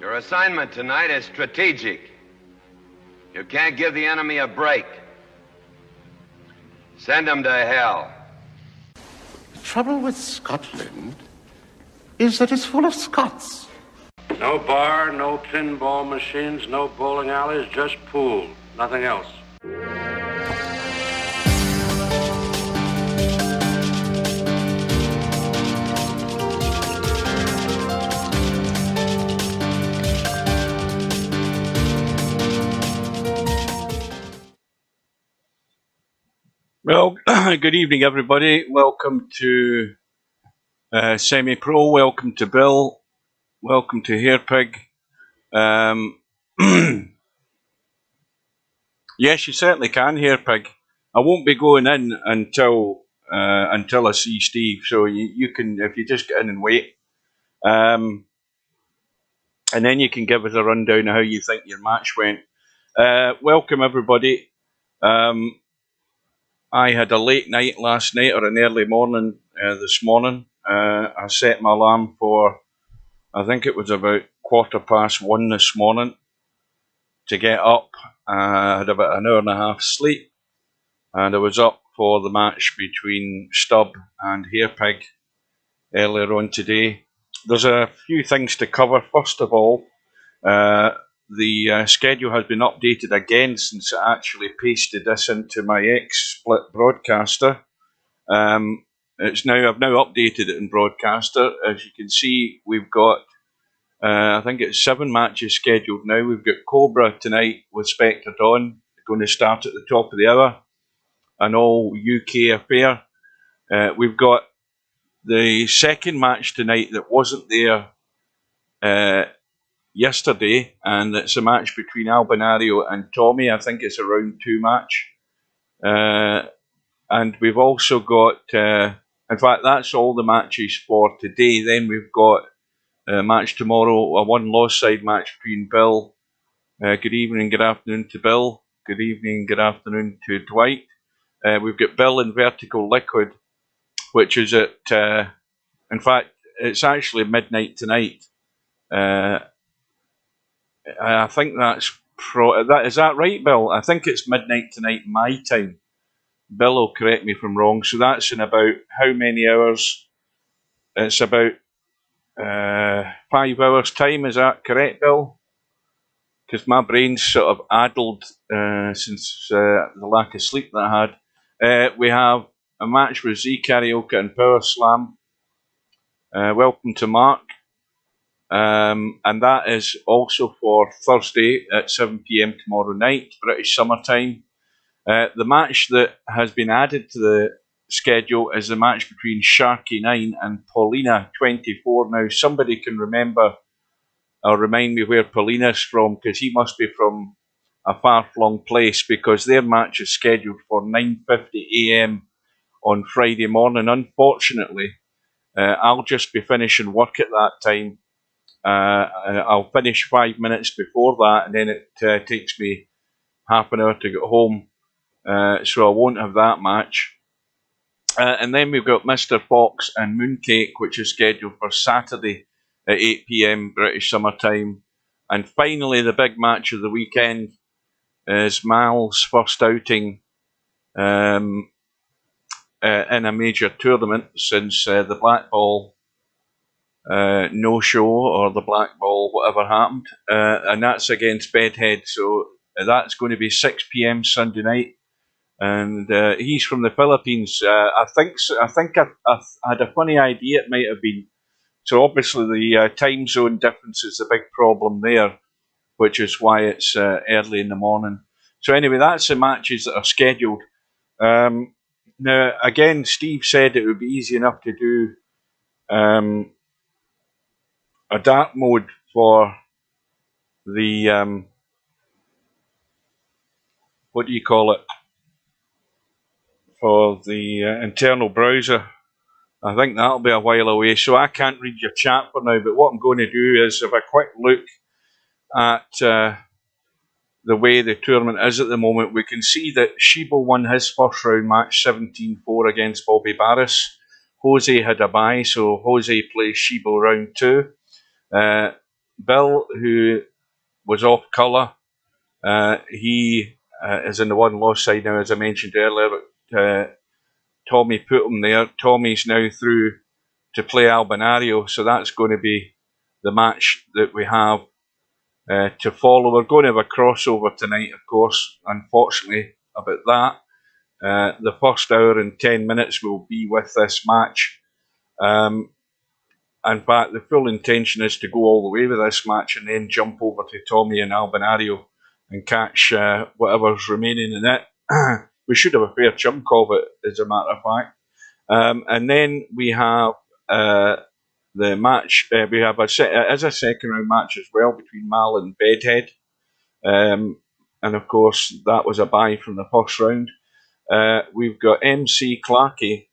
Your assignment tonight is strategic. You can't give the enemy a break. Send them to hell. The trouble with Scotland is that it's full of Scots. No bar, no pinball machines, no bowling alleys, just pool. Nothing else. Well, good evening, everybody. Welcome to Semi-Pro. Welcome to Bill. Welcome to Hairpig. Yes, you certainly can, Hairpig. I won't be going in until I see Steve. So you can, if you just get in and wait, and then you can give us a rundown of how you think your match went. Welcome, everybody. I had a late night last night, or an early morning this morning. I set my alarm for, I think it was about 1:15 this morning to get up. I had about an hour and a half sleep, and I was up for the match between Stubb and Hairpig earlier on today. There's a few things to cover. First of all, the schedule has been updated again since I actually pasted this into my X-Split broadcaster. I've now updated it in broadcaster. As you can see, we've got I think it's 7 matches scheduled now. We've got Cobra tonight with Spectredawn, going to start at the top of the hour, an all UK affair. We've got the second match tonight that wasn't there yesterday, and it's a match between Albinario and Tommyy. I think it's a round 2 match. And we've also got, in fact, that's all the matches for today. Then we've got a match tomorrow, a one-loss side match between Bill. Good evening, good afternoon to Bill. Good evening, good afternoon to Dwight. We've got Bill in Vertical Liquid, which is at, in fact, it's actually midnight tonight. I think that's is that right, Bill? I think it's midnight tonight my time. Bill will correct me if I'm wrong. So that's in about how many hours? It's about 5 hours time. Is that correct, Bill? Because my brain's sort of addled since the lack of sleep that I had. We have a match with Z Karaoke and Power Slam. Welcome to Mark. And that is also for Thursday at 7 PM tomorrow night, British summertime. The match that has been added to the schedule is the match between Sharky9 and Paulina24. Now, somebody can remember or remind me where Paulina's from, because he must be from a far-flung place, because their match is scheduled for 9:50 AM on Friday morning. Unfortunately, I'll just be finishing work at that time. I'll finish 5 minutes before that, and then it takes me half an hour to get home, so I won't have that match. And then we've got Mr. Fox and Mooncake, which is scheduled for Saturday at 8 PM British summertime. And finally, the big match of the weekend is Mal's first outing in a major tournament since the Black Ball no-show, or the Black Ball, whatever happened, and that's against Bedhead. So that's going to be 6 PM Sunday night, and he's from the Philippines. I think I had a funny idea it might have been. So obviously the time zone difference is a big problem there, which is why it's early in the morning. So anyway, that's the matches that are scheduled. Now again, Steve said it would be easy enough to do a dark mode for the what do you call it, for the internal browser. I think that'll be a while away, so I can't read your chat for now. But what I'm going to do is have a quick look at the way the tournament is at the moment. We can see that Shibo won his first round match 17-4 against Bobby Barris. Jose had a bye, so Jose plays Shibo round 2. Bill, who was off colour, he is in the one loss side now, as I mentioned earlier. Tommyy put him there. Tommy's now through to play Albinario, so that's going to be the match that we have to follow. We're going to have a crossover tonight, of course, unfortunately, about that. The first hour and 10 minutes will be with this match. In fact, the full intention is to go all the way with this match and then jump over to Tommyy and Albinario and catch whatever's remaining in it. We should have a fair chunk of it, as a matter of fact. And then we have the match. We have a second round match as well between Mal and Bedhead. And of course, that was a bye from the first round. We've got MC Clarkey,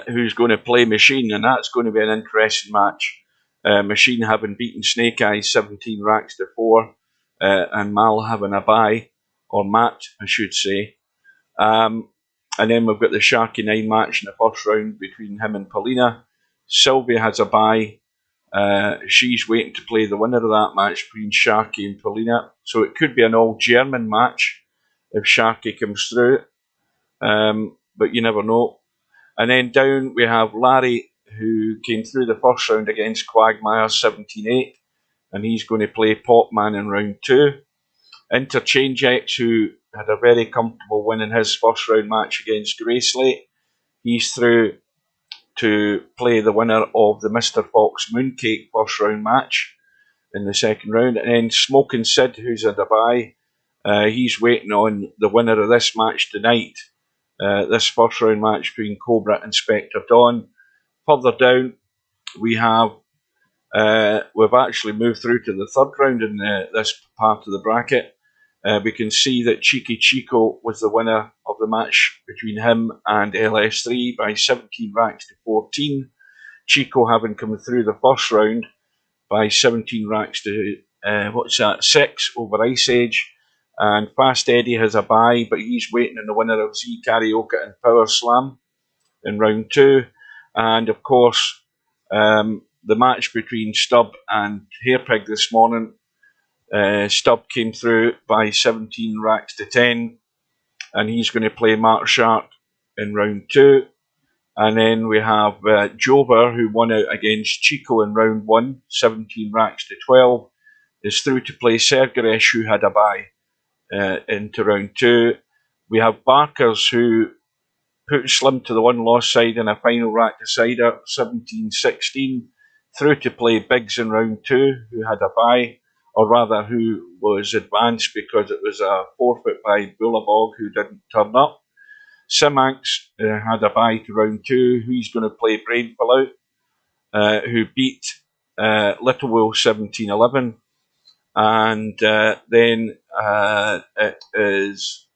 who's going to play Machine, and that's going to be an interesting match. Machine having beaten Snake Eyes 17 racks to 4, and Mal having a bye, or Matt, I should say. And then we've got the Sharky 9 match in the first round between him and Paulina. Sylvia has a bye. She's waiting to play the winner of that match between Sharky and Paulina. So it could be an all-German match if Sharky comes through. But you never know. And then down we have Larry, who came through the first round against Quagmire 17-8. And he's going to play Popman in round 2. Interchange X, who had a very comfortable win in his first round match against Grayslate. He's through to play the winner of the Mr. Fox Mooncake first round match in the second round. And then Smoking Sid, who's had a bye, he's waiting on the winner of this match tonight. This first round match between Cobra and Spectredawn. Further down, we have we've actually moved through to the third round in this part of the bracket. We can see that Cheeky Chico was the winner of the match between him and LS3 by 17 racks to 14. Chico having come through the first round by 17 racks to 6 over Ice Age. And Fast Eddie has a bye, but he's waiting on the winner of Z Karaoke and Power Slam in round 2. And of course, the match between Stub and Hairpig this morning. Stub came through by 17 racks to 10, and he's going to play Mark Sharp in round 2. And then we have Jover, who won out against Chico in round 1, 17 racks to 12, is through to play Sergaresh, who had a bye, into round 2. We have Barkers, who put Slim to the one loss side in a final rack decider, 17-16, through to play Biggs in round 2, who had a bye, or rather who was advanced because it was a forfeit by Bullabog, who didn't turn up. Simanx had a bye to round 2, who he's going to play Brainful Out, who beat Little Will 17-11. And then it is,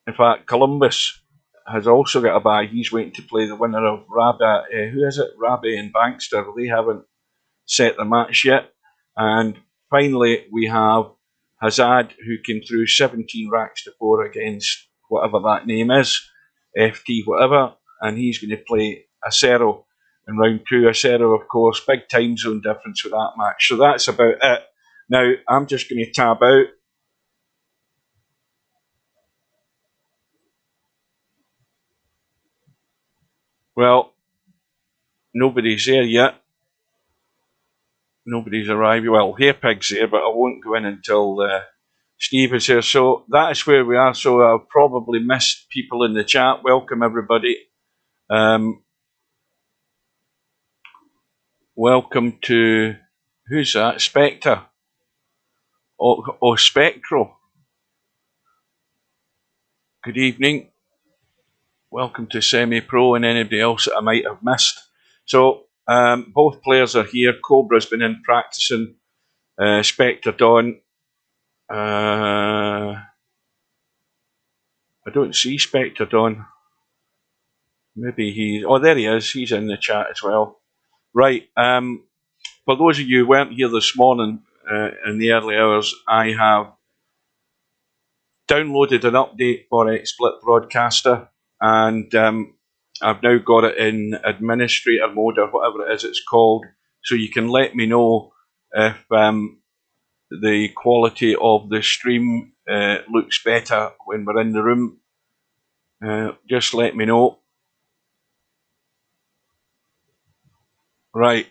in fact, Columbus has also got a bye. He's waiting to play the winner of Rabbi, who is it? Rabbi and Bankster. They haven't set the match yet. And finally, we have Hazard, who came through 17 racks to 4 against whatever that name is, FT whatever, and he's going to play Acero in round 2. Acero, of course, big time zone difference with that match. So that's about it. Now, I'm just going to tab out. Well, nobody's there yet. Nobody's arrived. Well, Hairpig's there, but I won't go in until Steve is here. So that is where we are. So I've probably missed people in the chat. Welcome, everybody. Welcome to, who's that? Spectre. Oh, Spectral. Good evening. Welcome to Semi-Pro and anybody else that I might have missed. So both players are here. Cobra's been in practicing. Spectredawn. I don't see Spectredawn. Maybe he's... Oh, there he is. He's in the chat as well. Right. For those of you who weren't here this morning in the early hours, I have downloaded an update for XSplit Broadcaster, and I've now got it in administrator mode, or whatever it is it's called, so you can let me know if the quality of the stream looks better when we're in the room. Just let me know. Right.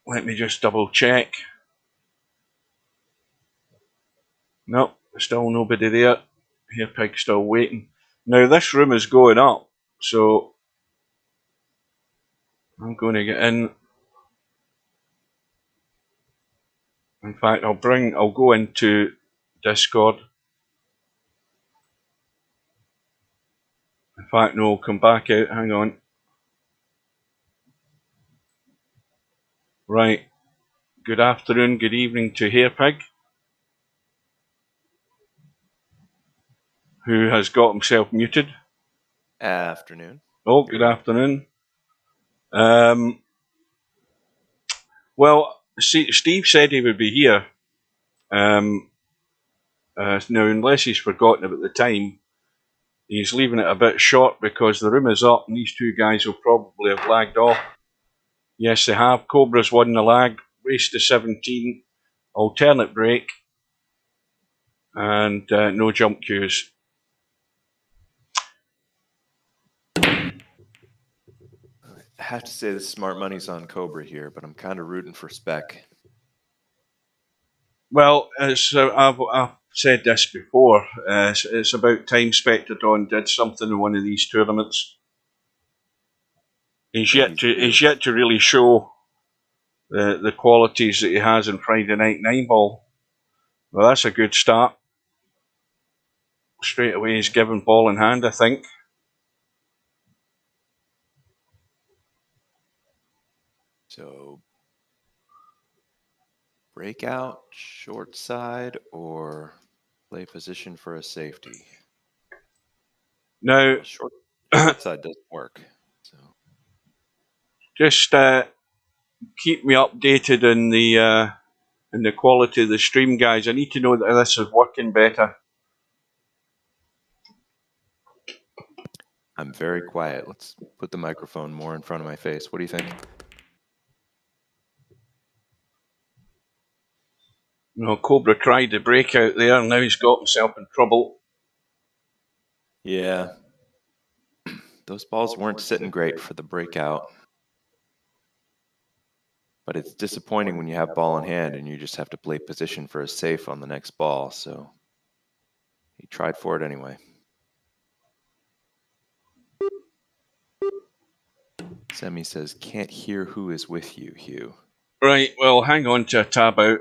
Let me just double check. Nope, still nobody there. Here, Pig's still waiting. Now this room is going up, so I'm going to get in. In fact, I'll go into Discord. In fact, no, I'll come back out. Hang on. Right. Good afternoon, good evening to Hairpig, who has got himself muted. Afternoon. Oh, good afternoon. Well, see, Steve said he would be here. Now, unless he's forgotten about the time, he's leaving it a bit short because the room is up and these two guys will probably have lagged off. Yes, they have. Cobra's won the lag. Race to 17. Alternate break. And no jump queues. I have to say the smart money's on Cobra here, but I'm kind of rooting for Spec. Well, I've said this before. It's about time Spectredawn did something in one of these tournaments. He's yet to really show the qualities that he has in Friday Night 9-ball. Well, that's a good start. Straight away, he's given ball in hand, I think. So, breakout, short side, or play position for a safety? Now, short side doesn't work. So, just keep me updated in the quality of the stream, guys. I need to know that this is working better. I'm very quiet. Let's put the microphone more in front of my face. What do you think? Cobra tried to break out there, and now he's got himself in trouble. Yeah. Those balls weren't sitting great for the breakout. But it's disappointing when you have ball in hand and you just have to play position for a safe on the next ball. So he tried for it anyway. Semi says, can't hear who is with you, Hugh. Right, well, hang on to a tab out.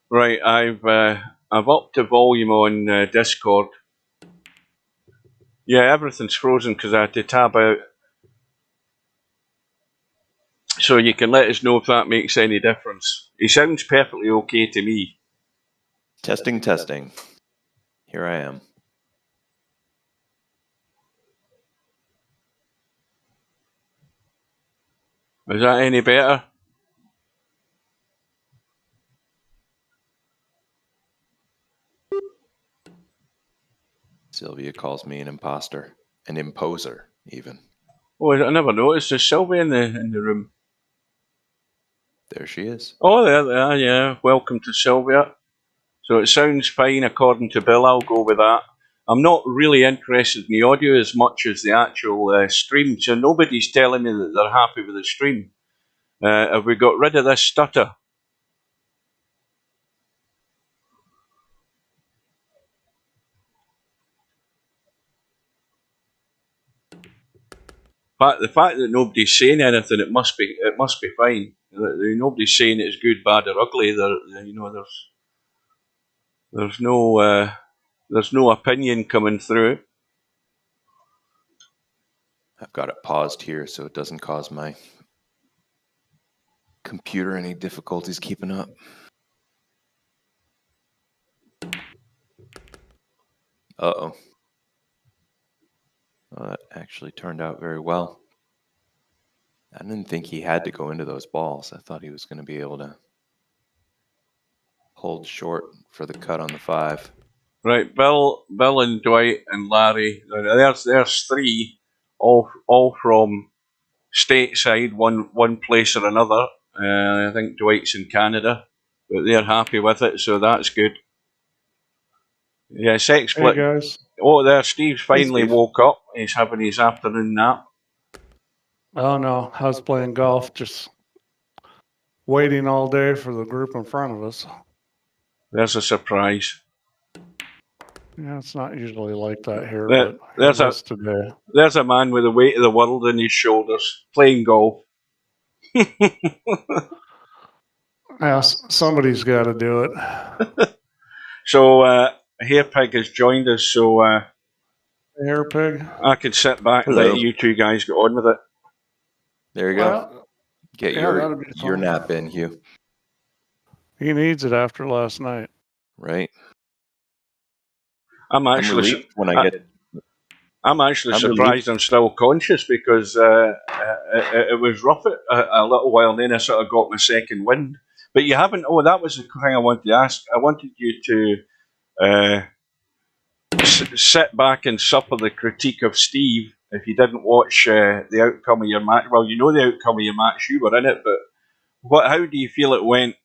Right, I've upped the volume on Discord. Yeah, everything's frozen because I had to tab out. So you can let us know if that makes any difference. He sounds perfectly okay to me. Testing, testing. Here I am. Is that any better? Sylvia calls me an imposter. An imposer, even. Oh, I never noticed. There's Sylvia in the room. There she is. Oh, there they are, yeah. Welcome to Sylvia. So it sounds fine according to Bill. I'll go with that. I'm not really interested in the audio as much as the actual stream. So nobody's telling me that they're happy with the stream. Have we got rid of this stutter? The fact that nobody's saying anything, it must be fine. Nobody's saying it's good, bad, or ugly. There's no opinion coming through. I've got it paused here so it doesn't cause my computer any difficulties keeping up. Uh-oh. Well, that actually turned out very well. I didn't think he had to go into those balls. I thought he was going to be able to hold short for the cut on the 5. Right, Bill and Dwight and Larry. There's 3, all from stateside, one place or another. I think Dwight's in Canada, but they're happy with it, so that's good. Yeah, sex Hey split. guys. Oh, there, Steve's finally Steve. woke up. He's having his afternoon nap. Oh no, I was playing golf, just waiting all day for the group in front of us. There's a surprise. Yeah, it's not usually like that here, There- but there's it was today. There's a man with the weight of the world on his shoulders playing golf. Yeah, somebody's got to do it. So, Hairpig has joined us, so Hair pig. I can sit back and Hello. let you 2 guys get on with it. There you go. Well, Get yeah, that'd be your fun. nap in, Hugh. he needs it after last night. Right? I'm I'm actually, relieved when I get... I'm actually I'm surprised I'm still conscious because it was rough a little while, and then I sort of got my second wind. But you haven't. Oh, that was the thing I wanted to ask. I wanted you to sit back and suffer the critique of Steve if you didn't watch the outcome of your match. Well, you know the outcome of your match. You were in it, but how do you feel it went?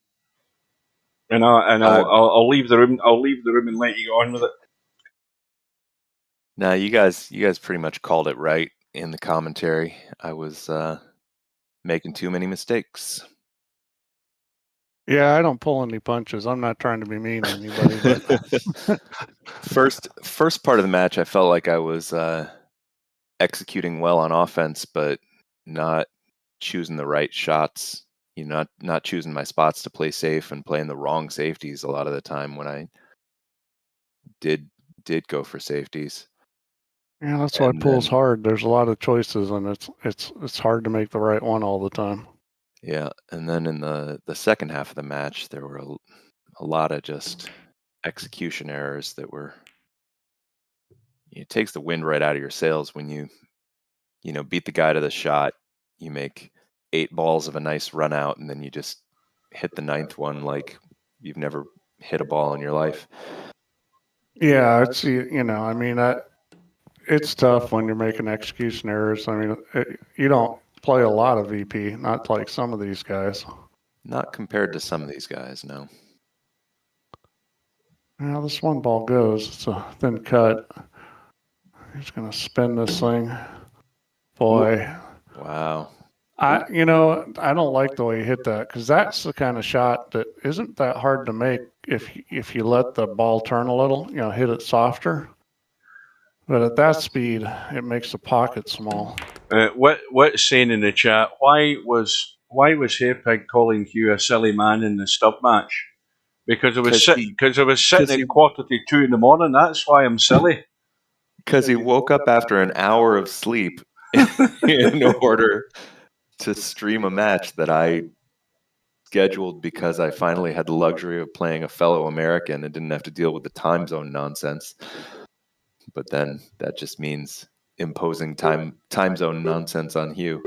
And I'll leave the room. I'll leave the room and let you go on with it. No, you guys pretty much called it right in the commentary. I was making too many mistakes. Yeah, I don't pull any punches. I'm not trying to be mean to anybody, but First part of the match, I felt like I was executing well on offense, but not choosing the right shots. You know, not choosing my spots to play safe and playing the wrong safeties a lot of the time when I did go for safeties. yeah, that's why And pool's then- hard. There's a lot of choices, and it's hard to make the right one all the time. Yeah, and then in the second half of the match, there were a lot of just execution errors that were. It takes the wind right out of your sails when you beat the guy to the shot. You make 8 balls of a nice run out, and then you just hit the 9th one like you've never hit a ball in your life. Yeah, it's I mean, it's tough when you're making execution errors. I mean, you don't play a lot of VP, not like some of these guys. Not compared to some of these guys, no. Now this one ball goes. It's a thin cut. He's gonna spin this thing. Boy, Wow. I don't like the way he hit that because that's the kind of shot that isn't that hard to make if you let the ball turn a little, hit it softer. But at that speed, it makes the pocket small. What's saying in the chat? Why was Hairpig calling Hugh a silly man in the stub match? Because I was sitting at 1:45 in the morning. That's why I'm silly. Because he woke up after an hour of sleep in order to stream a match that I scheduled because I finally had the luxury of playing a fellow American and didn't have to deal with the time zone nonsense. But then that just means imposing time zone nonsense on Hugh.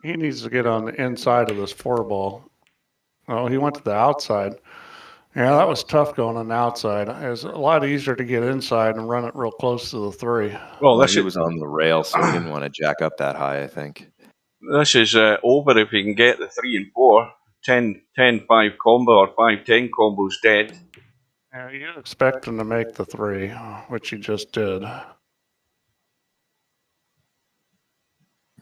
He needs to get on the inside of this 4-ball. Well, he went to the outside. Yeah, that was tough going on the outside. It was a lot easier to get inside and run it real close to the 3. Well, He was on the rail, so he didn't want to jack up that high, I think. This is over if he can get the 3 and 4. 10-5 combo or 5-10 combo's dead. Yeah, you expect him to make the 3, which he just did.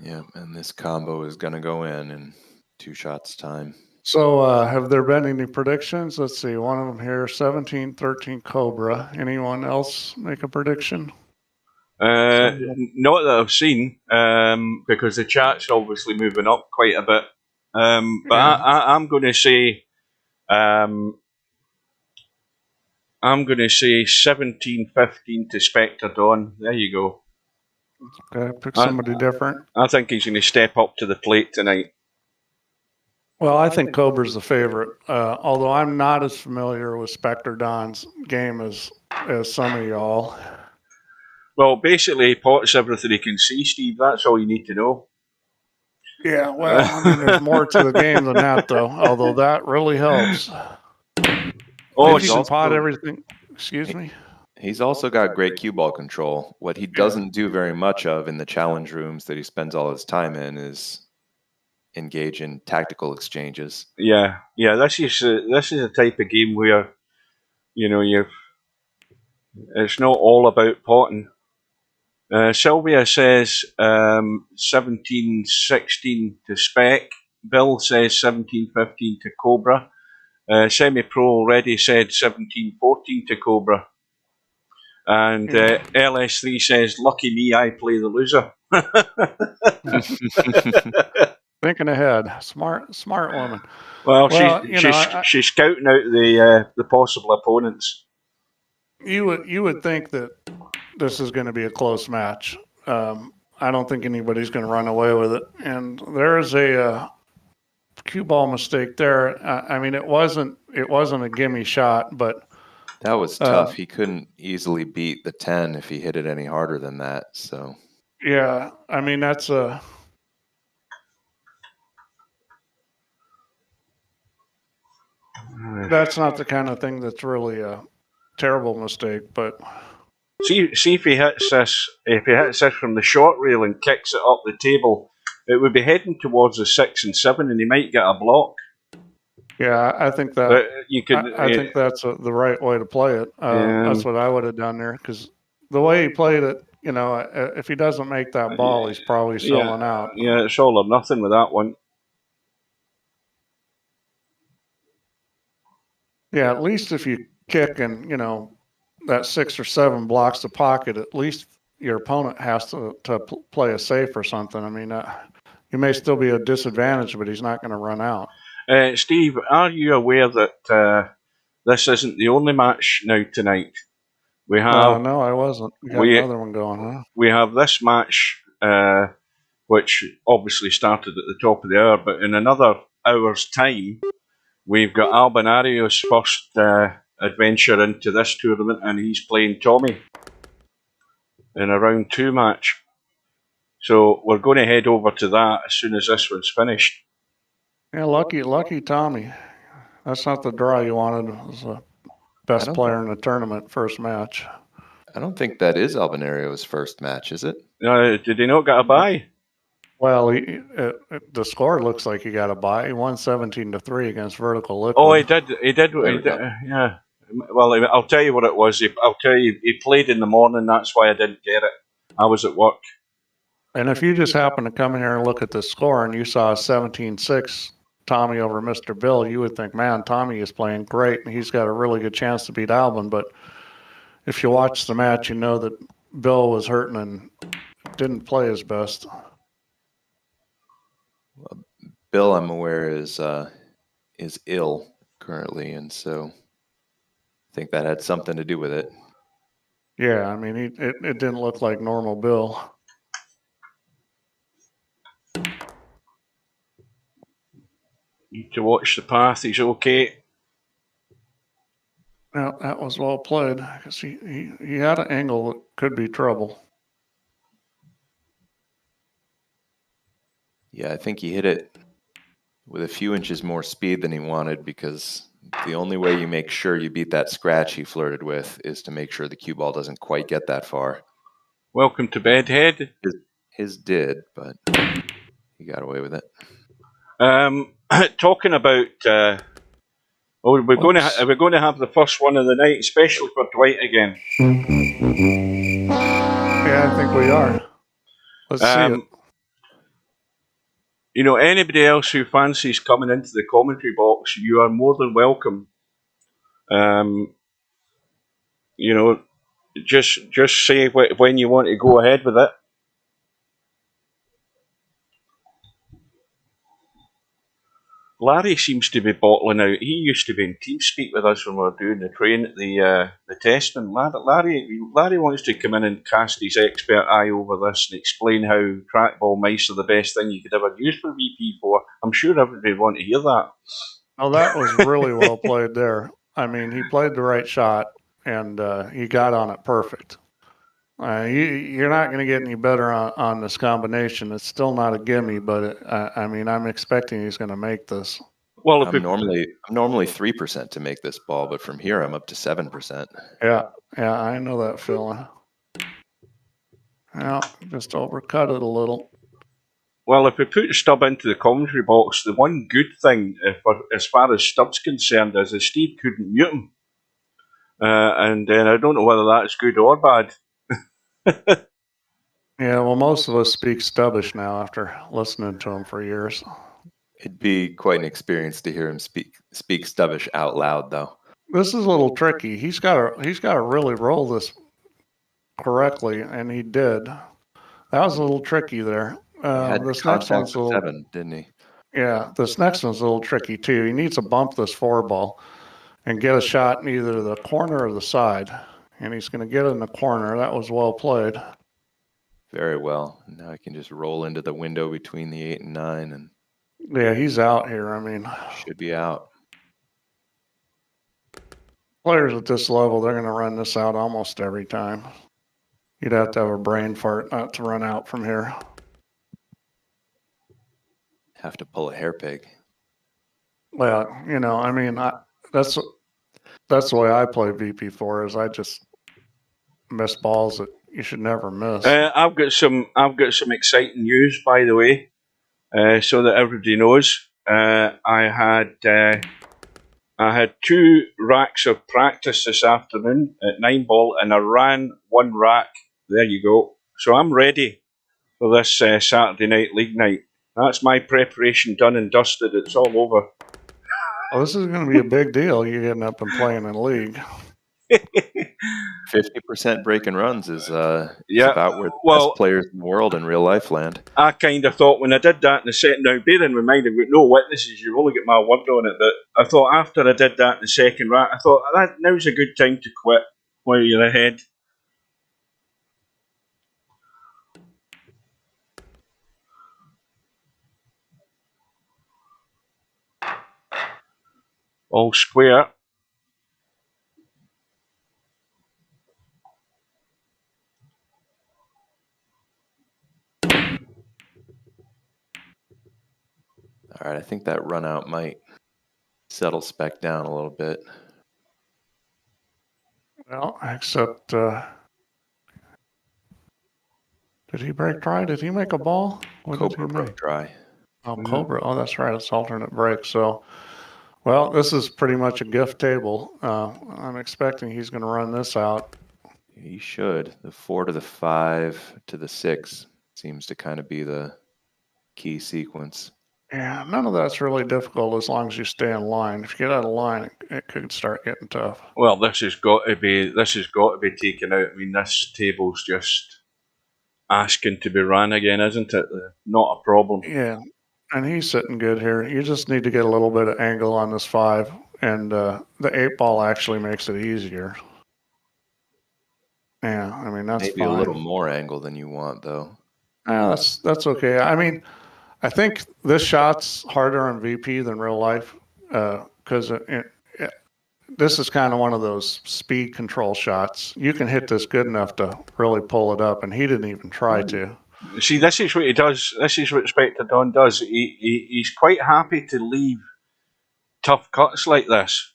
Yeah, and this combo is going to go in 2 shots time. So have there been any predictions? Let's see, one of them here, 17-13 Cobra. Anyone else make a prediction? Not that I've seen, because the chat's obviously moving up quite a bit. But Yeah. I'm going to say, I'm going to say 17-15 to Spectredawn. There you go. Okay, pick somebody different. I think he's going to step up to the plate tonight. Well, I think Cobra's the favorite, although I'm not as familiar with Spectredawn's game as some of y'all. Well, basically, he pots everything he can see, Steve. That's all you need to know. Yeah, well, I mean, there's more to the game than that, though. Although that really helps. Oh, If you can pot everything. Excuse me. He's also got great cue ball control. What he doesn't do very much of in the challenge rooms that he spends all his time in is engage in tactical exchanges. Yeah. This is a type of game where, you know, it's not all about potting. Sylvia says 17-16 to Spec. Bill says 17-15 to Cobra. Semi-Pro already said 17-14 to Cobra. And LS3 says, lucky me, I play the loser. Thinking ahead. Smart woman. Well, she's scouting out the possible opponents. You would think that this is going to be a close match. I don't think anybody's going to run away with it. And there's a cue ball mistake there. I mean, it wasn't a gimme shot, but that was tough. He couldn't easily beat the 10 if he hit it any harder than that. So yeah, I mean that's not the kind of thing that's really a terrible mistake. But see if he hits this. If he hits this from the short rail and kicks it up the table, it would be heading towards the 6 and 7, and he might get a block. Yeah, I think that I think that's the right way to play it. That's what I would have done there, because the way he played it, you know, if he doesn't make that ball, he's probably selling out. Yeah, it's all or nothing with that one. Yeah, at least if you kick and, you know, that 6 or 7 blocks the pocket, at least your opponent has to play a safe or something. I mean, you may still be a disadvantage, but he's not going to run out. Steve, are you aware that this isn't the only match now tonight? We have. No, I wasn't. We got another one going, huh? We have this match, which obviously started at the top of the hour, but in another hour's time, we've got Albinario's first adventure into this tournament, and he's playing Tommyy in a round 2 match. So we're going to head over to that as soon as this one's finished. Yeah, lucky Tommyy. That's not the draw you wanted. It was the best player in the tournament, first match. I don't think that is Albinario's first match, is it? Did he not get a bye? Well, the score looks like he got a bye. He won 17-3 against Vertical Liquid. Oh, he did. Yeah. Well, I'll tell you what it was. I'll tell you, he played in the morning. That's why I didn't get it. I was at work. And if you just happen to come in here and look at the score and you saw 17-6 Tommyy over Mr. Bill, you would think, man, Tommyy is playing great and he's got a really good chance to beat Albin. But if you watch the match, you know that Bill was hurting and didn't play his best. Well, Bill, I'm aware, is ill currently, and so I think that had something to do with it. Yeah, I mean, it didn't look like normal Bill. Need to watch the path. He's okay. Well, that was well played, because he had an angle that could be trouble. Yeah, I think he hit it with a few inches more speed than he wanted, because the only way you make sure you beat that scratch he flirted with is to make sure the cue ball doesn't quite get that far. Welcome to Bedhead. His did, but he got away with it. Talking about, we're going to have the first one of the night, especially for Dwight again. Yeah, I think we are. Let's see it. You know, anybody else who fancies coming into the commentary box, you are more than welcome. You know, just say when you want to go ahead with it. Larry seems to be bottling out. He used to be in TeamSpeak with us when we were doing the the testing. Larry wants to come in and cast his expert eye over this and explain how trackball mice are the best thing you could ever use for VP4. I'm sure everybody would want to hear that. Oh, that was really well played there. I mean, he played the right shot, and he got on it perfect. You're not going to get any better on this combination. It's still not a gimme, but I mean, I'm expecting he's going to make this. Well, I'm normally 3% to make this ball, but from here I'm up to 7%. Yeah, I know that feeling. Yeah, just overcut it a little. Well, if we put Stubb into the commentary box, the one good thing, as far as Stubb's concerned, is that Steve couldn't mute him. And then I don't know whether that's good or bad. Yeah, well, most of us speak Stubbish now after listening to him for years. It'd be quite an experience to hear him speak Stubbish out loud, though. This is a little tricky. He's got to really roll this correctly, and he did. That was a little tricky there. This next one's a little 7, didn't he? Yeah, this next one's a little tricky too. He needs to bump this 4-ball and get a shot in either the corner or the side, and he's going to get it in the corner. That was well played. Very well. Now I can just roll into the window between the 8 and 9, and yeah, he's out here. I mean, should be out. Players at this level, they're going to run this out almost every time. You'd have to have a brain fart not to run out from here. Have to pull a hairpig. Well, I mean, that's the way I play VP4 is I just miss balls that you should never miss. I've got some exciting news, by the way, so that everybody knows. I had 2 racks of practice this afternoon at 9-ball, and I ran 1 rack. There you go. So I'm ready for this Saturday night league night. That's my preparation done and dusted. It's all over. Well, this is going to be a big deal. You're getting up and playing in league. 50% breaking runs is about where the best players in the world in real life land. I kind of thought when I did that in the second, now bearing in mind I've got no witnesses, you've only got my word on it, but I thought after I did that in the second rack, I thought now's a good time to quit while you're ahead. All square. All right, I think that run out might settle Spec down a little bit. Well, except, did he break try? Did he make a ball? What Cobra did he make? broke try. Oh, Cobra. Oh, that's right. It's alternate break. So, well, this is pretty much a gift table. I'm expecting he's going to run this out. He should. The 4 to the 5 to the 6 seems to kind of be the key sequence. Yeah, none of that's really difficult as long as you stay in line. If you get out of line, it could start getting tough. Well, this has got to be taken out. I mean, this table's just asking to be ran again, isn't it? Not a problem. Yeah, and he's sitting good here. You just need to get a little bit of angle on this 5, and the 8-ball actually makes it easier. Yeah, I mean, that's maybe fine. A little more angle than you want, though. Yeah, that's okay. I mean, I think this shot's harder on VP than real life because this is kind of one of those speed control shots. You can hit this good enough to really pull it up, and he didn't even try to. See, this is what he does. This is what Spectredawn does. He's quite happy to leave tough cuts like this,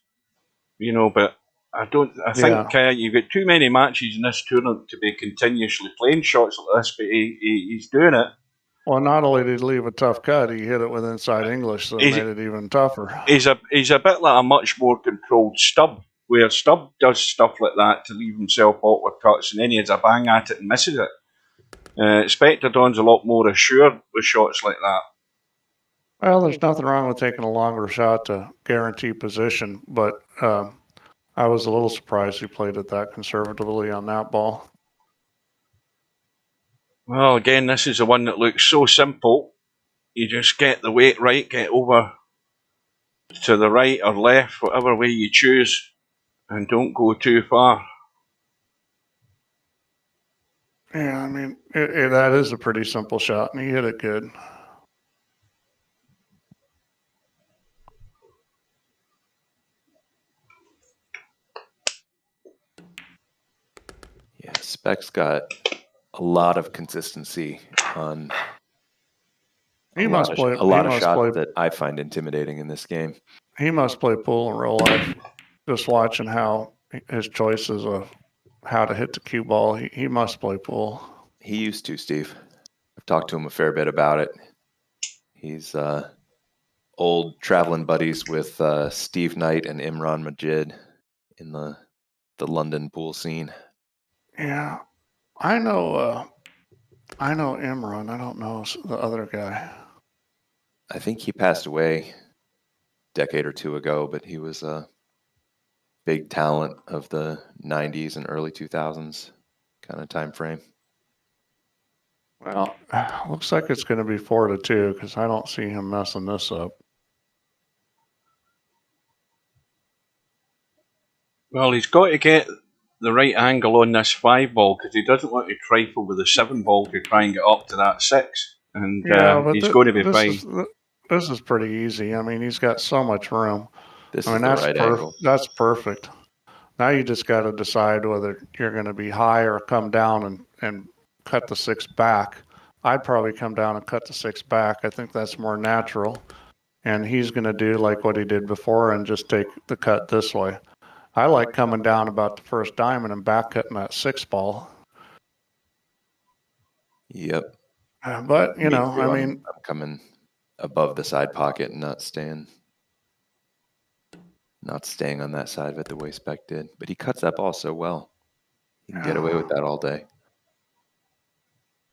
but I think you've got too many matches in this tournament to be continuously playing shots like this, but he's doing it. Well, not only did he leave a tough cut, he hit it with inside English, so it made it even tougher. He's a bit like a much more controlled Stubb, where Stubb does stuff like that to leave himself awkward cuts, and then he has a bang at it and misses it. Spectredawn's a lot more assured with shots like that. Well, there's nothing wrong with taking a longer shot to guarantee position, but I was a little surprised he played it that conservatively on that ball. Well, again, this is the one that looks so simple. You just get the weight right, get over to the right or left, whatever way you choose, and don't go too far. Yeah, I mean, that is a pretty simple shot, and he hit it good. Yeah, Spec's got a lot of consistency on He must play a lot of shots that I find intimidating in this game. He must play pool in real life. Just watching how his choices of how to hit the cue ball, he must play pool. He used to, Steve. I've talked to him a fair bit about it. He's old traveling buddies with Steve Knight and Imran Majid in the London pool scene. Yeah, I know Imran. I don't know the other guy. I think he passed away a decade or two ago, but he was a big talent of the 90s and early 2000s kind of time frame. Well, looks like it's going to be 4-2 because I don't see him messing this up. Well, he's got to get the right angle on this 5 ball because he doesn't want to trifle with the 7 ball to try and get up to that 6. And he's going to be fine. This is pretty easy. I mean, he's got so much room. This is the right angle. That's perfect. Now you just got to decide whether you're going to be high or come down and cut the 6 back. I'd probably come down and cut the 6 back. I think that's more natural. And he's going to do like what he did before and just take the cut this way. I like coming down about the first diamond and back cutting that 6 ball. Yep. But, you know, I mean, I'm coming above the side pocket and not staying on that side of it the way Spec did. But he cuts that ball so well. He can get away with that all day.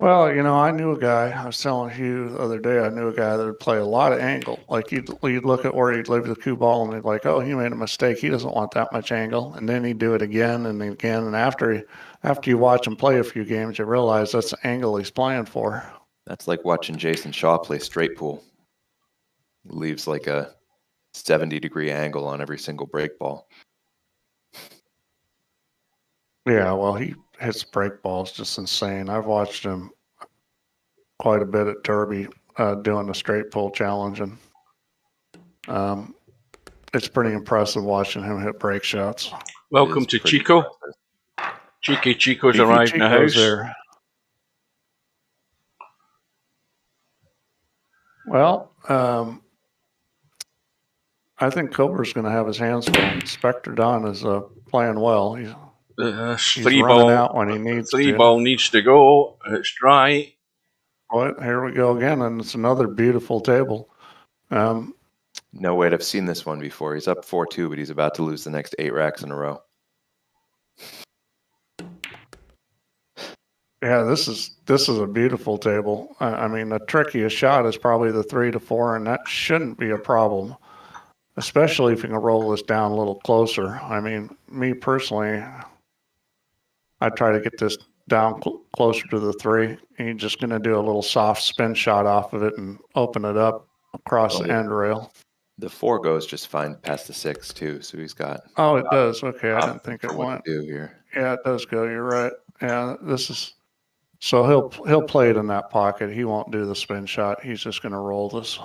Well, you know, I knew a guy, I was telling you the other day, I knew a guy that would play a lot of angle. Like you'd look at where he'd leave the cue ball and he'd like, oh, he made a mistake. He doesn't want that much angle. And then he'd do it again and again. And after you watch him play a few games, you realize that's the angle he's playing for. That's like watching Jason Shaw play straight pool. He leaves like a 70-degree angle on every single break ball. Yeah, well, he hits break balls just insane. I've watched him quite a bit at Derby doing the straight pull challenge, and it's pretty impressive watching him hit break shots. Welcome to Chico. Cheeky Chico's arrived in the house. There. Well, I think Cobra's going to have his hands full. Spectredawn is playing well. He's 3 ball out when he needs 3 to. ball needs to go. It's dry. What? Here we go again, and it's another beautiful table. No way I've seen this one before. He's up 4-2, but he's about to lose the next 8 racks in a row. Yeah, this is a beautiful table. I mean, the trickiest shot is probably the 3 to 4, and that shouldn't be a problem, especially if you can roll this down a little closer. I mean, me personally, I try to get this down closer to the 3. And you're just going to do a little soft spin shot off of it and open it up across the end rail. The 4 goes just fine past the 6 too, so he's got. Oh, it does. Okay, I didn't think it went. Do here. Yeah, it does go. You're right. Yeah, this is. So he'll play it in that pocket. He won't do the spin shot. He's just going to roll this.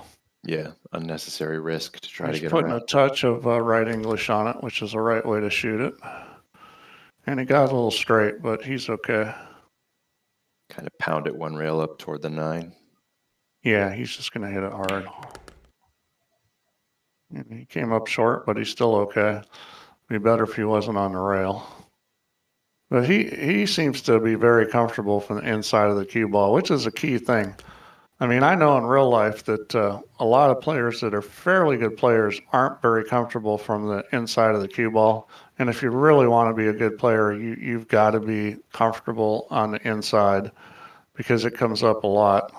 Yeah, unnecessary risk to try to get He's putting a touch of right English on it, which is the right way to shoot it. And he got a little straight, but he's okay. Kind of pound it 1 rail up toward the 9. Yeah, he's just going to hit it hard. And he came up short, but he's still okay. Be better if he wasn't on the rail. But he seems to be very comfortable from the inside of the cue ball, which is a key thing. I mean, I know in real life that a lot of players that are fairly good players aren't very comfortable from the inside of the cue ball. And if you really want to be a good player, you've got to be comfortable on the inside because it comes up a lot.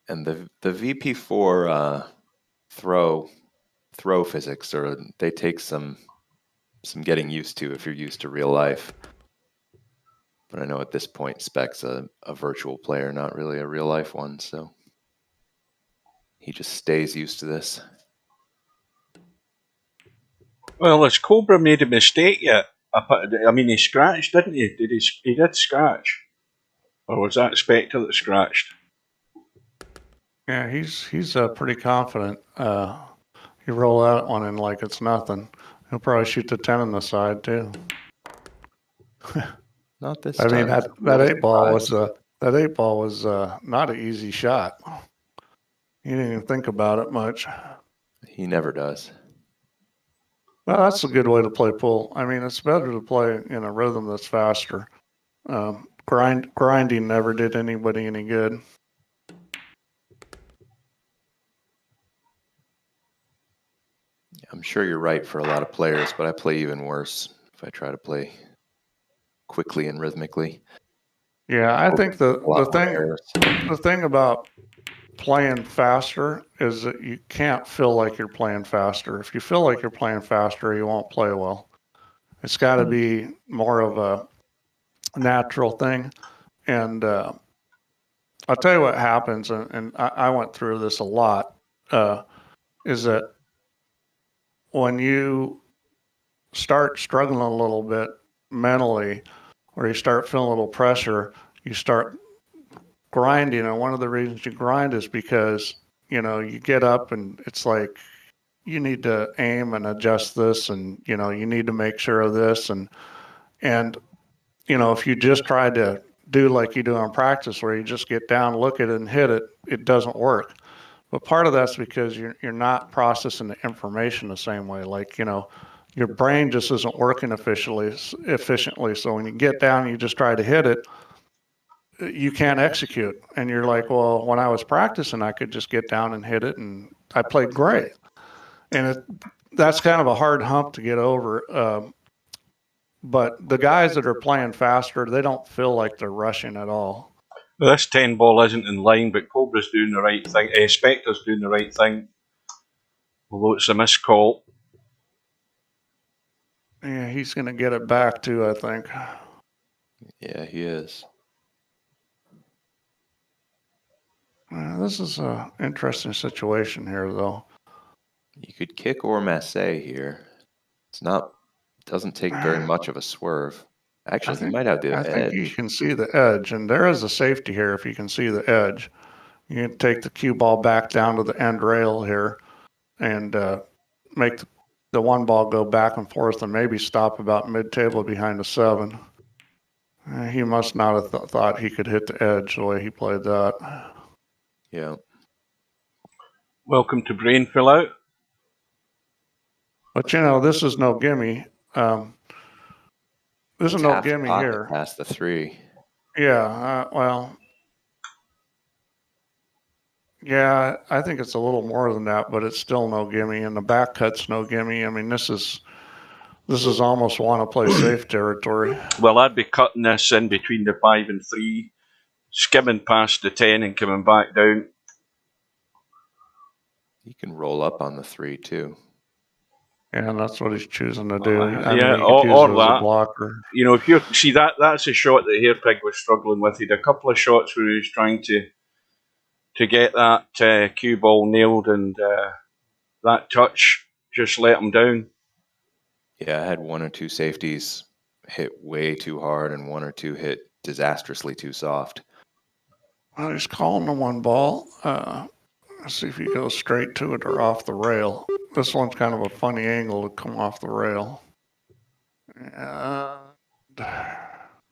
And the VP4 throw physics, or they take some getting used to if you're used to real life. But I know at this point, Spec's a virtual player, not really a real life one, so he just stays used to this. Well, has Cobra made a mistake yet? I mean, he scratched, didn't he? He did scratch. Or was that Spectre that scratched? Yeah, he's pretty confident. You roll that one in like it's nothing. He'll probably shoot the 10 on the side, too. Not this I time. mean, that 8 ball was not an easy shot. You didn't even think about it much. He never does. Well, that's a good way to play pool. I mean, it's better to play in a rhythm that's faster. Grinding never did anybody any good. I'm sure you're right for a lot of players, but I play even worse if I try to play quickly and rhythmically. Yeah, I think the thing about playing faster is that you can't feel like you're playing faster. If you feel like you're playing faster, you won't play well. It's got to be more of a natural thing. And I'll tell you what happens, and I went through this a lot, is that when you start struggling a little bit mentally, or you start feeling a little pressure, you start grinding. And one of the reasons you grind is because, you get up and it's like, you need to aim and adjust this, and, you need to make sure of this. And, if you just try to do like you do in practice, where you just get down, look at it and hit it, it doesn't work. But part of that's because you're not processing the information the same way. Like, your brain just isn't working efficiently. So when you get down and you just try to hit it, you can't execute. And you're like, well, when I was practicing, I could just get down and hit it, and I played great. And that's kind of a hard hump to get over. But the guys that are playing faster, they don't feel like they're rushing at all. Well, this 10 ball isn't in line, but Cobra's doing the right thing. Spectre's doing the right thing, although it's a missed call. Yeah, he's going to get it back too, I think. Yeah, he is. This is an interesting situation here, though. You could kick or masse here. Doesn't take very much of a swerve. Actually, he might have the edge. I think you can see the edge, and there is a safety here if you can see the edge. You can take the cue ball back down to the end rail here and make the one ball go back and forth and maybe stop about mid-table behind the 7. He must not have thought he could hit the edge the way he played that. Yeah. Welcome to Brain Fill Out. But, this is no gimme. This is no gimme here. Past the 3. Yeah, yeah, I think it's a little more than that, but it's still no gimme, and the back cut's no gimme. I mean, this is almost want to play safe territory. Well, I'd be cutting this in between the 5 and 3, skimming past the 10 and coming back down. He can roll up on the 3 too. Yeah, and that's what he's choosing to do. Or that. Blocker. If you see that's a shot that Hairpig was struggling with. He had a couple of shots where he was trying to get that cue ball nailed, and that touch just let him down. Yeah, I had 1 or 2 safeties hit way too hard, and 1 or 2 hit disastrously too soft. Well, he's calling the one ball. Let's see if he goes straight to it or off the rail. This one's kind of a funny angle to come off the rail.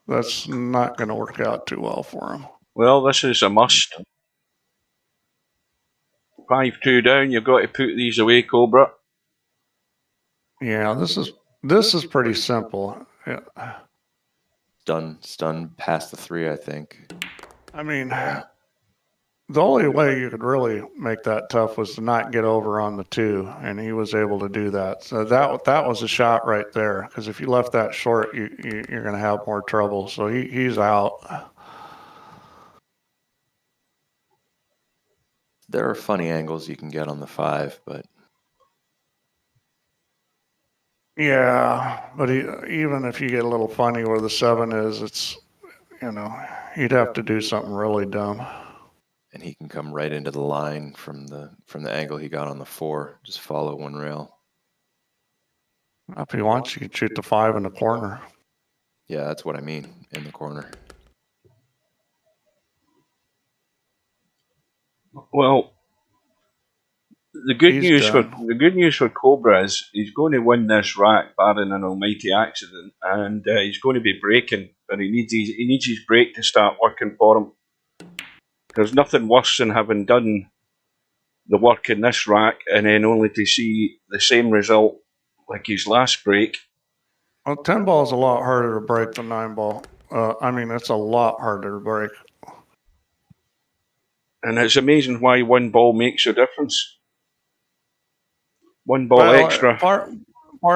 That's not going to work out too well for him. Well, this is a must. 5-2 down. You've got to put these away, Cobra. Yeah, this is pretty simple. Yeah. Stun past the 3, I think. I mean, the only way you could really make that tough was to not get over on the 2, and he was able to do that. So that was a shot right there, because if you left that short, you're going to have more trouble. So he's out. There are funny angles you can get on the 5, but yeah, but even if you get a little funny where the 7 is, it's he'd have to do something really dumb. And he can come right into the line from the angle he got on the 4. Just follow one rail. If he wants, you can shoot the 5 in the corner. Yeah, that's what I mean, in the corner. Well, The good news for Cobra is he's going to win this rack barring an almighty accident, and he's going to be braking, but he needs his brake to start working for him. There's nothing worse than having done the work in this rack and then only to see the same result like his last break. Well, 10 ball is a lot harder to break than 9 ball. It's a lot harder to break. And it's amazing why 1 ball makes a difference. 1 ball extra. Part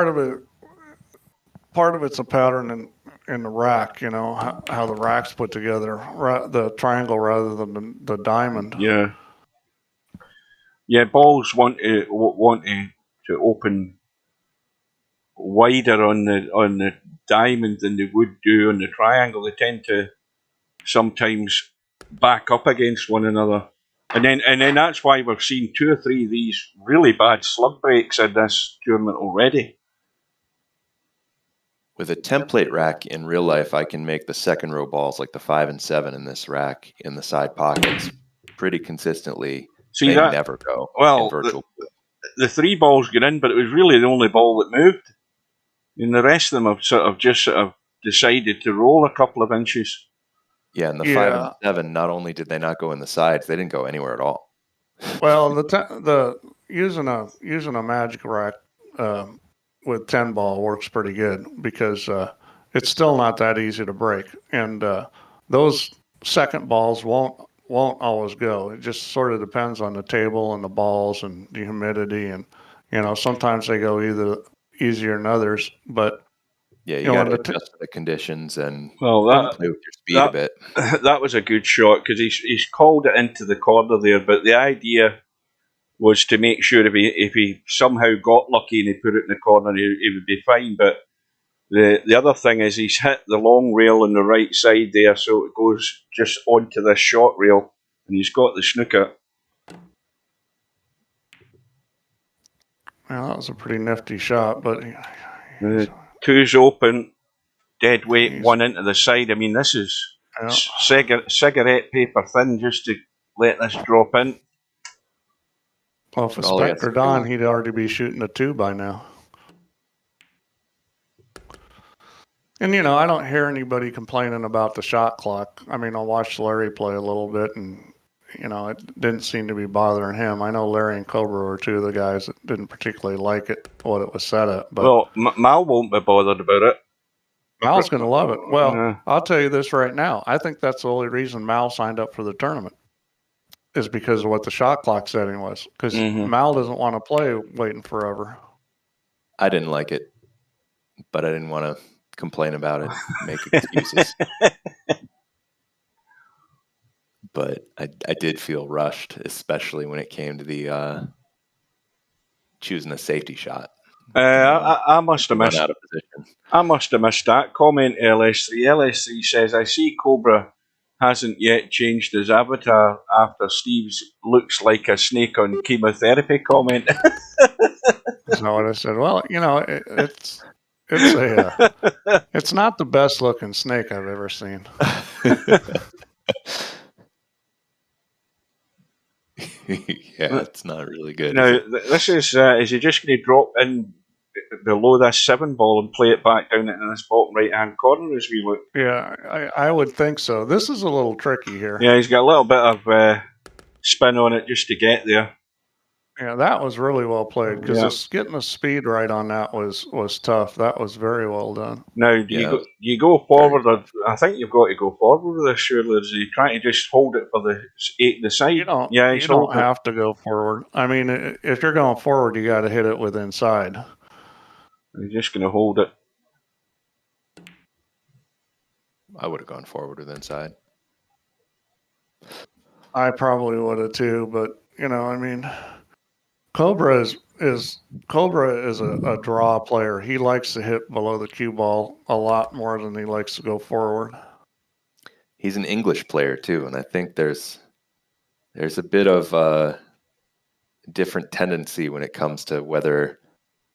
of it's a pattern in the rack. How the rack's put together, the triangle rather than the diamond. Yeah. Balls want to open wider on the diamond than they would do on the triangle. They tend to sometimes back up against one another. And then that's why we're seeing 2 or 3 of these really bad slug breaks in this tournament already. With a template rack in real life, I can make the second row balls like the 5 and 7 in this rack in the side pockets pretty consistently. They never go in virtual. The 3 balls get in, but it was really the only ball that moved. And the rest of them have sort of decided to roll a couple of inches. Yeah, and the 5 and 7, not only did they not go in the sides, they didn't go anywhere at all. Well, the using a magic rack with 10 ball works pretty good because it's still not that easy to break, and those second balls won't always go. It just sort of depends on the table and the balls and the humidity, and sometimes they go either easier than others, but. Yeah, you got to adjust to the conditions and play with your speed a bit. That was a good shot because he's called it into the corner there, but the idea was to make sure if he somehow got lucky and he put it in the corner, he would be fine. But the other thing is he's hit the long rail on the right side there, so it goes just onto this short rail, and he's got the snooker. Well, that was a pretty nifty shot, but... 2's open, dead weight, 1 into the side. I mean, this is cigarette paper thin just to let this drop in. Well, if it's Spectredawn, he'd already be shooting a 2 by now. And, I don't hear anybody complaining about the shot clock. I mean, I watched Larry play a little bit, and, it didn't seem to be bothering him. I know Larry and Cobra were 2 of the guys that didn't particularly like it, what it was set at. But well, Mal won't be bothered about it. Mal's going to love it. Well, I'll tell you this right now. I think that's the only reason Mal signed up for the tournament is because of what the shot clock setting was. Because Mal doesn't want to play waiting forever. I didn't like it, but I didn't want to complain about it, make excuses. But I did feel rushed, especially when it came to the choosing a safety shot. I must have missed out of position. I must have missed that comment. LS3 says, I see Cobra hasn't yet changed his avatar after Steve's looks like a snake on chemotherapy comment. That's not what I said. Well, it's not the best looking snake I've ever seen. Yeah, it's not really good. Now, this is he just going to drop in below this 7 ball and play it back down into this bottom right-hand corner as we look? Yeah, I would think so. This is a little tricky here. Yeah, he's got a little bit of spin on it just to get there. Yeah, that was really well played because getting the speed right on that was tough. That was very well done. Now, do you go forward? I think you've got to go forward with this, surely. Is he trying to just hold it for the side? You don't have to go forward. I mean, if you're going forward, you got to hit it with inside. You're just going to hold it. I would have gone forward with inside. I probably would have too, but Cobra is a draw player. He likes to hit below the cue ball a lot more than he likes to go forward. He's an English player too, and I think there's a bit of a different tendency when it comes to whether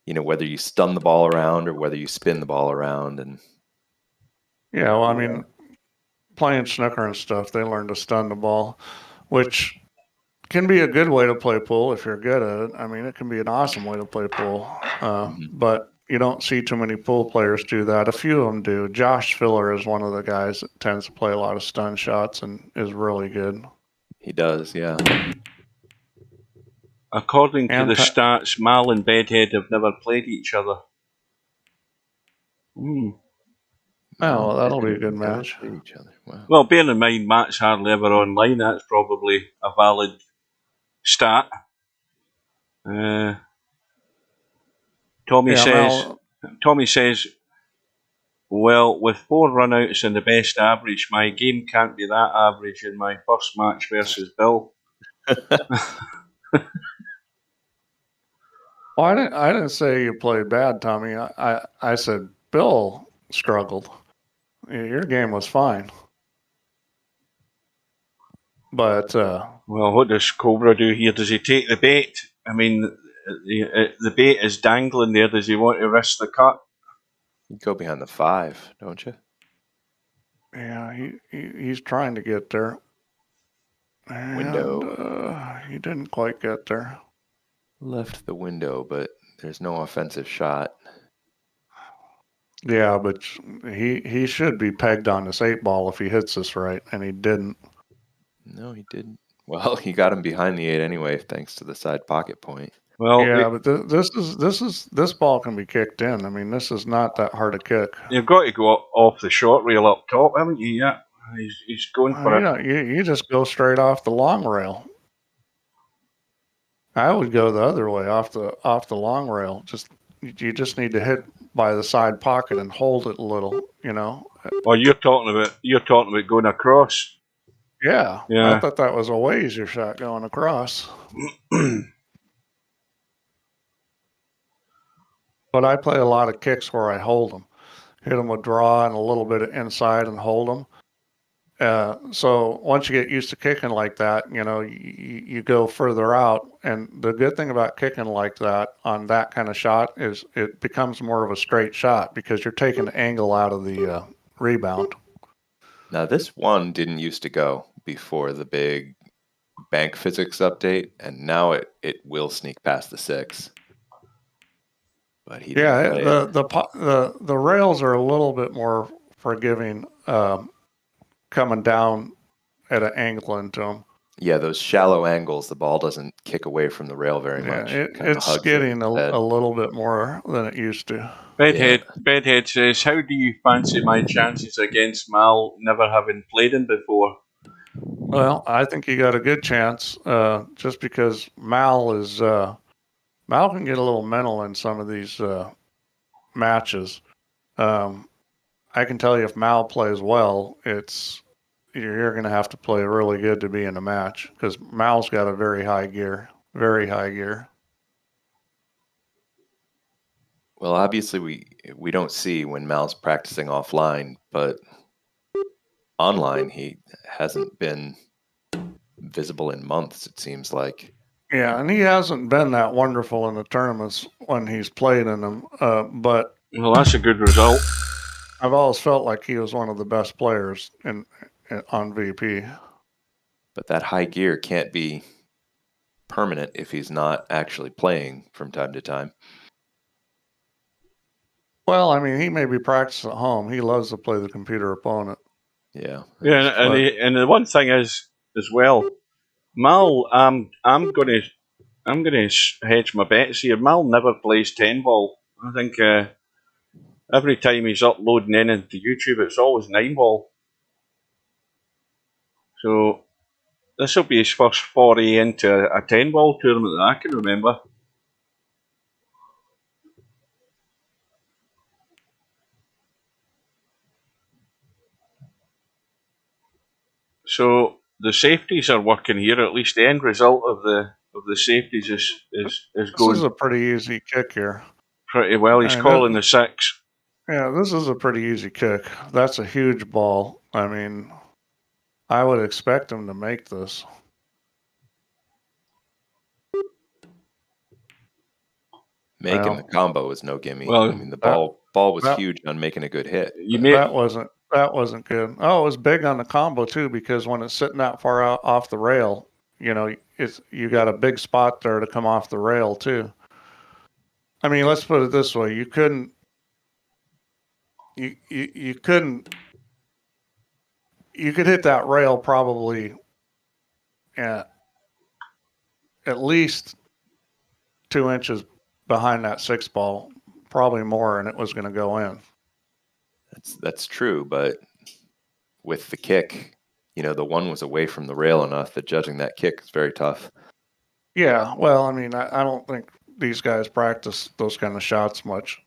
you stun the ball around or whether you spin the ball around. And yeah, well, I mean, playing snooker and stuff, they learn to stun the ball, which can be a good way to play pool if you're good at it. I mean, it can be an awesome way to play pool, but you don't see too many pool players do that. A few of them do. Josh Filler is one of the guys that tends to play a lot of stun shots and is really good. He does, yeah. According to And the stats, Mal and Bedhead have never played each other. Oh, that'll be a good Never match. played each other. Wow. Well, bearing in mind Matt's hardly ever online, that's probably a valid stat. Tommy says, well, with 4 runouts and the best average, my game can't be that average in my first match versus Bill. Well, I didn't say you played bad, Tommy. I said Bill struggled. Your game was fine. But well, what does Cobra do here? Does he take the bait? I mean, the bait is dangling there. Does he want to risk the cut? You go behind the 5, don't you? Yeah, he's trying to get there. Window. And, he didn't quite get there. Left the window, but there's no offensive shot. Yeah, but he should be pegged on this 8-ball if he hits this right, and he didn't. No, he didn't. Well, he got him behind the 8 anyway, thanks to the side pocket point. Well, yeah, but this ball can be kicked in. I mean, this is not that hard a kick. You've got to go off the short rail up top, haven't you? Yeah, he's going for it. You just go straight off the long rail. I would go the other way, off the long rail. You just need to hit by the side pocket and hold it a little, you know. Well, you're talking about going across. Yeah. I thought that was a way easier shot going across. But I play a lot of kicks where I hold them, hit them with draw and a little bit of inside and hold them. So once you get used to kicking like that, you know, you go further out. And the good thing about kicking like that on that kind of shot is it becomes more of a straight shot because you're taking the angle out of the rebound. Now, this one didn't used to go before the big bank physics update, and now it will sneak past the 6. But he didn't play the rails are a little bit more forgiving. Coming down at an angle into them. Yeah, those shallow angles, the ball doesn't kick away from the rail very much. It's skidding a little bit more than it used to. Bedhead says, how do you fancy my chances against Mal, never having played him before? Well, I think you got a good chance, just because Mal can get a little mental in some of these matches. I can tell you if Mal plays well, you're going to have to play really good to be in a match because Mal's got a very high gear. Well, obviously we don't see when Mal's practicing offline, but online he hasn't been visible in months, it seems like. Yeah, and he hasn't been that wonderful in the tournaments when he's played in them, but... Well, that's a good result. I've always felt like he was one of the best players on VP. But that high gear can't be permanent if he's not actually playing from time to time. Well, I mean, he may be practicing at home. He loves to play the computer opponent. Yeah. Yeah, and the one thing is as well, Mal, I'm gonna hedge my bets here. Mal never plays 10-ball. I think every time he's uploading into YouTube, it's always 9-ball. So this will be his first foray into a 10-ball tournament that I can remember. So the safeties are working here. At least the end result of the safeties is going. This is a pretty easy kick here. Pretty well. He's calling the 6. Yeah, this is a pretty easy kick. That's a huge ball. I mean, I would expect him to make this. Making the combo was no gimme. Well, I mean, the ball was huge on making a good hit. That wasn't good. Oh, it was big on the combo too because when it's sitting that far out off the rail, you got a big spot there to come off the rail too. I mean, let's put it this way: you couldn't you could hit that rail probably at least 2 inches behind that 6-ball, probably more, and it was going to go in. That's true, but with the kick, the one was away from the rail enough that judging that kick is very tough. Yeah, well, I mean, I don't think these guys practice those kind of shots much.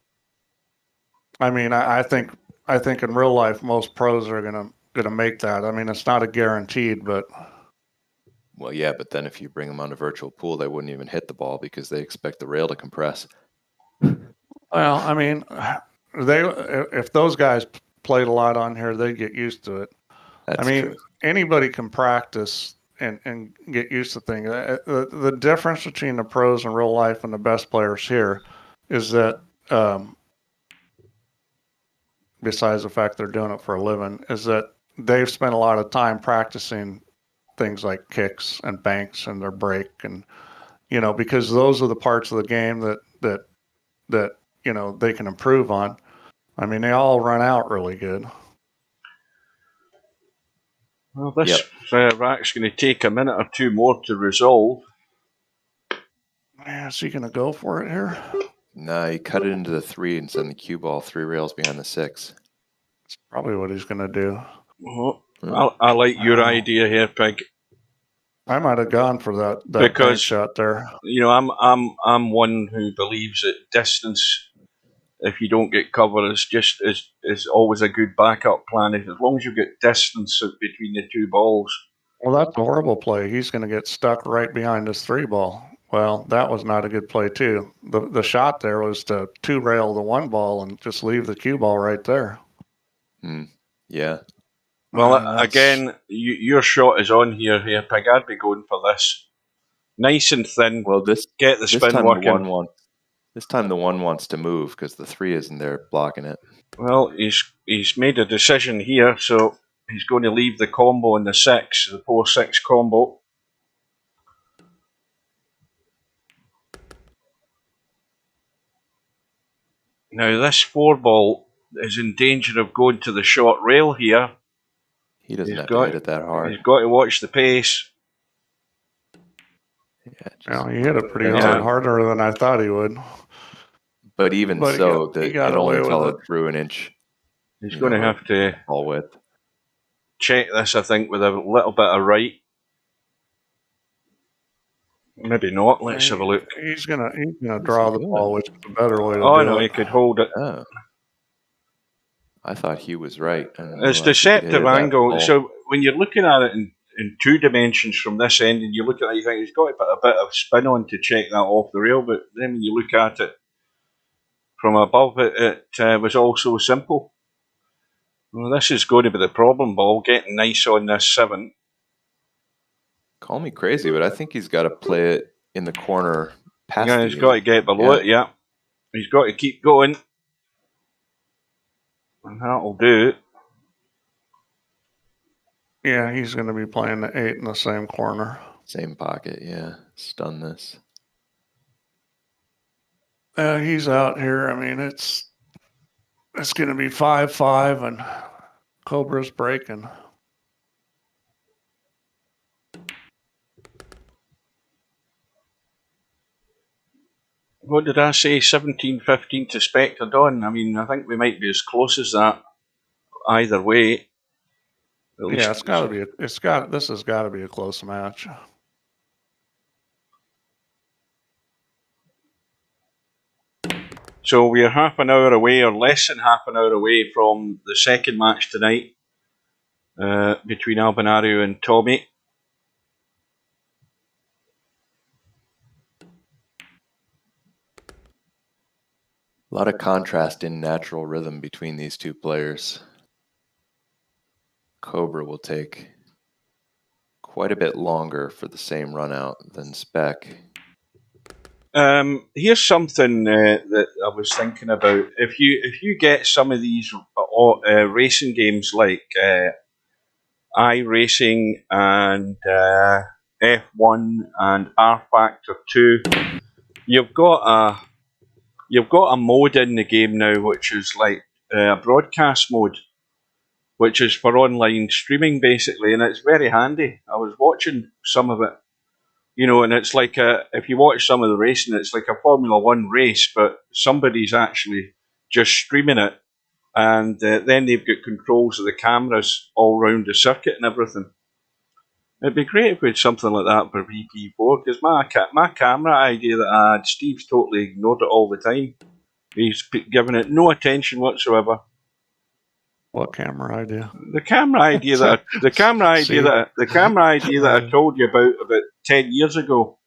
I mean, I think in real life most pros are gonna make that. I mean, it's not a guaranteed, but Well, yeah, but then if you bring them on a virtual pool, they wouldn't even hit the ball because they expect the rail to compress. well, I mean, if those guys played a lot on here, they'd get used to it. That's I mean, true. anybody can practice and get used to things. The difference between the pros in real life and the best players here is that, besides the fact they're doing it for a living, is that they've spent a lot of time practicing things like kicks and banks and their break, and because those are the parts of the game that they can improve on. I mean, they all run out really good. Well, this rack's going to take a minute or two more to resolve. Yeah, is he going to go for it here? No, you cut it into the 3 and send the cue ball 3 rails behind the 6. That's probably what he's going to do. Oh, I like your idea here, Pig. I might have gone for that Because shot there. I'm one who believes that distance, if you don't get cover, is always a good backup plan. As long as you get distance between the two balls. Well, that's a horrible play. He's going to get stuck right behind his 3-ball. Well, that was not a good play too. The shot there was to 2-rail the 1 ball and just leave the cue ball right there. Yeah. Well, again, your shot is on here, Pig. I'd be going for this. Nice and thin. Well, get the spin working. This time the 1 wants to move because the 3 isn't there blocking it. Well, he's made a decision here, so he's going to leave the combo in the 6, the 4-6 combo. Now, this 4-ball is in danger of going to the short rail here. He doesn't have to hit it that hard. He's got to watch the pace. Yeah, he hit it pretty hard, harder than I thought he would. But even so, he can only tell it through an inch. He's going to have to ball width. Check this, I think, with a little bit of right. Maybe not. Let's have a look. He's gonna draw the ball, which is a better way to do it. Oh, no, he could hold it. Oh. I thought he was right. It's deceptive angle. So when you're looking at it in 2 dimensions from this end, and you look at it, you think he's got to put a bit of spin on to check that off the rail. But then when you look at it from above, it was all so simple. Well, this is going to be the problem ball, getting nice on this 7. Call me crazy, but I think he's got to play it in the corner past he's got to get below it, yeah. He's got to keep going. And that'll do it. Yeah, he's going to be playing the 8 in the same corner. Same pocket, yeah. Stun this. He's out here. I mean, it's going to be 5-5, and Cobra's breaking. What did I say? 17-15 to Spectredawn. I mean, I think we might be as close as that. Either way. Yeah, it's got to be. This has got to be a close match. So we are half an hour away, or less than half an hour away, from the second match tonight between Albinario and Tommyy. A lot of contrast in natural rhythm between these two players. Cobra will take quite a bit longer for the same run out than Spec. Here's something that I was thinking about. If you get some of these racing games like iRacing and F1 and R Factor 2. You've got a mode in the game now, which is like a broadcast mode, which is for online streaming basically, and it's very handy. I was watching some of it, and it's like if you watch some of the racing, it's like a Formula One race, but somebody's actually just streaming it, and then they've got controls of the cameras all around the circuit and everything. It'd be great if we had something like that for VP4, because my camera idea that I had, Steve's totally ignored it all the time. He's given it no attention whatsoever. What camera idea? The camera idea that I told you about 10 years ago,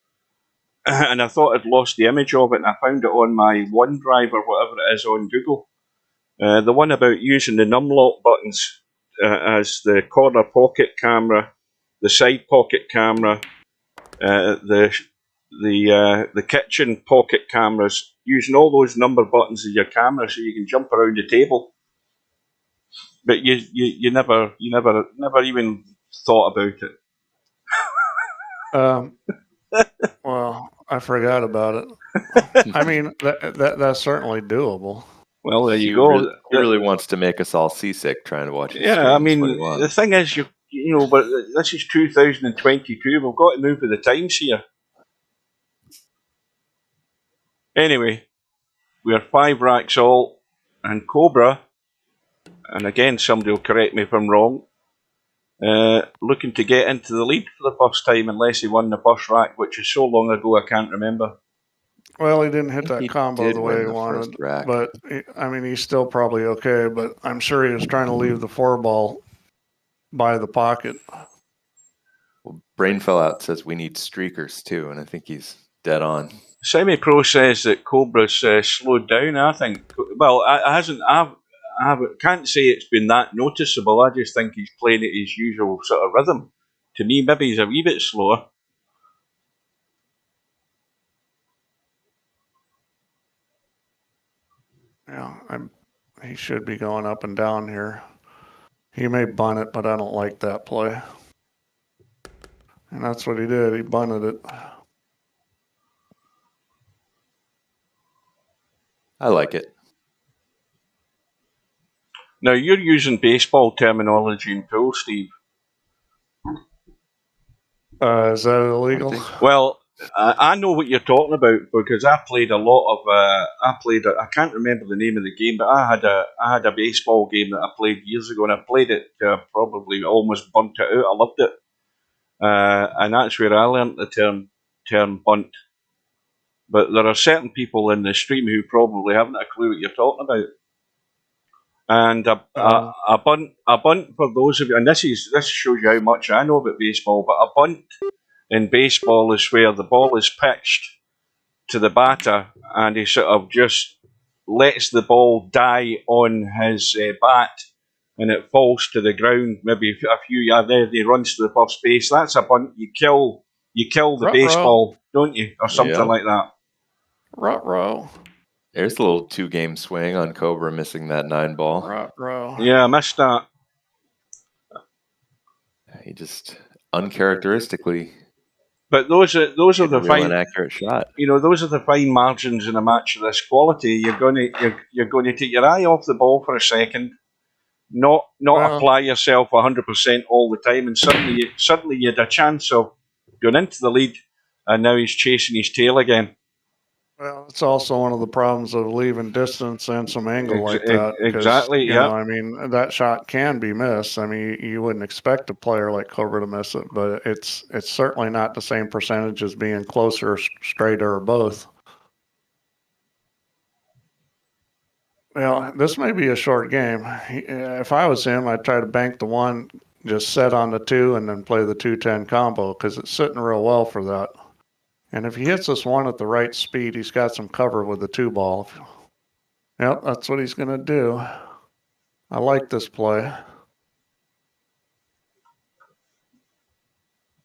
and I thought I'd lost the image of it, and I found it on my OneDrive or whatever it is on Google. The one about using the numlock buttons as the corner pocket camera, the side pocket camera, the kitchen pocket cameras, using all those number buttons as your camera so you can jump around the table. But you never even thought about it. Well, I forgot about it. I mean, that's certainly doable. Well, there you go. He really wants to make us all seasick trying to watch it. Yeah, I mean, the thing is, but this is 2022. We've got to move with the times here. Anyway, we are 5 racks all, and Cobra, and again, somebody will correct me if I'm wrong, looking to get into the lead for the first time, unless he won the first rack, which is so long ago I can't remember. Well, he didn't hit that combo the way he wanted, but I mean, he's still probably okay, but I'm sure he was trying to leave the 4-ball by the pocket. Well, Brain Fell Out says we need streakers too, and I think he's dead on. Semi-Pro says that Cobra's slowed down, I think. Well, I can't say it's been that noticeable. I just think he's playing at his usual sort of rhythm. To me, maybe he's a wee bit slower. Yeah, he should be going up and down here. He may bunt it, but I don't like that play. And that's what he did. He bunted it. I like it. Now, you're using baseball terminology in pool, Steve. Is that illegal? Well, I know what you're talking about because I played a lot of. I can't remember the name of the game, but I had a baseball game that I played years ago, and I played it probably almost bunt it out. I loved it, and that's where I learnt the term bunt. But there are certain people in the stream who probably haven't a clue what you're talking about. And a bunt for those of you, and this shows you how much I know about baseball. But a bunt in baseball is where the ball is pitched to the batter, and he sort of just lets the ball die on his bat, and it falls to the ground. Maybe a few yards there, he runs to the first base. That's a bunt. You kill the baseball, don't you, or something like that. Ruh-roh. There's a little 2-game swing on Cobra missing that 9-ball. Ruh-roh. Yeah, I missed that. He just uncharacteristically. But those are the fine, inaccurate shot. Those are the fine margins in a match of this quality. You're going to take your eye off the ball for a second, not apply yourself 100% all the time, and suddenly you had a chance of going into the lead, and now he's chasing his tail again. Well, it's also one of the problems of leaving distance and some angle like that. Exactly, yeah. I mean, that shot can be missed. I mean, you wouldn't expect a player like Cobra to miss it, but it's certainly not the same percentage as being closer, straighter, or both. Well, this may be a short game. If I was him, I'd try to bank the 1, just set on the 2, and then play the 2-10 combo because it's sitting real well for that. And if he hits this 1 at the right speed, he's got some cover with the 2-ball. Yep, that's what he's going to do. I like this play.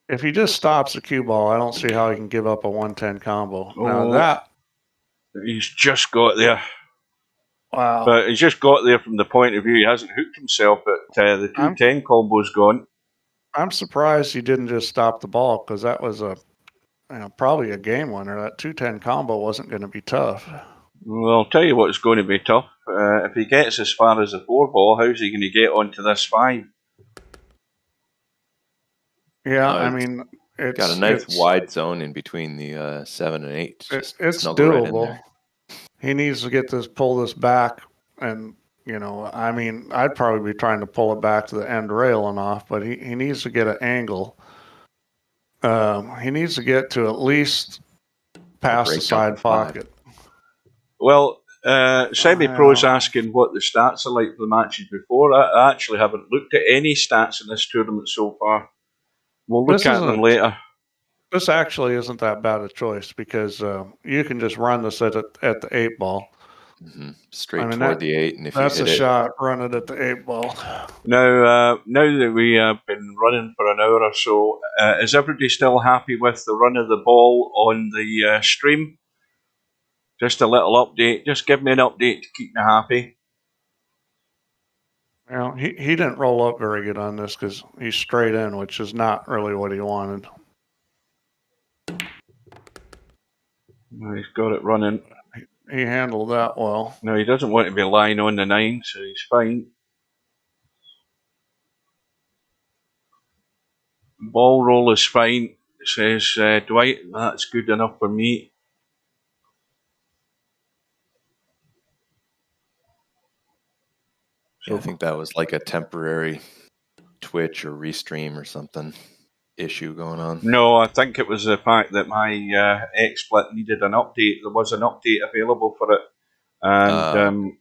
If he just stops the cue ball, I don't see how he can give up a 1-10 combo. Now he's just got there. Wow. But he's just got there from the point of view he hasn't hooked himself, but the 2-10 combo's gone. I'm surprised he didn't just stop the ball, because that was probably a game winner. That 2-10 combo wasn't going to be tough. Well, I'll tell you what's going to be tough. If he gets as far as the 4 ball, how's he going to get onto this 5? Yeah, I mean, it's got a nice wide zone in between the 7 and 8. It's snuggle right in doable. there. He needs to pull this back, and I mean, I'd probably be trying to pull it back to the end rail and off, but he needs to get an angle. He needs to get to at least past the side pocket. Well, Semi-Pro's asking what the stats are like for the matches before. I actually haven't looked at any stats in this tournament so far. We'll look at them later. This actually isn't that bad a choice, because you can just run this at the 8 ball. Mm-hmm. Straight toward the 8, and if that's you hit a shot, run it at the 8 ball. Now that we have been running for an hour or so, is everybody still happy with the run of the ball on the stream? Just a little update. Just give me an update to keep me happy. Well, he didn't roll up very good on this, because he's straight in, which is not really what he wanted. He's got it running. He handled that well. No, he doesn't want to be lying on the 9, so he's fine. Ball roll is fine, says Dwight. That's good enough for me. So I think that was like a temporary Twitch or restream or something issue going on. No, I think it was the fact that my XSplit needed an update. There was an update available for it. And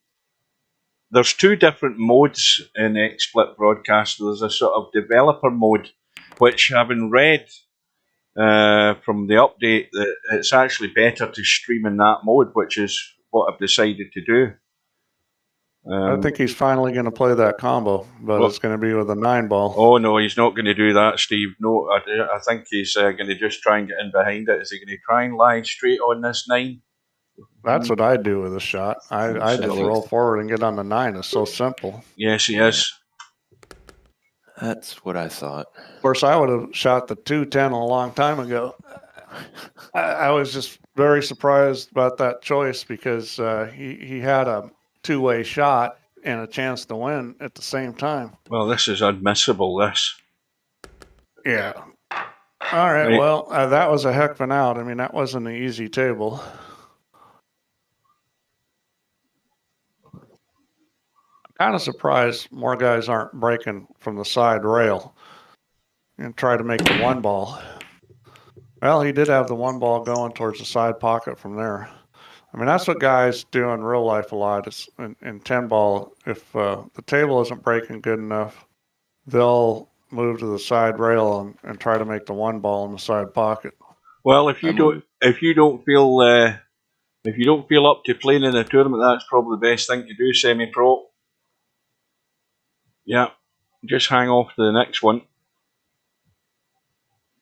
there's 2 different modes in XSplit Broadcast. There's a sort of developer mode, which, having read from the update, that it's actually better to stream in that mode, which is what I've decided to do. I think he's finally going to play that combo, but it's going to be with a 9 ball. Oh, no, he's not going to do that, Steve. No, I think he's going to just try and get in behind it. Is he going to try and lie straight on this 9? That's what I do with a shot. I just roll forward and get on the 9. It's so simple. Yes, he is. That's what I thought. Of course, I would have shot the 2-10 a long time ago. I was just very surprised about that choice, because he had a 2-way shot and a chance to win at the same time. Well, this is unmissable, this. Yeah. All right. Well, that was a heck of an out. I mean, that wasn't an easy table. Kind of surprised more guys aren't breaking from the side rail and try to make the 1 ball. Well, he did have the 1 ball going towards the side pocket from there. I mean, that's what guys do in real life a lot. Is in 10 ball, if the table isn't breaking good enough, they'll move to the side rail and try to make the 1 ball in the side pocket. Well, if you don't feel up to playing in a tournament, that's probably the best thing to do, Semi-Pro. Yeah, just hang off to the next one.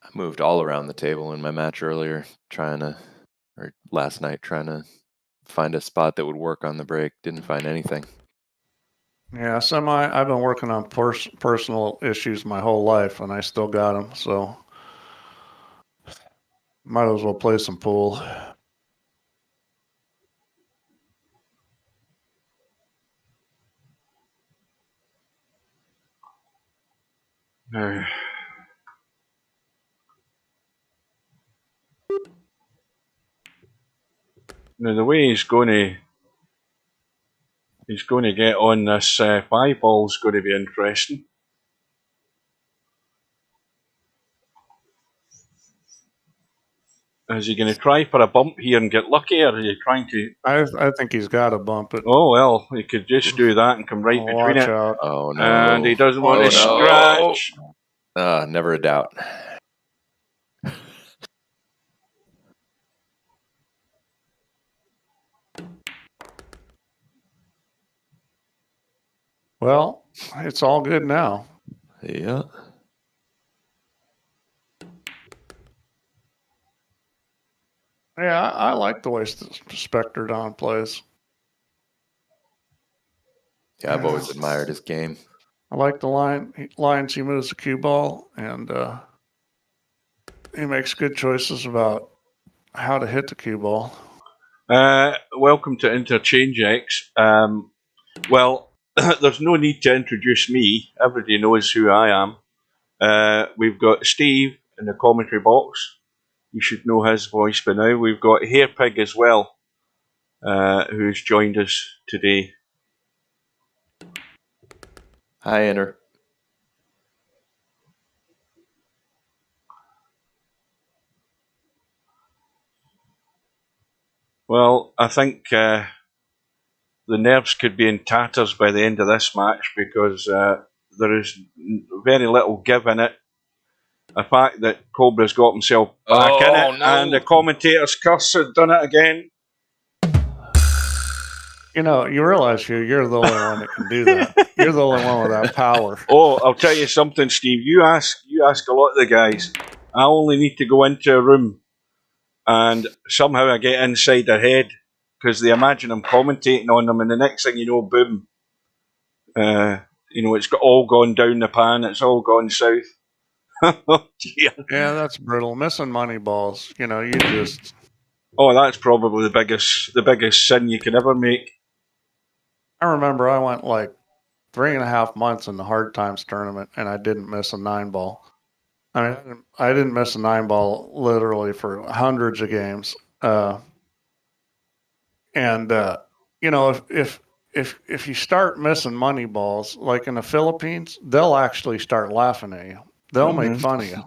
I moved all around the table in my match earlier, last night, trying to find a spot that would work on the break. Didn't find anything. Yeah, I've been working on personal issues my whole life, and I still got them, so might as well play some pool. Now, the way he's going to get on this 5 ball is going to be interesting. Is he going to try for a bump here and get lucky, or are you trying to... I think he's got to bump it. Oh, well, he could just do that and come right between it. Out. Oh, no. And he doesn't want to scratch. Never a doubt. Well, it's all good now. Yeah. Yeah, I like the way Spectredawn plays. Yeah, I've always admired his game. I like the lines he moves the cue ball, and he makes good choices about how to hit the cue ball. Welcome to Interchange X. Well, there's no need to introduce me. Everybody knows who I am. We've got Steve in the commentary box. You should know his voice by now. We've got Hairpig as well, who's joined us today. Hi, Enter. Well, I think the nerves could be in tatters by the end of this match because there is very little give in it. The fact that Cobra's got himself back in it, no. and the commentator's curse had done it again. You know, you realize you're the only one that can do that. You're the only one with that power. Oh, I'll tell you something, Steve. You ask a lot of the guys. I only need to go into a room, and somehow I get inside their head because they imagine I'm commentating on them, and the next thing you know, boom. It's all gone down the pan. It's all gone south. Oh dear. Yeah, that's brutal. Missing money balls. You know, you just. Oh, that's probably the biggest sin you can ever make. I remember I went like 3.5 months in the hard times tournament, and I didn't miss a 9-ball. I mean, I didn't miss a 9-ball literally for hundreds of games. If you start missing money balls, like in the Philippines, they'll actually start laughing at you. They'll make fun of you.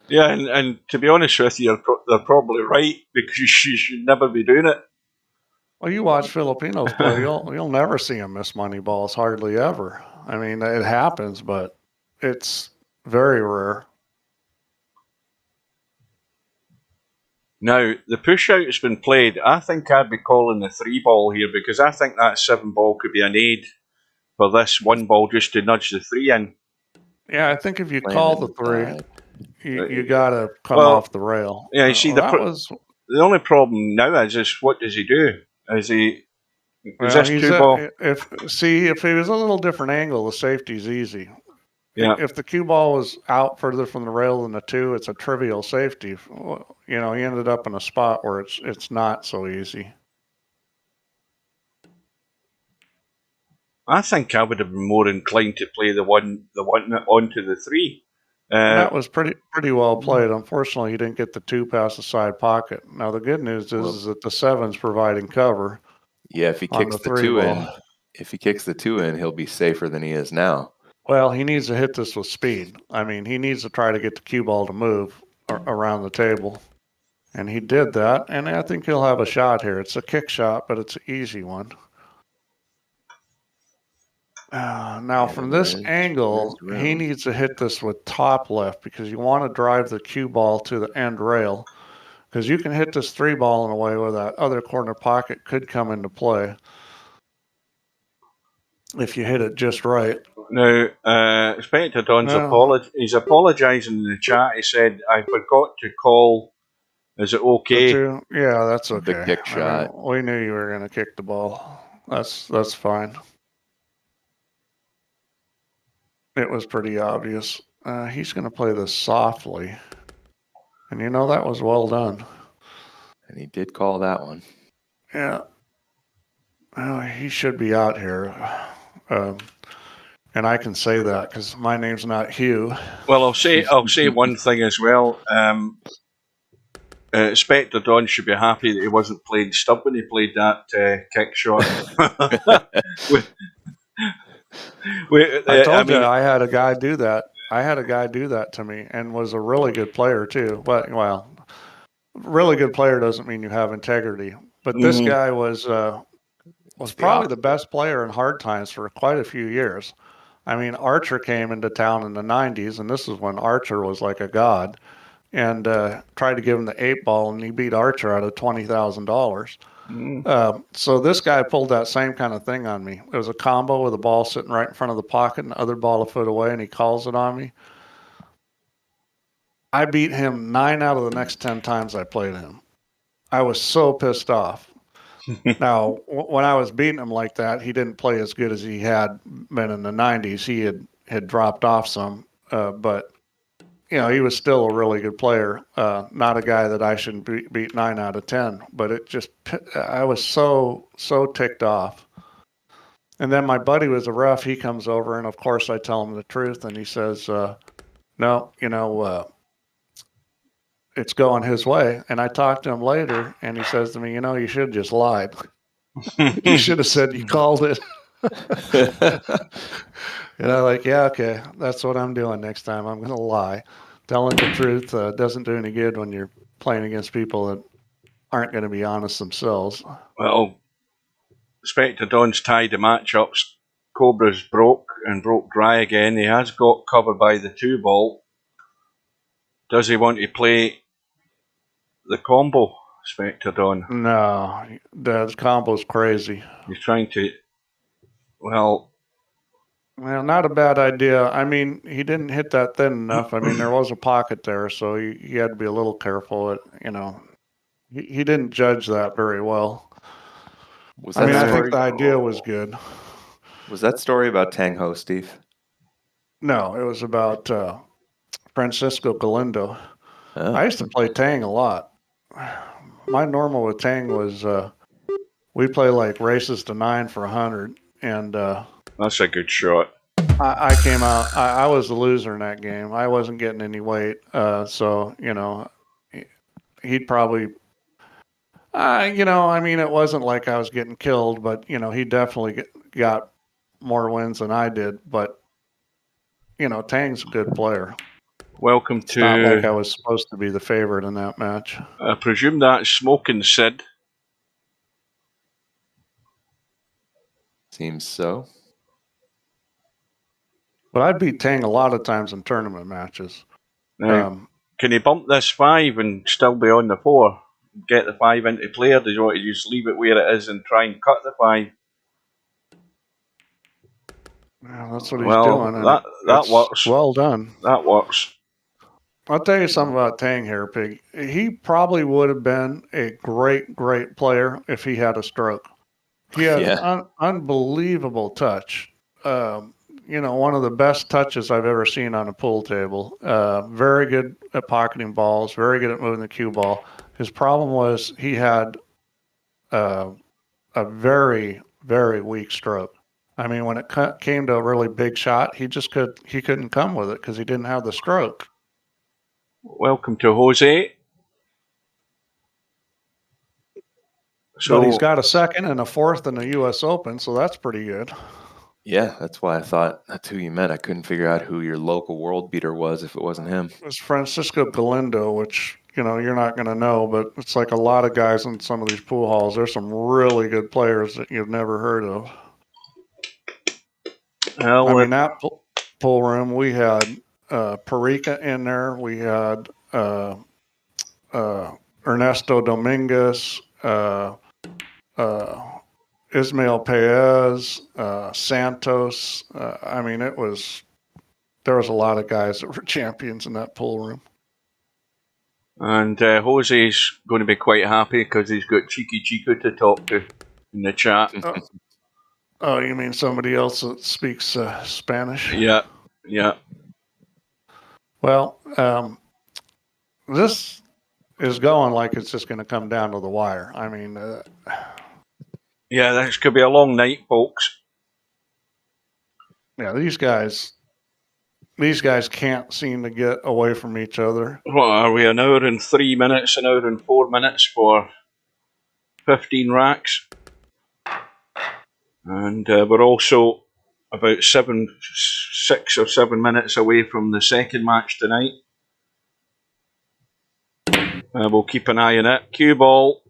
Yeah, and to be honest with you, they're probably right because you should never be doing it. Well, you watch Filipinos play, you'll never see them miss money balls, hardly ever. I mean, it happens, but it's very rare. Now, the push out has been played. I think I'd be calling the 3-ball here because I think that 7-ball could be an aid for this 1-ball just to nudge the 3 in. Yeah, I think if you call the 3, you got to come off the rail. Yeah, you see, the only problem now is what does he do? Is this 2-ball? If he was a little different angle, the safety's easy. Yeah. If the cue ball was out further from the rail than the 2, it's a trivial safety. You know, he ended up in a spot where it's not so easy. I think I would have been more inclined to play the one onto the 3. That was pretty well played. Unfortunately, he didn't get the 2 past the side pocket. Now the good news is that the 7's providing cover. Yeah, if he kicks the 2 in, he'll be safer than he is now. Well, he needs to hit this with speed. I mean, he needs to try to get the cue ball to move around the table. And he did that, and I think he'll have a shot here. It's a kick shot, but it's an easy one. Now, from this angle, he needs to hit this with top left because you want to drive the cue ball to the end rail because you can hit this 3-ball in a way where that other corner pocket could come into play if you hit it just right. Now, Spectredawn's he's apologising in the chat. He said, I forgot to call. Is it okay? Yeah, that's okay. The kick shot. I mean, we knew you were going to kick the ball. That's fine. It was pretty obvious. He's going to play this softly. And you know, that was well done. And he did call that one. Yeah. Well, he should be out here. And I can say that because my name's not Hugh. Well, I'll say one thing as well. Spectredawn should be happy that he wasn't playing stub when he played that kick shot. I told you I had a guy do that. I had a guy do that to me and was a really good player too. But really good player doesn't mean you have integrity. But this guy was probably the best player in hard times for quite a few years. I mean, Archer came into town in the 90s, and this is when Archer was like a god, and tried to give him the 8-ball, and he beat Archer out of $20,000. So this guy pulled that same kind of thing on me. It was a combo with a ball sitting right in front of the pocket and the other ball a foot away, and he calls it on me. I beat him 9 out of the next 10 times I played him. I was so pissed off. Now, when I was beating him like that, he didn't play as good as he had been in the 90s. He had dropped off some, but he was still a really good player. Not a guy that I shouldn't beat 9 out of 10, but I was so ticked off. And then my buddy was a ref. He comes over, and of course I tell him the truth, and he says, no, it's going his way. And I talked to him later, and he says to me, you should have just lied. You should have said you called it. Yeah, okay, that's what I'm doing next time. I'm going to lie. Telling the truth doesn't do any good when you're playing against people that aren't going to be honest themselves. Well, Spectredawn's tied the matchups. Cobra's broke dry again. He has got covered by the 2-ball. Does he want to play the combo, Spectredawn? No, the combo's crazy. He's trying to... Well, not a bad idea. I mean, he didn't hit that thin enough. I mean, there was a pocket there, so he had to be a little careful. He didn't judge that very well. I think the idea was good. Was that story about Tang Ho, Steve? No, it was about Francisco Galindo. Oh. I used to play Tang a lot. My normal with Tang was we play like races to 9 for 100, and that's a good shot. I came out. I was the loser in that game. I wasn't getting any weight, so he'd probably. It wasn't like I was getting killed, but he definitely got more wins than I did. But Tang's a good player. Welcome to. It's not like I was supposed to be the favorite in that match. I presume that's Smoking Sid. Seems so. But I beat Tang a lot of times in tournament matches. Now, can he bump this 5 and still be on the 4? Get the 5 into play, or does he want to just leave it where it is and try and cut the 5? Yeah, that's what he's doing. That works. Well done. That works. I'll tell you something about Tang here, Pig. He probably would have been a great player if he had a stroke. He had unbelievable touch. One of the best touches I've ever seen on a pool table. Very good at pocketing balls, very good at moving the cue ball. His problem was he had a very, very weak stroke. I mean, when it came to a really big shot, he couldn't come with it because he didn't have the stroke. Welcome to Jose. But he's got a second and a fourth in the U.S. Open, so that's pretty good. Yeah, that's why I thought that's who you meant. I couldn't figure out who your local world beater was if it wasn't him. It was Francisco Galindo, which, you're not going to know, but it's like a lot of guys in some of these pool halls. There's some really good players that you've never heard of. That pool room, we had Perica in there. We had Ernesto Dominguez, Ismael Paez, Santos. There was a lot of guys that were champions in that pool room. And Jose's going to be quite happy because he's got Cheeky Chico to talk to in the chat. Oh, you mean somebody else that speaks Spanish? Yeah. Well, this is going like it's just going to come down to the wire. Yeah, this could be a long night, folks. Yeah, these guys can't seem to get away from each other. What are we, an hour and 3 minutes, an hour and 4 minutes for 15 racks? And we're also about 6 or 7 minutes away from the second match tonight. We'll keep an eye on it. Cue ball.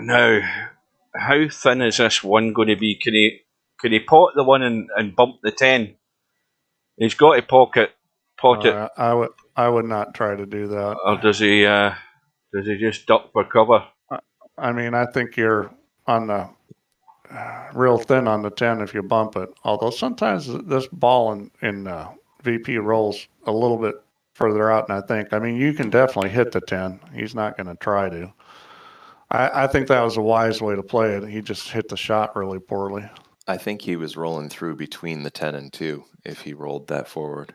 Now, how thin is this one going to be? Can he pot the 1 and bump the 10? He's got to pocket it. I would not try to do that. Or does he just duck for cover? I think you're on the real thin on the 10 if you bump it. Although sometimes this ball in VP rolls a little bit further out than I think. I mean, you can definitely hit the 10. He's not going to try to. I think that was a wise way to play it. He just hit the shot really poorly. I think he was rolling through between the 10 and 2 if he rolled that forward.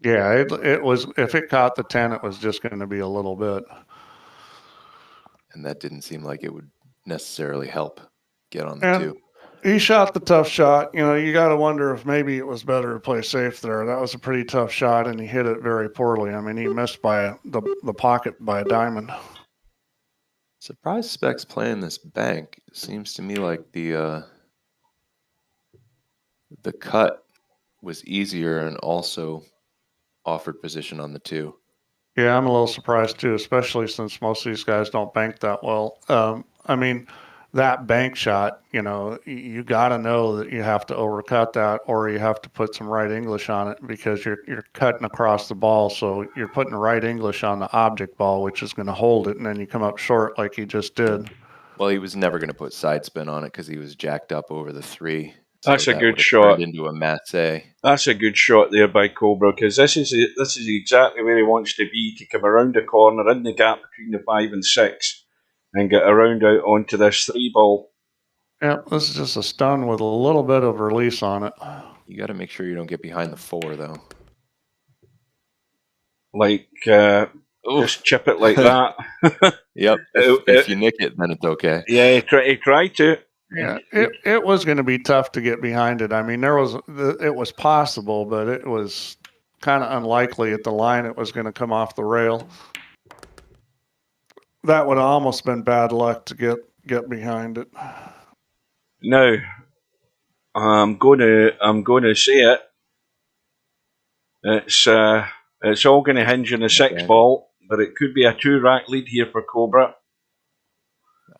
Yeah, it was. If it caught the 10, it was just going to be a little bit. And that didn't seem like it would necessarily help get on the 2. He shot the tough shot. You know, you got to wonder if maybe it was better to play safe there. That was a pretty tough shot, and he hit it very poorly. I mean, he missed by the pocket by a diamond. Surprised Spec's playing this bank. It seems to me like the cut was easier and also offered position on the 2. Yeah, I'm a little surprised too, especially since most of these guys don't bank that well. I mean, that bank shot, you know, you got to know that you have to overcut that, or you have to put some right English on it, because you're cutting across the ball. So you're putting right English on the object ball, which is going to hold it, and then you come up short like he just did. Well, he was never going to put side spin on it because he was jacked up over the 3. So that's a good shot. Into a masse. That's a good shot there by Cobra, because this is exactly where he wants to be, to come around the corner in the gap between the 5 and 6 and get around out onto this 3 ball. Yeah, this is just a stun with a little bit of release on it. You got to make sure you don't get behind the 4 though. Like just chip it like that. Yep. If you nick it, then it's okay. Yeah, he tried to. Yeah, it was going to be tough to get behind it. I mean, it was possible, but it was kind of unlikely at the line it was going to come off the rail. That would have almost been bad luck to get behind it. Now, I'm going to say it. It's all going to hinge on the 6 ball, but it could be a 2-rack lead here for Cobra.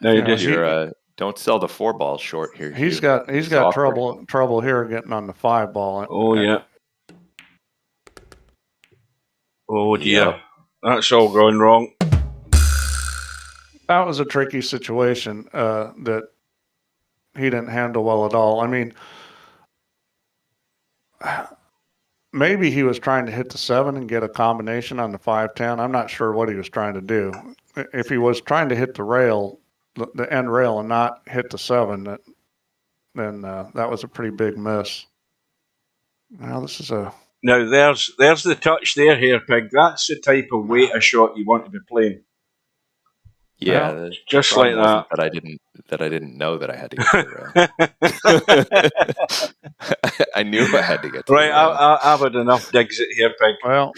Now, don't sell the 4 ball short here. He's got trouble here getting on the 5 ball. Oh yeah. Oh dear, yep. That's all going wrong. That was a tricky situation that he didn't handle well at all. I mean, maybe he was trying to hit the 7 and get a combination on the 5-10. I'm not sure what he was trying to do. If he was trying to hit the rail, the end rail, and not hit the 7, then that was a pretty big miss. Now this is a... Now there's the touch there, Hairpig. That's the type of weight of shot you want to be playing. Yeah, well, just like that. That I didn't know that I had to get to the rail. I knew I had to get to the rail. I've had enough digs at Hairpig. Well,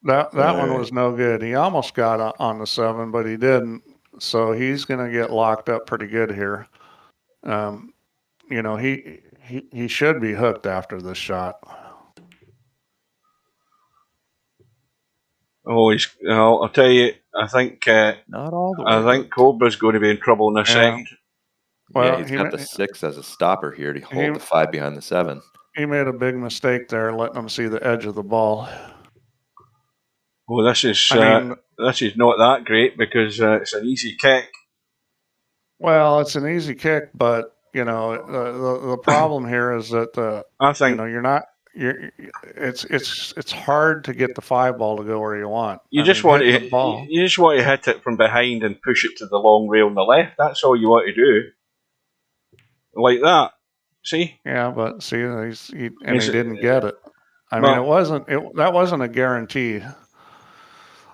that one was no good. He almost got on the 7, but he didn't. So he's going to get locked up pretty good here. You know, he should be hooked after this shot. Oh, I'll tell you, I think not all the way. I think Cobra's going to be in trouble in a second. Well, yeah, he's got the 6 as a stopper here to hold the 5 behind the 7. He made a big mistake there, letting him see the edge of the ball. Oh, this is not that great, because it's an easy kick. Well, it's an easy kick, but you know the problem here is that I think it's hard to get the 5 ball to go where you want. You just want to hit it from behind and push it to the long rail on the left. That's all you want to do, like that. See? Yeah, but see, he didn't get it. I mean, that wasn't a guarantee.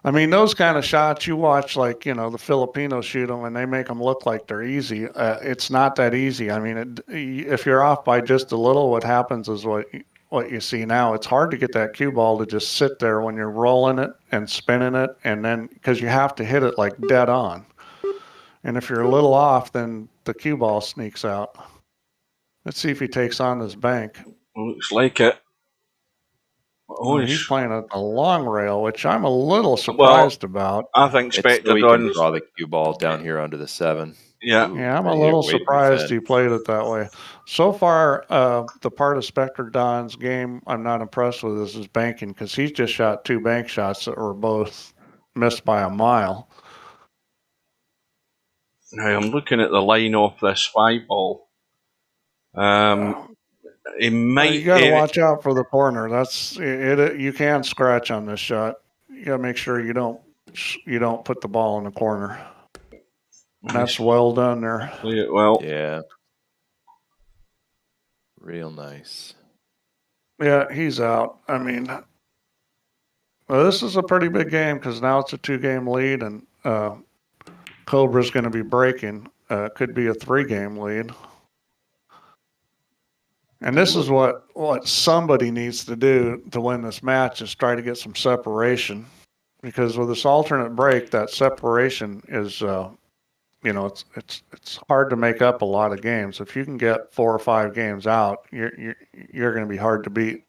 I mean, those kind of shots you watch, like, you know, the Filipinos shoot them and they make them look like they're easy. It's not that easy. I mean, if you're off by just a little, what happens is what you see now. It's hard to get that cue ball to just sit there when you're rolling it and spinning it, and then because you have to hit it like dead on. And if you're a little off, then the cue ball sneaks out. Let's see if he takes on this bank. Looks like it. Oh, he's playing a long rail, which I'm a little surprised about. I think Spectredawn draw the cue ball down here onto the 7. Yeah, I'm a little surprised he played it that way. So far, the part of Spectredawn's game I'm not impressed with is his banking, because he's just shot 2 bank shots that were both missed by a mile. Now I'm looking at the line off this 5 ball. He might. You got to watch out for the corner. That's it. You can scratch on this shot. You got to make sure you don't put the ball in the corner. That's well done there. Play it well. Yeah. Real nice. Yeah, he's out. I mean, well, this is a pretty big game because now it's a 2-game lead, and Cobra's going to be breaking. Could be a 3-game lead. And this is what somebody needs to do to win this match is try to get some separation, because with this alternate break, that separation is, it's hard to make up a lot of games. If you can get 4 or 5 games out, you're going to be hard to beat.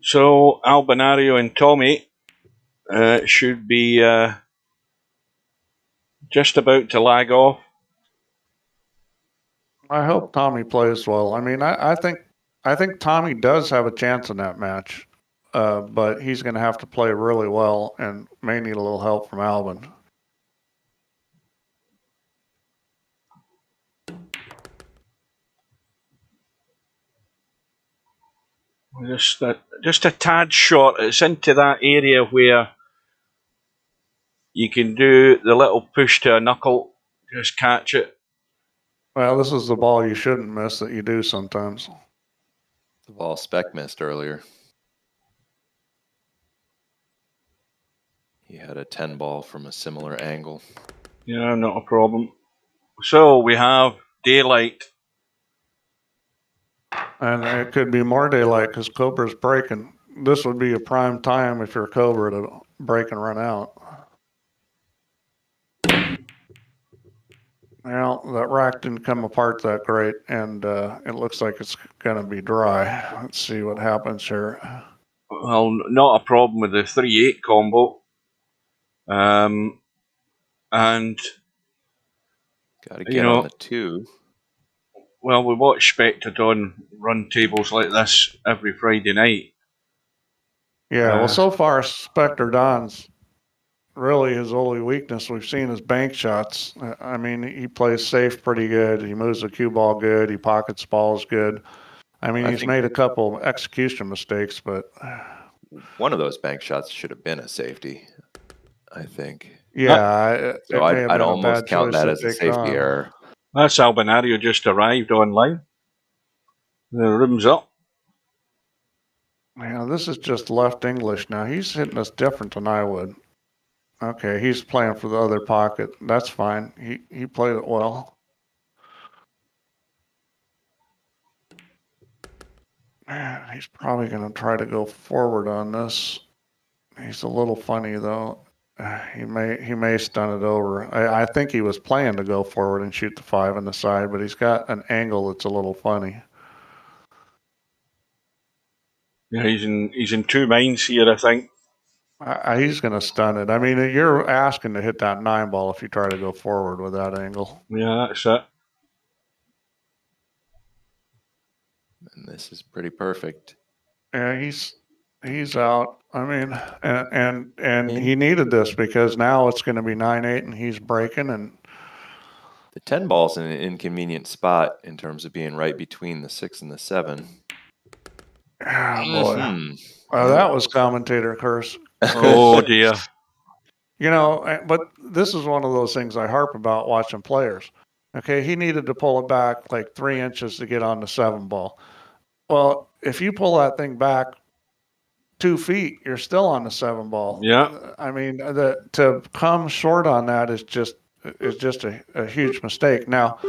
So Albinario and Tommyy should be just about to lag off. I hope Tommyy plays well. I mean, I think Tommyy does have a chance in that match, but he's going to have to play really well and may need a little help from Albin. Just a tad short. It's into that area where you can do the little push to a knuckle, just catch it. Well, this is the ball you shouldn't miss that you do sometimes. The ball Spec missed earlier. He had a 10 ball from a similar angle. Yeah, not a problem. So we have daylight. And it could be more daylight because Cobra's breaking. This would be a prime time if you're Cobra to break and run out. Well, that rack didn't come apart that great, and it looks like it's going to be dry. Let's see what happens here. Well, not a problem with the 3-8 combo. And got to get on the 2. Well, we watch Spectredawn run tables like this every Friday night. Yeah, well, so far Spectredawn's really his only weakness we've seen is bank shots. I mean, he plays safe pretty good. He moves the cue ball good. He pockets balls good. I mean, he's made a couple execution mistakes, but one of those bank shots should have been a safety, I think. Yeah, so I'd almost count that as a safety error. That's Albinario just arrived online. The room's up. Yeah, this is just left English now. He's hitting us different than I would. Okay, he's playing for the other pocket. That's fine. He played it well. He's probably going to try to go forward on this. He's a little funny though. He may stun it over. I think he was planning to go forward and shoot the 5 on the side, but he's got an angle that's a little funny. Yeah, he's in 2 minds here, I think. He's going to stun it. I mean, you're asking to hit that 9 ball if you try to go forward with that angle. Yeah, that's it. And this is pretty perfect. Yeah, he's out. I mean, and he needed this because now it's going to be 9-8 and he's breaking. And the 10 ball's in an inconvenient spot in terms of being right between the 6 and the 7. Oh, boy. Well, that was commentator curse. Oh, dear. You know, but this is one of those things I harp about watching players. Okay, he needed to pull it back like 3 inches to get on the 7 ball. Well, if you pull that thing back 2 feet, you're still on the 7 ball. Yeah. I mean, to come short on that is just a huge mistake. Now,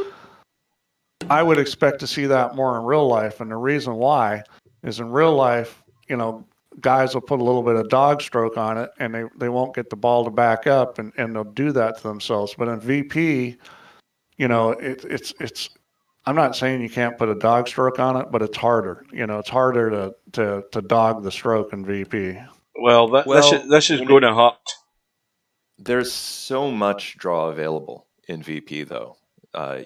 I would expect to see that more in real life, and the reason why is in real life, you know, guys will put a little bit of dog stroke on it, and they won't get the ball to back up, and they'll do that to themselves. But in VP, you know, it's. I'm not saying you can't put a dog stroke on it, but it's harder. You know, it's harder to dog the stroke in VP. Well, this is going to hurt. There's so much draw available in VP, though.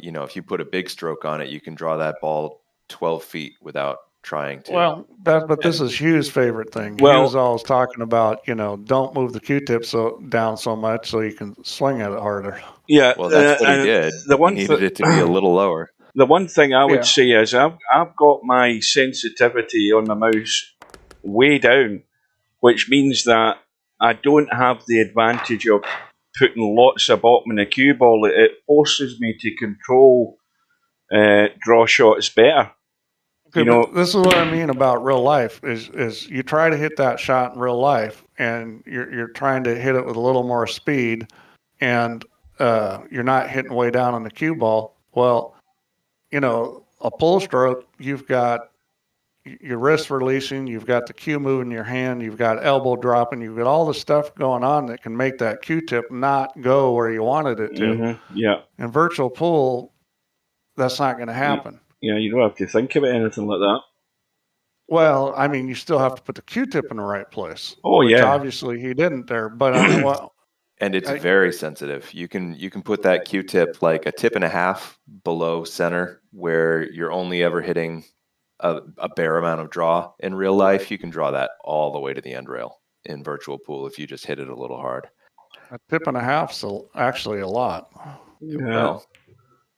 You know, if you put a big stroke on it, you can draw that ball 12 feet without trying to. Well, but this is Hugh's favorite thing. Well- Hugh's always talking about, don't move the Q-tip down so much so you can swing at it harder. Yeah, Well, that's what he and did. The one He needed it to be a little lower. The one thing I would Yeah. say is I've got my sensitivity on the mouse way down, which means that I don't have the advantage of putting lots of bottom in the cue ball. It forces me to control draw shots better. Okay, but this is what I mean about real life is you try to hit that shot in real life and you're trying to hit it with a little more speed and you're not hitting way down on the cue ball. Well, a pull stroke, you've got your wrist releasing, you've got the cue moving your hand, you've got elbow dropping, you've got all the stuff going on that can make that Q-tip not go where you wanted it to. Mm-hmm. Yeah. In virtual pool, that's not going to happen. Yeah, you don't have to think about anything like that. Well, I mean, you still have to put the Q-tip in the right place. Oh, which yeah. Obviously, he didn't there. But I mean, and it's very sensitive. You can put that Q-tip like a tip and a half below center, where you're only ever hitting a bare amount of draw. In real life, you can draw that all the way to the end rail in virtual pool if you just hit it a little hard. A tip and a half's actually a lot. Yeah. Well,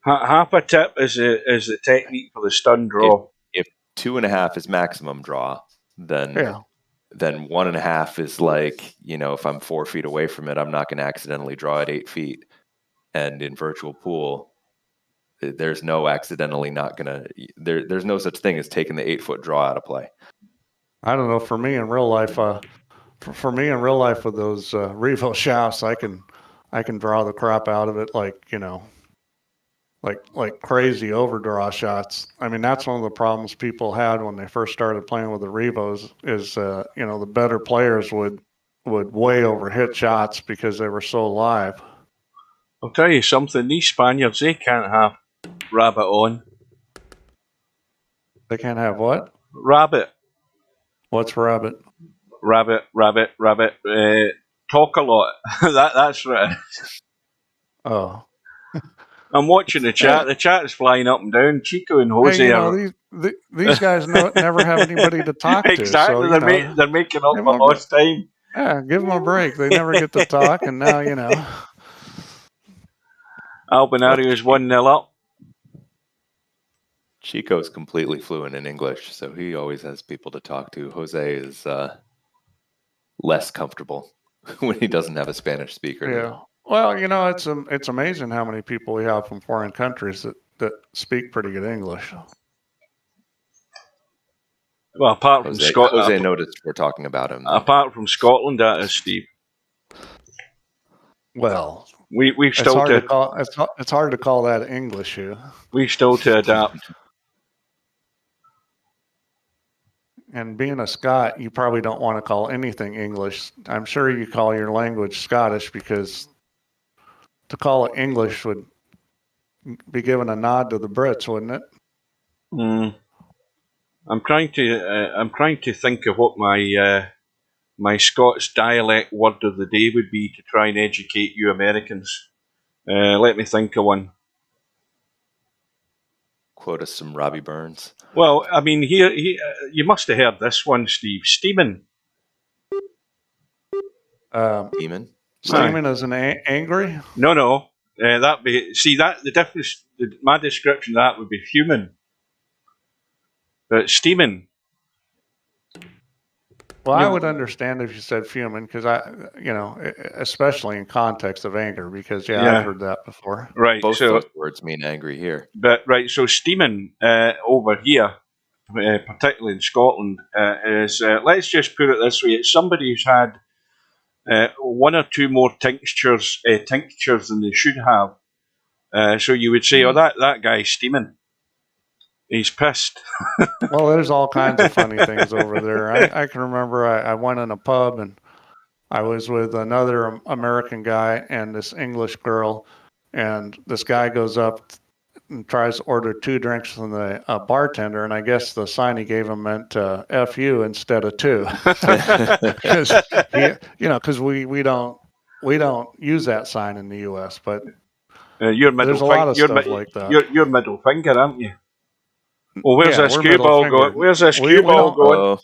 half a tip is the technique for the stun draw. If 2.5 is maximum draw, then 1.5 is like, if I'm 4 feet away from it, I'm not going to accidentally draw it 8 feet. And in virtual pool, there's no accidentally not going to, there's no such thing as taking the 8-foot draw out of play. I don't know. For me in real life, for me in real life with those Revo shafts, I can draw the crap out of it like crazy overdraw shots. I mean, that's one of the problems people had when they first started playing with the Revos is, the better players would way overhit shots because they were so live. I'll tell you something, these Spaniards, they can't have rabbit on. They can't have what? Rabbit. What's rabbit? Rabbit. Talk a lot. That's right. Oh. I'm watching the chat. The chat is flying up and down. Chico and Jose are... these guys never have anybody to talk to. Exactly. So, they're making up for lost time. Yeah, give them a break. They never get to talk, and now, Albinario is 1-0 up. Chico's completely fluent in English, so he always has people to talk to. Jose is less comfortable when he doesn't have a Spanish speaker. Yeah. Well, it's amazing how many people we have from foreign countries that speak pretty good English. Well, apart from Scotland, Jose noticed we're talking about him. Apart from Scotland, that is, Steve. Well, we've still it's hard to call that English, Hugh. We've still to adapt. And being a Scot, you probably don't want to call anything English. I'm sure you call your language Scottish because to call it English would be giving a nod to the Brits, wouldn't it? I'm trying to think of what my Scots dialect word of the day would be to try and educate you Americans. Let me think of one. Quote us some Robbie Burns. Well, I mean, here you must have heard this one, Steve. Steaming. Steaming? Steaming as an angry? No. That the difference. My description of that would be human. But steaming. Well, I would understand if you said fuming because especially in context of anger, because I've heard that before. Right. Both those words mean angry here. But right, so steaming over here, particularly in Scotland, is let's just put it this way: it's somebody who's had 1 or 2 more tinctures than they should have. So you would say, "Oh, that guy's steaming. He's pissed." Well, there's all kinds of funny things over there. I can remember I went in a pub and I was with another American guy and this English girl, and this guy goes up and tries to order 2 drinks from the bartender, and I guess the sign he gave him meant F you instead of 2. Because we don't use that sign in the U.S., but your middle there's a lot of stuff like that. Your middle finger, aren't you? Well, where's Yeah, this we're cue middle ball finger. going? Where's this We cue ball don't- going? Oh,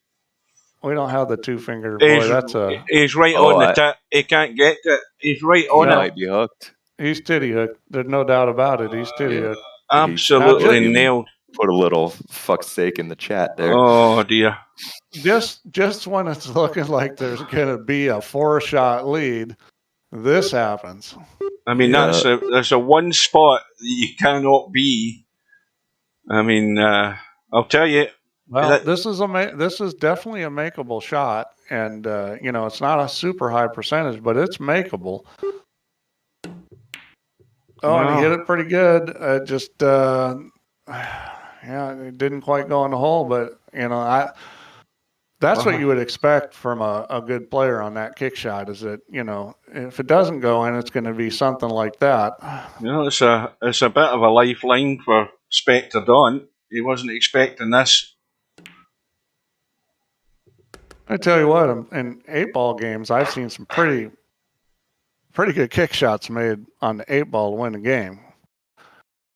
We don't have the 2 finger. Boy, that's a. He's right Oh, on the tip. He can't get it. He's right he on it. might be hooked. He's titty hooked. There's no doubt about it. He's titty Yeah. hooked. Absolutely Now, nailed. Put a little fuck's sake in the chat there. Oh dear. Just when it's looking like there's going to be a 4-shot lead, this happens. I mean, Yeah. that's a one spot that you cannot be. I mean, I'll tell you. Well, this is definitely a makeable shot, and it's not a super high percentage, but it's makeable. Oh, and he hit it pretty good. It didn't quite go in the hole, but that's what you would expect from a good player on that kick shot. Is that if it doesn't go in, it's going to be something like that. It's a bit of a lifeline for Spectredawn. He wasn't expecting this. I tell you what, in 8-ball games, I've seen some pretty good kick shots made on the 8-ball to win the game.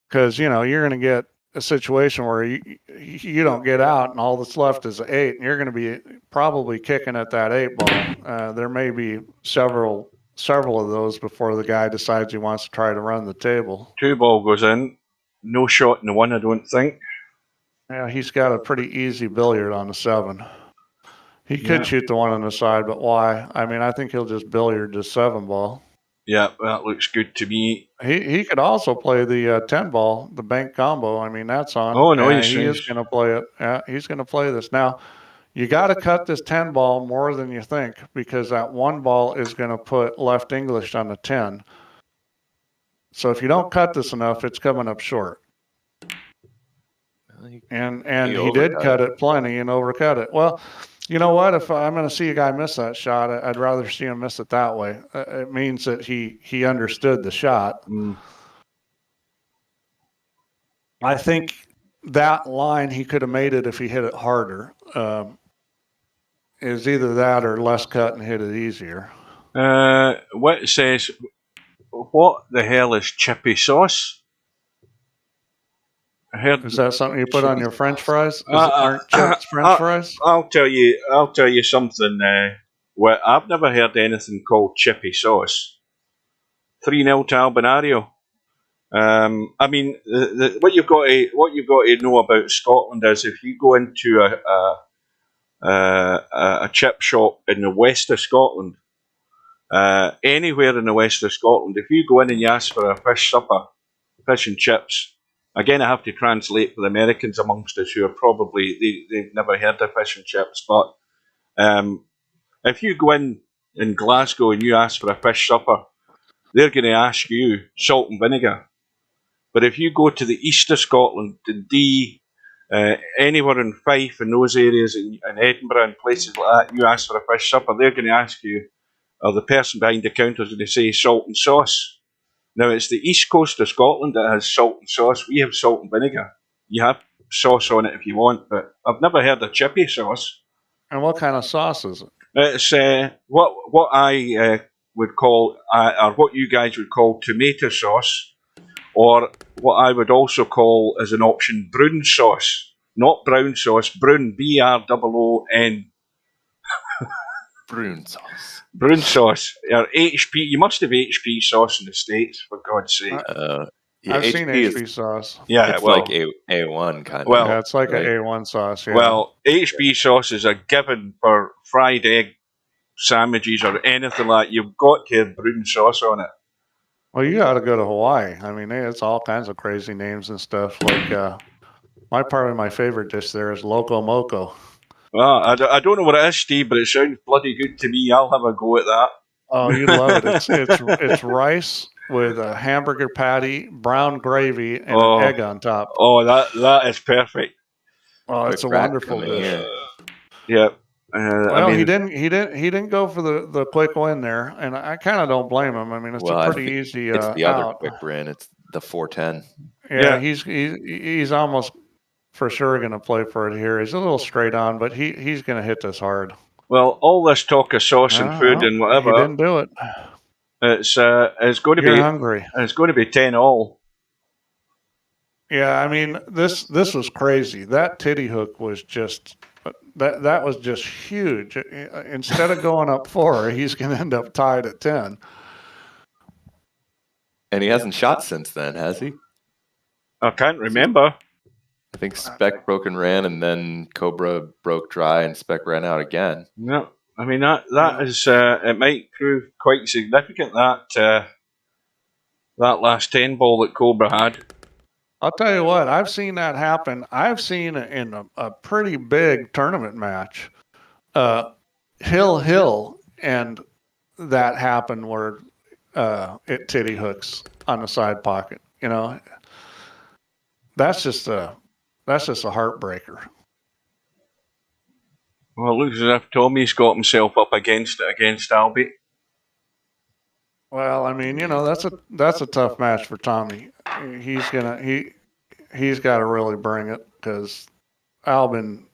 Because you're going to get a situation where you don't get out, and all that's left is an 8, and you're going to be probably kicking at that 8-ball. There may be several of those before the guy decides he wants to try to run the table. 2-ball goes in, no shot in the 1, I don't think. Yeah, he's got a pretty easy billiard on the 7. He could shoot the 1 on the side, but why? I mean, I think he'll just billiard the 7-ball. Yeah, that looks good to me. He could also play the 10-ball, the bank combo. I mean, that's on. Oh no, he is going to play it. Yeah, he's going to play this now. You got to cut this 10-ball more than you think, because that 1 ball is going to put left English on the 10. So if you don't cut this enough, it's coming up short. And he did cut it plenty and overcut it. Well, you know what? If I'm going to see a guy miss that shot, I'd rather see him miss it that way. It means that he understood the shot. I think that line, he could have made it if he hit it harder. Is either that or less cut and hit it easier. What it says, what the hell is chippy sauce? I heard. Is that something you put on your French fries? Aren't chips French fries? I'll tell you something. I've never heard anything called chippy sauce. 3-0 to Albinario. I mean, what you've got to know about Scotland is if you go into a chip shop in the west of Scotland, anywhere in the west of Scotland, if you go in and you ask for a fish supper, fish and chips. Again, I have to translate for the Americans amongst us who are probably, they've never heard of fish and chips, but if you go in Glasgow and you ask for a fish supper, they're going to ask you salt and vinegar. But if you go to the east of Scotland, Dundee, anywhere in Fife and those areas, in Edinburgh and places like that, you ask for a fish supper, they're going to ask you, or the person behind the counter is going to say salt and sauce. Now, it's the east coast of Scotland that has salt and sauce. We have salt and vinegar. You have sauce on it if you want, but I've never heard of chippy sauce. And what kind of sauce is it? It's what I would call, or what you guys would call tomato sauce, or what I would also call as an option brown sauce. Not brown sauce, brown, B-R-O-O-N. Brown sauce. Brown sauce. Or HP. You must have HP sauce in the States, for God's sake. I've seen HP sauce. Yeah, it's well, like A1 kind of. Well, yeah, it's like an A1 sauce. Yeah. Well, HP sauce is a given for fried egg sandwiches or anything like that. You've got to have brown sauce on it. Well, you got to go to Hawaii. I mean, it's all kinds of crazy names and stuff. Like probably my favorite dish there is Loco Moco. Well, I don't know what it is, Steve, but it sounds bloody good to me. I'll have a go at that. Oh, you'd love it. It's rice with a hamburger patty, brown gravy, and an egg on top. Oh, that is perfect. Oh, it's a wonderful dish. Yeah. Well, I mean, he didn't go for the quick win there, and I kind of don't blame him. I mean, it's a pretty easy it's the other out. quick brand. It's the 410. Yeah, he's almost for sure going to play for it here. He's a little straight on, but he's going to hit this hard. Well, all this talk of sauce and food and whatever, he didn't do it. It's going to You're be hungry. It's going to be 10-all. Yeah, I mean, this was crazy. That titty hook was just that was just huge. Instead of going up 4, he's going to end up tied at 10. And he hasn't shot since then, has he? I can't remember. I think Spec broke and ran, and then Cobra broke dry, and Spec ran out again. No, I mean that is it might prove quite significant that last 10 ball that Cobra had. I'll tell you what, I've seen that happen. I've seen it in a pretty big tournament match, Hill, and that happened where it titty hooks on the side pocket. You know, that's just a heartbreaker. Well, it looks as if Tommy's got himself up against Albie. Well, I mean, you know, that's a tough match for Tommy. He's got to really bring it because Albin.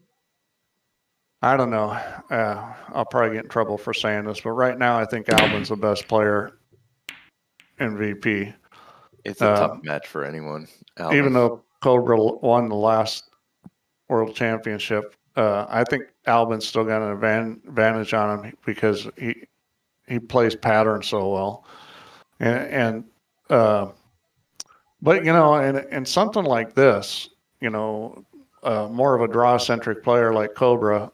I don't know. I'll probably get in trouble for saying this, but right now I think Albin's the best player in VP. It's a tough match for anyone. Albin. Even though Cobra won the last World Championship, I think Albin's still got an advantage on him because he plays pattern so well, but you know, and something like this, you know, more of a draw-centric player like Cobra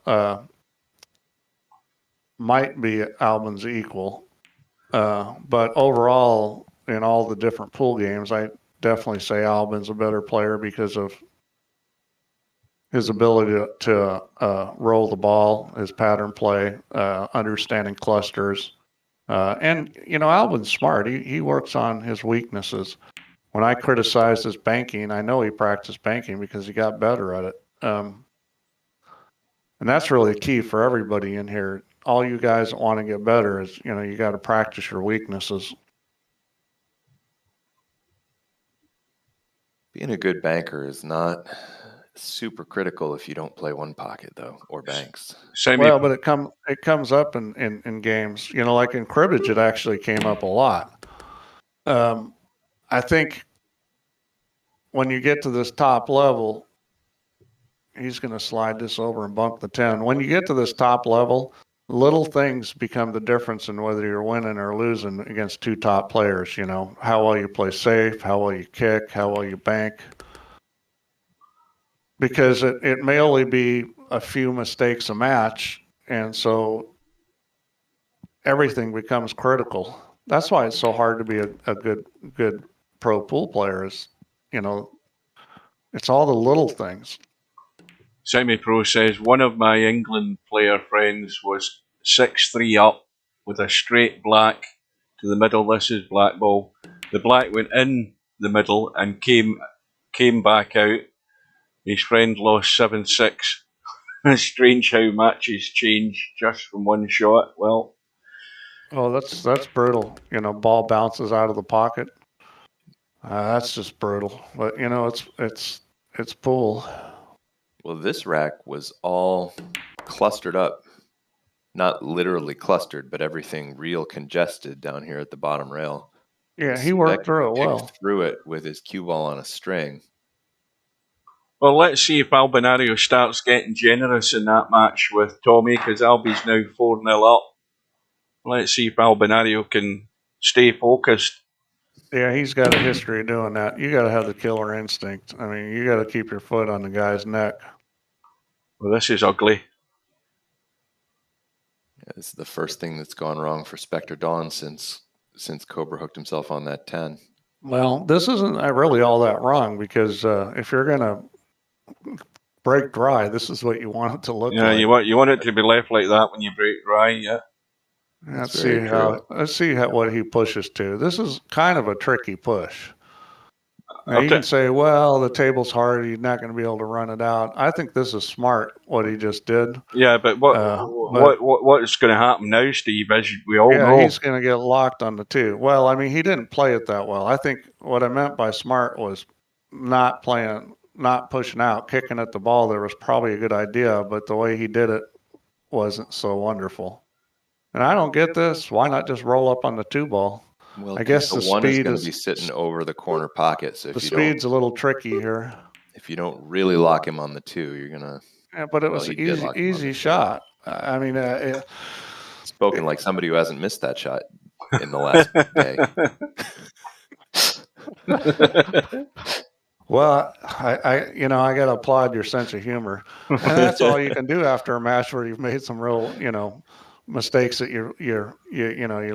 might be Albin's equal, but overall, in all the different pool games, I definitely say Albin's a better player because of his ability to roll the ball, his pattern play, understanding clusters. And, you know, Albin's smart. He works on his weaknesses. When I criticized his banking, I know he practiced banking because he got better at it. And that's really key for everybody in here. All you guys that want to get better is, you know, you got to practice your weaknesses. Being a good banker is not super critical if you don't play one pocket, though, or banks. Well, but it comes up in games. You know, like in cribbage, it actually came up a lot. I think when you get to this top level, he's going to slide this over and bunk the 10. When you get to this top level, little things become the difference in whether you're winning or losing against two top players. You know, how well you play safe, how well you kick, how well you bank. Because it may only be a few mistakes a match, and so everything becomes critical. That's why it's so hard to be a good pro pool player. Is, you know, it's all the little things. Semi-Pro says, one of my England player friends was 6-3 up with a straight black to the middle. This is black ball. The black went in the middle and came back out. His friend lost 7-6. Strange how matches change just from one shot. Well, oh, that's brutal. You know, ball bounces out of the pocket. That's just brutal. But you know, it's pool. Well, this rack was all clustered up. Not literally clustered, but everything real congested down here at the bottom rail. Yeah, he worked through it well. Through it with his cue ball on a string. Well, let's see if Albinario starts getting generous in that match with Tommyy, because Albie's now 4-0 up. Let's see if Albinario can stay focused. Yeah, he's got a history of doing that. You got to have the killer instinct. I mean, you got to keep your foot on the guy's neck. Well, this is ugly. Yeah, this is the first thing that's gone wrong for Spectredawn since Cobra hooked himself on that 10. Well, this isn't really all that wrong, because if you're going to break dry, this is what you want it to look like. Yeah, you want it to be left like that when you break dry, yeah. Let's see what he pushes to. This is kind of a tricky push. Now, you can say, well, the table's hard, you're not going to be able to run it out. I think this is smart, what he just did. Yeah, but what is going to happen now, Steve, as we all know? Yeah, he's going to get locked on the 2. Well, I mean, he didn't play it that well. I think what I meant by smart was not pushing out, kicking at the ball. There was probably a good idea, but the way he did it wasn't so wonderful. And I don't get this. Why not just roll up on the 2 ball? Well, I guess the the one is speed going to be sitting over the corner pocket. So the speed's a little tricky here. if you don't really lock him on the 2, you're gonna. Yeah, but it was he an did lock him on easy the 2. shot. I mean, Spoken like somebody who hasn't missed that shot in the last day. well, I got to applaud your sense of humor, and that's all you can do after a match where you've made some real, mistakes that you're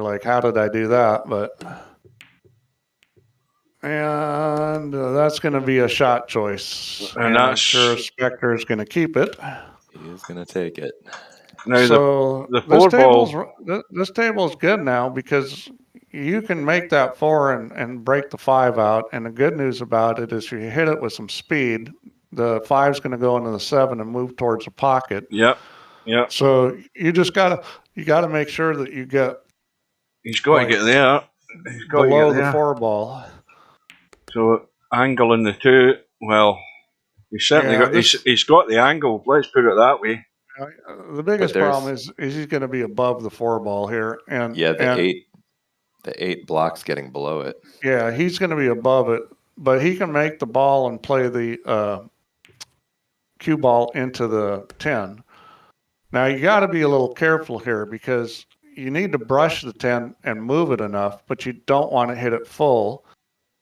like, how did I do that? But and that's going to be a shot choice, and I'm sure Spectre is going to keep it. He is going to take it. Now So the 4 ball. This table is good now because you can make that 4 and break the 5 out. And the good news about it is if you hit it with some speed, the 5's going to go into the 7 and move towards the pocket. Yep. So you just gotta make sure that you get. He's got to get there. He's got below to get there. The 4 ball. So angle in the 2. Well, he's certainly he's got the angle. Let's put it that way. The biggest problem is he's going to be above the 4 ball here, and the 8 blocks getting below it. Yeah, he's going to be above it, but he can make the ball and play the cue ball into the 10. Now you got to be a little careful here because you need to brush the 10 and move it enough, but you don't want to hit it full.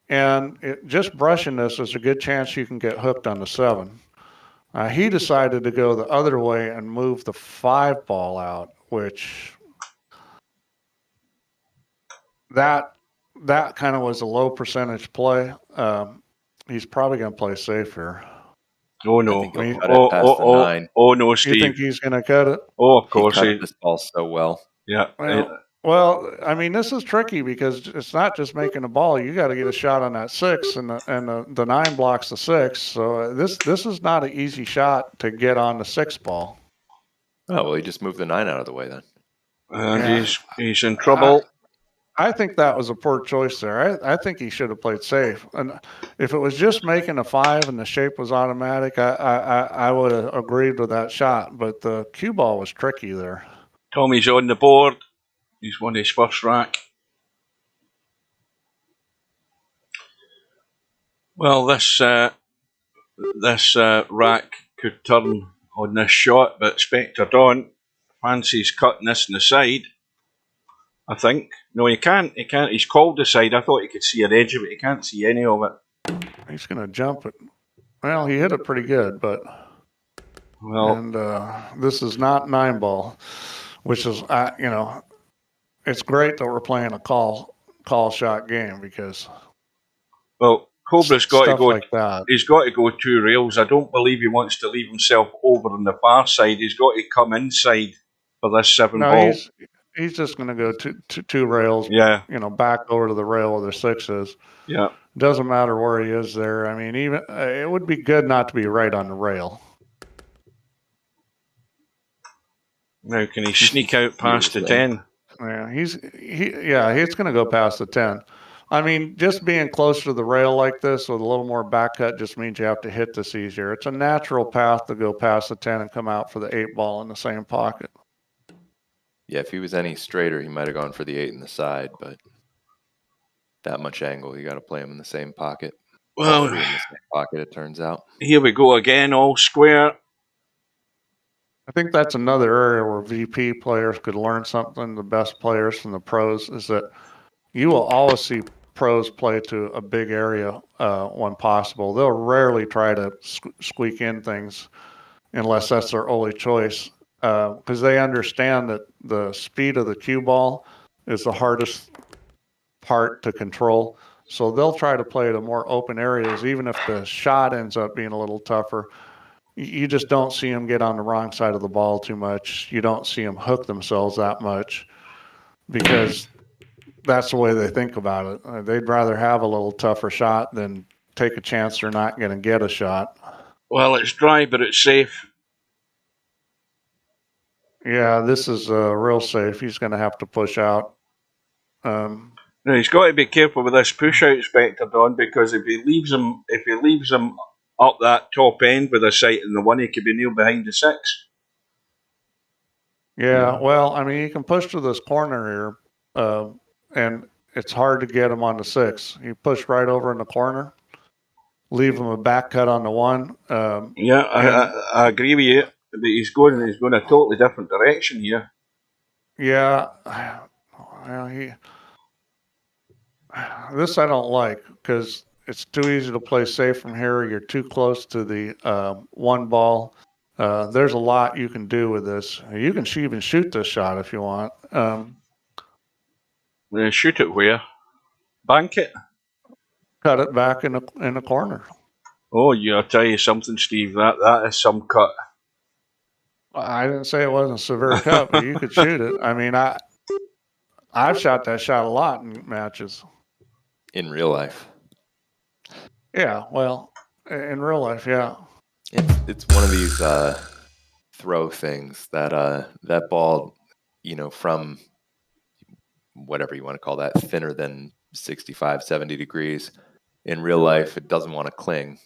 And just brushing this is a good chance you can get hooked on the 7. He decided to go the other way and move the 5 ball out, which that kind of was a low percentage play. He's probably going to play safe here. Oh no! Oh no, Steve! You think he's going to cut it? Oh, of course. He cut this ball so well. Yeah. Well, I mean, this is tricky because it's not just making a ball. You got to get a shot on that 6, and the 9 blocks the 6. So this is not an easy shot to get on the 6 ball. Oh well, he just moved the 9 out of the way then. And he's in trouble. I think that was a poor choice there. I think he should have played safe. And if it was just making a 5 and the shape was automatic, I would have agreed with that shot. But the cue ball was tricky there. Tommy's on the board. He's won his first rack. Well, this rack could turn on this shot, but Spectredawn fancies cutting this in the side. I think. No, he can't. He can't. He's called the side. I thought he could see an edge of it. He can't see any of it. He's going to jump it. Well, he hit it pretty good, but. Well. And this is not 9 ball, which is, it's great that we're playing a call shot game because. Well, Cobra's got to go. Like that. He's got to go 2 rails. I don't believe he wants to leave himself over on the far side. He's got to come inside for this 7 ball. He's just going to go 2 rails. Yeah. Back over to the rail where the 6 is. Yeah. Doesn't matter where he is there. I mean, even it would be good not to be right on the rail. Now, can he sneak out past the 10? Yeah, he's going to go past the 10. I mean, just being closer to the rail like this with a little more back cut just means you have to hit this easier. It's a natural path to go past the 10 and come out for the 8 ball in the same pocket. Yeah, if he was any straighter, he might have gone for the 8 in the side, but that much angle, you got to play him in the same pocket. Well, in the same pocket, it turns out. Here we go again, all square. I think that's another area where VP players could learn something. The best players from the pros is that you will always see pros play to a big area when possible. They'll rarely try to squeak in things unless that's their only choice. Because they understand that the speed of the cue ball is the hardest part to control. So they'll try to play to more open areas, even if the shot ends up being a little tougher. You just don't see them get on the wrong side of the ball too much. You don't see them hook themselves that much because that's the way they think about it. They'd rather have a little tougher shot than take a chance they're not going to get a shot. Well, it's dry, but it's safe. Yeah, this is real safe. He's going to have to push out. Now, he's got to be careful with this push out Spectredawn because if he leaves him up that top end with a sight in the 1, he could be near behind the 6. Yeah, well, I mean, you can push to this corner here, and it's hard to get him on the 6. You push right over in the corner, leave him a back cut on the 1. I agree with you, but he's going a totally different direction here. Yeah, well, this I don't like because it's too easy to play safe from here. You're too close to the 1 ball. There's a lot you can do with this. You can even shoot this shot if you want. Shoot it where? Bank it? Cut it back in the corner. Oh, yeah, I'll tell you something, Steve. That is some cut. I didn't say it wasn't a severe cut, but you could shoot it. I mean, I've shot that shot a lot in matches. In real life. Yeah, well, in real life, yeah. It's one of these throw things that that ball, from whatever you want to call that, thinner than 65, 70 degrees. In real life, it doesn't want to cling.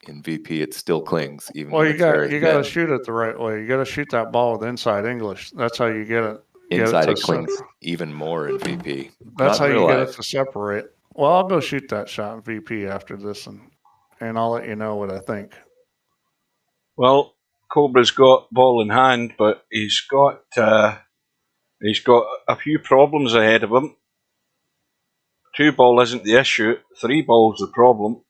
In VP, it still clings, even well, when you got to shoot it the right way. You got to shoot that ball with inside English. That's how you get it. Inside it clings even more in VP. That's how you get it to separate. Well, I'll go shoot that shot in VP after this, and I'll let you know what I think. Well, Cobra's got ball in hand, but he's got a few problems ahead of him. 2 ball isn't the issue. 3 ball's the problem.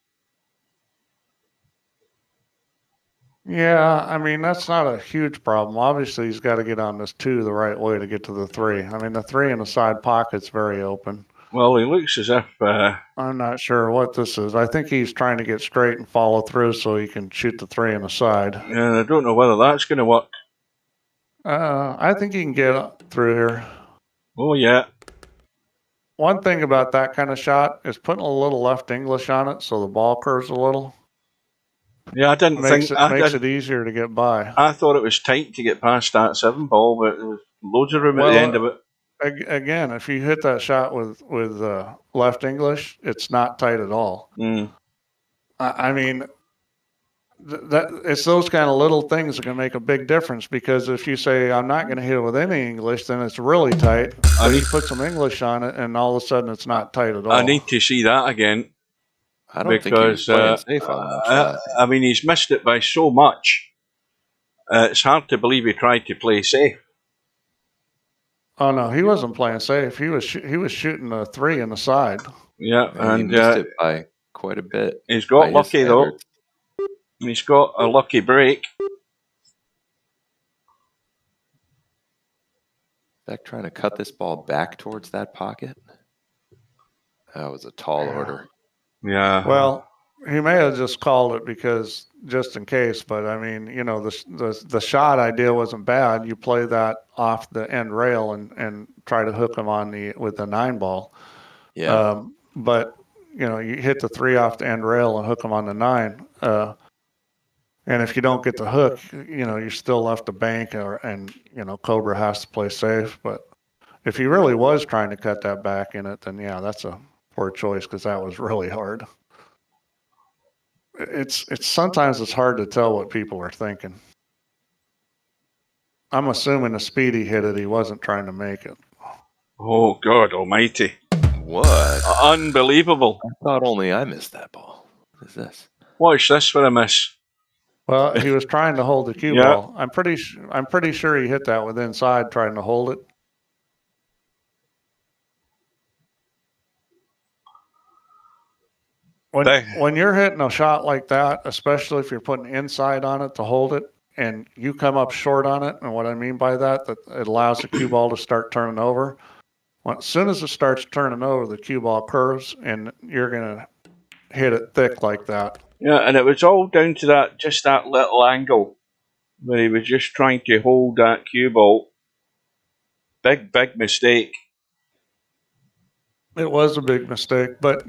Yeah, I mean, that's not a huge problem. Obviously, he's got to get on this 2 the right way to get to the 3. I mean, the 3 in the side pocket's very open. Well, he looks as if... I'm not sure what this is. I think he's trying to get straight and follow through so he can shoot the 3 in the side. And I don't know whether that's going to work. I think he can get through here. Oh, yeah. One thing about that kind of shot is putting a little left English on it so the ball curves a little. Yeah, I didn't think... Makes it easier to get by. I thought it was tight to get past that 7 ball, but there was loads of room at the end of it. Again, if you hit that shot with left English, it's not tight at all. I mean, it's those kind of little things that can make a big difference, because if you say, I'm not going to hit it with any English, then it's really tight. But you put some English on it, and all of a sudden it's not tight at all. I need to see that again. I don't think he was playing safe on that shot. I mean, he's missed it by so much. It's hard to believe he tried to play safe. Oh no, he wasn't playing safe. He was shooting a 3 in the side. Yeah, and he missed it by quite a bit. He's got lucky though. He's got a lucky break. Beck trying to cut this ball back towards that pocket. That was a tall order. Yeah. Well, he may have just called it because just in case, but I mean, the shot idea wasn't bad. You play that off the end rail and try to hook him on with the 9 ball. Yeah. But you hit the 3 off the end rail and hook him on the 9. And if you don't get the hook, you're still left to bank, and Cobra has to play safe. But if he really was trying to cut that back in it, then yeah, that's a poor choice, because that was really hard. It's sometimes it's hard to tell what people are thinking. I'm assuming the speed he hit it, he wasn't trying to make it. Oh God Almighty! What? Unbelievable! I thought only I missed that ball. What is this? Watch this for a miss. Well, he was trying to hold the cue ball. I'm pretty sure he hit that with inside, trying to hold it. When you're hitting a shot like that, especially if you're putting inside on it to hold it, and you come up short on it, and what I mean by that it allows the cue ball to start turning over. As soon as it starts turning over, the cue ball curves, and you're going to hit it thick like that. Yeah, and it was all down to that little angle where he was just trying to hold that cue ball. Big mistake. It was a big mistake, but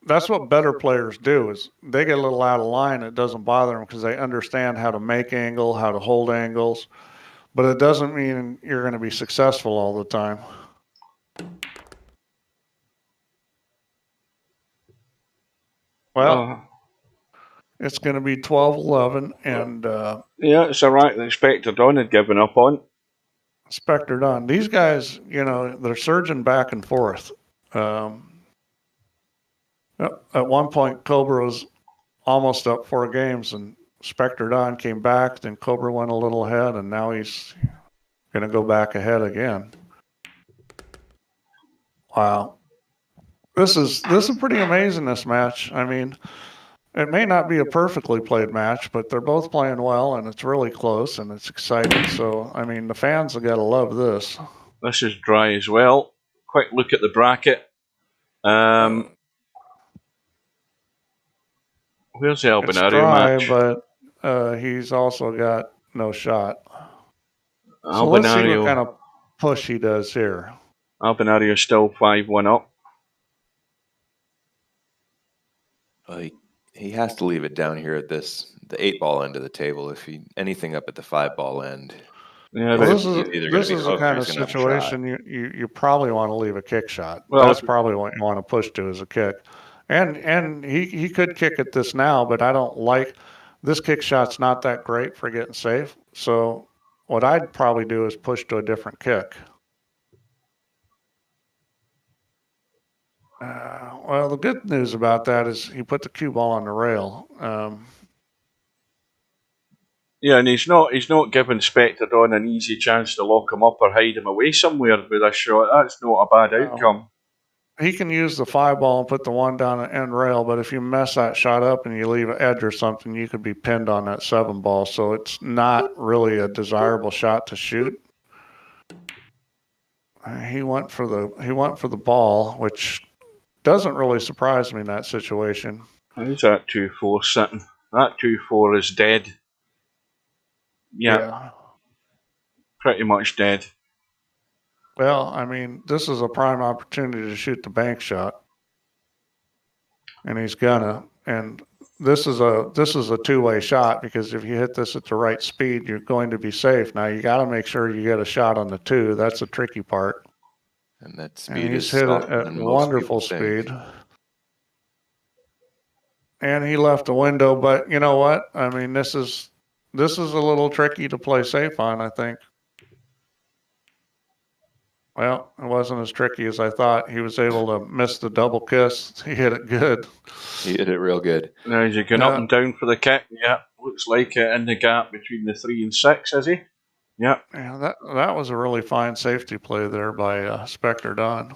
that's what better players do, is they get a little out of line. It doesn't bother them because they understand how to make angle, how to hold angles, but it doesn't mean you're going to be successful all the time. Well, it's going to be 12-11, and yeah, it's all right. The Spectredawn had given up on. Spectredawn. These guys, they're surging back and forth. At one point, Cobra was almost up 4 games, and Spectredawn came back. Then Cobra went a little ahead, and now he's going to go back ahead again. Wow, this is pretty amazing. This match. I mean, it may not be a perfectly played match, but they're both playing well, and it's really close, and it's exciting. So, I mean, the fans have got to love this. This is dry as well. Quick look at the bracket. Where's the Albinario match? But he's also got no shot. So Albinario, let's see what kind of push he does here. Albinario still 5-1 up. He has to leave it down here at the 8-ball end of the table. If anything up at the 5-ball end. Yeah, well, this is the kind of situation you probably want to leave a kick shot. Well, that's probably what you want to push to is a kick. And he could kick at this now, but I don't like this kick shot's not that great for getting safe. So what I'd probably do is push to a different kick. Well, the good news about that is he put the cue ball on the rail. Yeah, and he's not giving Spectredawn an easy chance to lock him up or hide him away somewhere with a shot. That's not a bad outcome. He can use the 5-ball and put the 1 down the end rail, but if you mess that shot up and you leave an edge or something, you could be pinned on that 7-ball. So it's not really a desirable shot to shoot. He went for the ball, which doesn't really surprise me in that situation. How's that 2-4 sitting? That 2-4 is dead. Yeah. Pretty much dead. Well, I mean, this is a prime opportunity to shoot the bank shot, and he's gonna. And this is a two-way shot because if you hit this at the right speed, you're going to be safe. Now you got to make sure you get a shot on the 2. That's the tricky part. And that speed is hit it at wonderful speed. And he left a window, but you know what? I mean, this is a little tricky to play safe on, I think. Well, it wasn't as tricky as I thought. He was able to miss the double kiss. He hit it good. He hit it real good. Now he's going up and down for the kick. Yeah, looks like it in the gap between the 3 and 6, is he? Yeah. Yeah, that was a really fine safety play there by Spectredawn.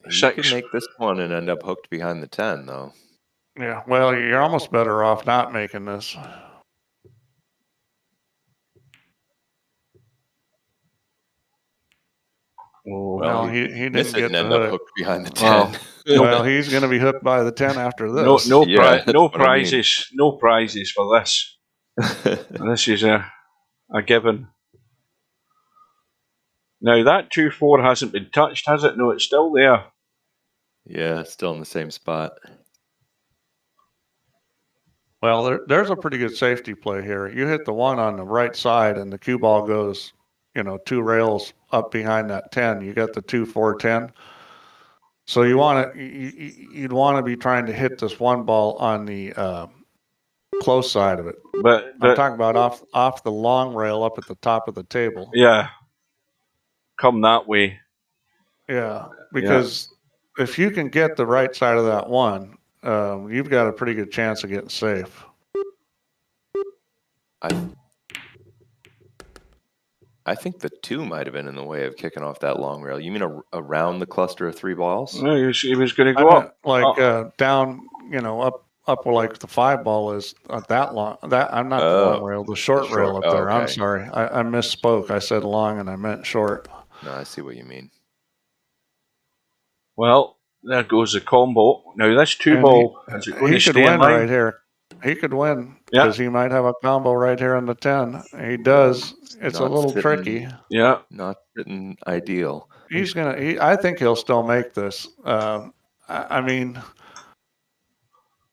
You can make this one and end up hooked behind the 10, though. Yeah, well, you're almost better off not making this. Well, he didn't get the end up hooked behind the 10. Well, he's going to be hooked by the 10 after this. No prizes, no prizes for this. This is a given. Now that 2-4 hasn't been touched, has it? No, it's still there. Yeah, it's still in the same spot. Well, there's a pretty good safety play here. You hit the 1 on the right side, and the cue ball goes, 2 rails up behind that 10. You got the 2-4-10. So you'd want to be trying to hit this 1 ball on the close side of it. But I'm talking about off the long rail up at the top of the table. Yeah. Come that way. Yeah, because if you can get the right side of that 1, you've got a pretty good chance of getting safe. I think the 2 might have been in the way of kicking off that long rail. You mean around the cluster of 3 balls? No, he was going to go up. Down, up where like the 5 ball is that long. I'm not the long rail, the short rail up there. Okay. I'm sorry. I misspoke. I said long and I meant short. No, I see what you mean. Well, there goes the combo. Now this 2 ball, is it going to stay in line? Right here. He could win because he might have a combo right here on the 10. He does. It's a little tricky. Yeah, not sitting ideal. I think he'll still make this. I mean,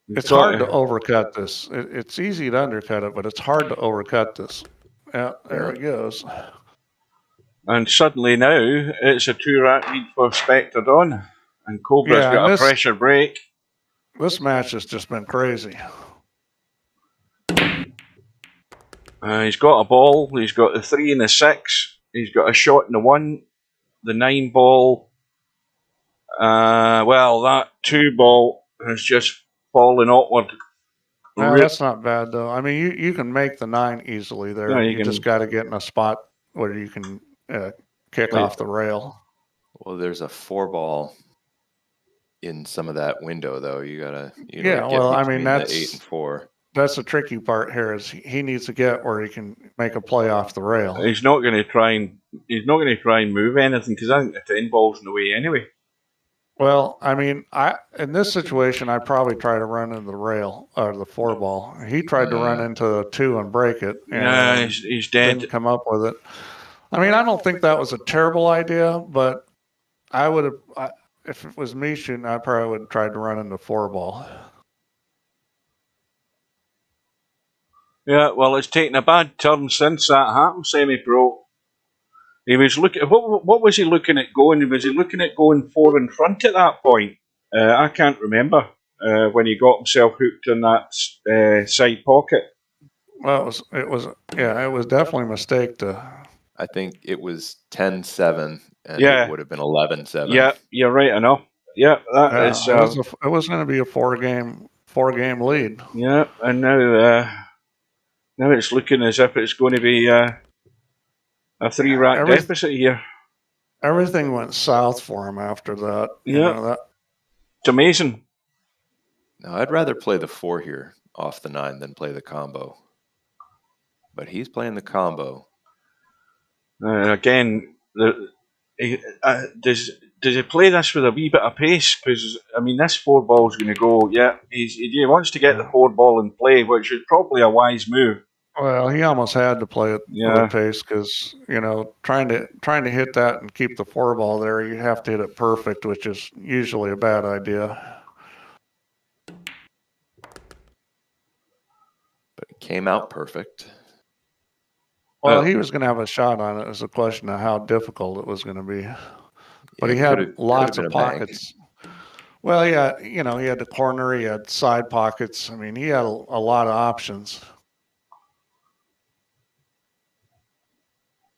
it's hard to overcut this. It's easy to undercut it, but it's hard to overcut this. Yeah, there it goes. And suddenly now it's a 2-rack lead for Spectredawn, and Cobra's got a pressure break. This match has just been crazy. He's got a ball. He's got the 3 and the 6. He's got a shot in the 1, the 9 ball, Well, that 2-ball has just fallen upward. Well, that's not bad though. I mean, you can make the 9 easily there. Yeah, you just got to get in a spot where you can kick off the rail. Well, there's a 4-ball in some of that window though. You gotta Yeah, well, I mean, the 8 and 4. That's the tricky part here is he needs to get where he can make a play off the rail. He's not going to try and move anything because I think the 10 ball's in the way anyway. Well, I mean, in this situation, I probably try to run into the rail or the 4-ball. He tried to run into the 2 and break it. And yeah, he's dead. Didn't come up with it. I mean, I don't think that was a terrible idea, but I would have, if it was me shooting, I probably would have tried to run into 4-ball. Yeah, well, it's taken a bad turn since that happened, semi-pro. He was looking. What was he looking at going? Was he looking at going 4 in front at that point? I can't remember when he got himself hooked in that side pocket. Well, it was definitely a mistake to. I think it was 10-7, and yeah. It would have been 11-7. Yeah, you're right enough. Yeah, that is. It was going to be a 4-game lead. Yeah, and now it's looking as if it's going to be a 3-rack deficit here. Everything went south for him after that. Yeah, it's amazing. Now, I'd rather play the 4 here off the 9 than play the combo. But he's playing the combo. Again, does he play this with a wee bit of pace? Because, I mean, this 4-ball's going to go, he wants to get the 4-ball in play, which is probably a wise move. Well, he almost had to play it with pace because, trying to hit that and keep the 4-ball there, you have to hit it perfect, which is usually a bad idea. But it came out perfect. Well, he was going to have a shot on it. It was a question of how difficult it was going to be. But he had lots of pockets. Well, yeah, he had the corner, he had side pockets. I mean, he had a lot of options.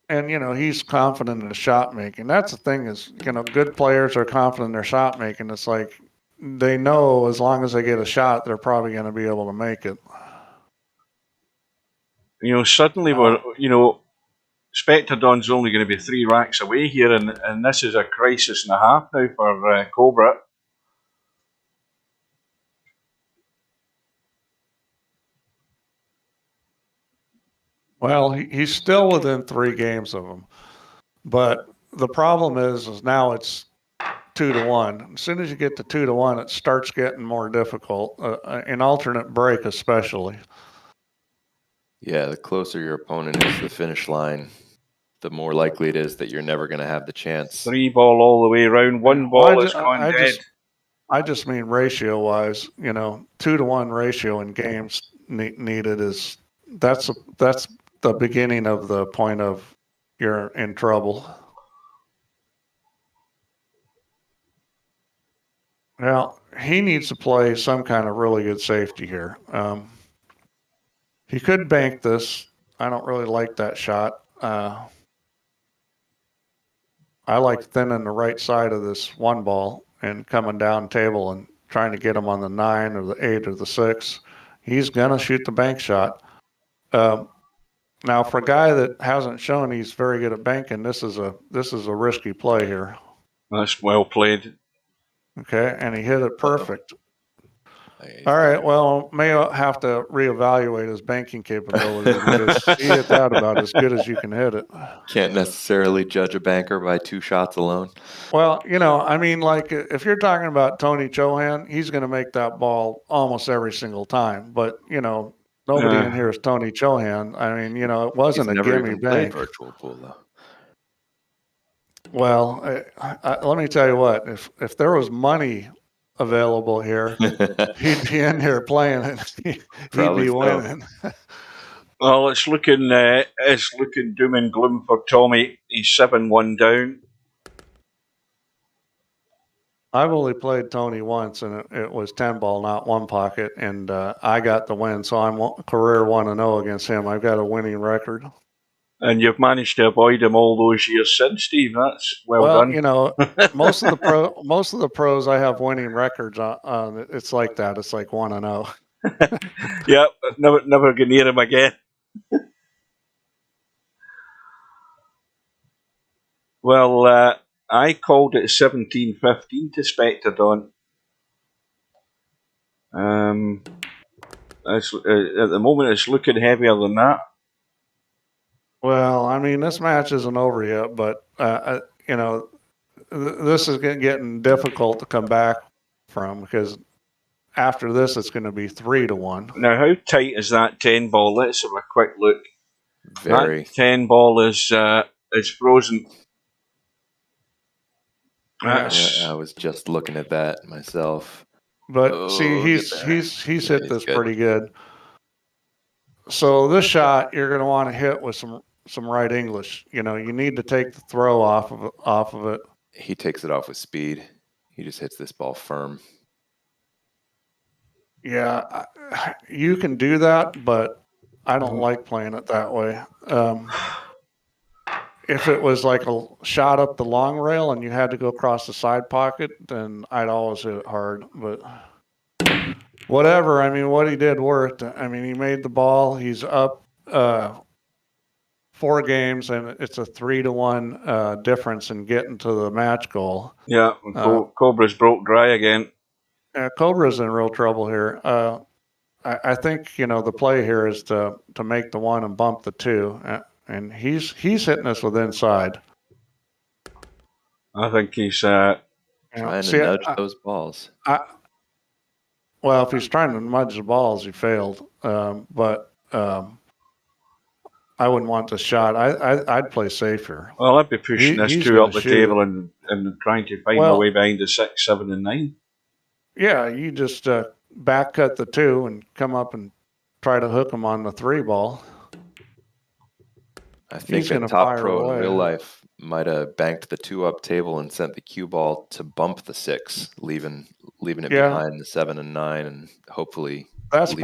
And, he's confident in his shot making. That's the thing is, good players are confident in their shot making. It's like they know as long as they get a shot, they're probably going to be able to make it. Suddenly Spectredawn's only going to be 3 racks away here, and this is a crisis and a half now for Cobra. Well, he's still within 3 games of him, but the problem is now it's 2-1. As soon as you get to 2-1, it starts getting more difficult. An alternate break, especially. Yeah, the closer your opponent is to the finish line, the more likely it is that you're never going to have the chance. 3-ball all the way around. 1-ball is gone dead. I just mean ratio-wise. 2-1 ratio in games needed is that's the beginning of the point of you're in trouble. Well, he needs to play some kind of really good safety here. He could bank this. I don't really like that shot. I like thinning the right side of this 1-ball and coming down table and trying to get him on the 9 or the 8 or the 6. He's going to shoot the bank shot. Now, for a guy that hasn't shown he's very good at banking, this is a risky play here. That's well played. Okay, and he hit it perfect. All right, well, may have to reevaluate his banking capability because he hit that about as good as you can hit it. Can't necessarily judge a banker by 2 shots alone. Well, I mean, like if you're talking about Tony Chohan, he's going to make that ball almost every single time. But, nobody in here is Tony Chohan. I mean, it wasn't a gimme bank. Virtual pool, though. Well, let me tell you what, if there was money available here, he'd be in here playing it. He'd be winning. Well, it's looking doom and gloom for Tommyy. He's 7-1 down. I've only played Tony once, and it was 10-ball, not 1 pocket, and I got the win. So I'm career 1-0 against him. I've got a winning record. And you've managed to avoid him all those years since, Steve. That's well done. You know, most of the pros I have winning records on. It's like that. It's like 1-0. Yep, never get near him again. Well, I called it 17-15 to Spectredawn. At the moment, it's looking heavier than that. Well, I mean, this match isn't over yet, but you know, this is getting difficult to come back from, because after this, it's going to be 3-1. Now, how tight is that 10 ball? Let's have a quick look. Very. That 10 ball is frozen. Yeah, I was just looking at that myself. But see, he's hit this pretty good. So this shot you're going to want to hit with some right English. You know, you need to take the throw off of it. He takes it off with speed. He just hits this ball firm. Yeah, you can do that, but I don't like playing it that way. If it was like a shot up the long rail and you had to go across the side pocket, then I'd always hit it hard. But whatever. I mean, what he did worked. I mean, he made the ball. He's up 4 games, and it's a 3-1 difference in getting to the match goal. Yeah, Cobra's broke dry again. Cobra's in real trouble here. I think, you know, the play here is to make the 1 and bump the 2, and he's hitting us with inside. I think he's trying to nudge those balls. Well, if he's trying to nudge the balls, he failed. But I wouldn't want the shot. I'd play safer. Well, I'd be pushing this 2 up the table and trying to find my way behind the 6, 7, and 9. Yeah, you just back cut the 2 and come up and try to hook him on the 3 ball. I think a top pro in real life might have banked the 2 up table and sent the cue ball to bump the 6, leaving it behind the 7 and 9, and hopefully that is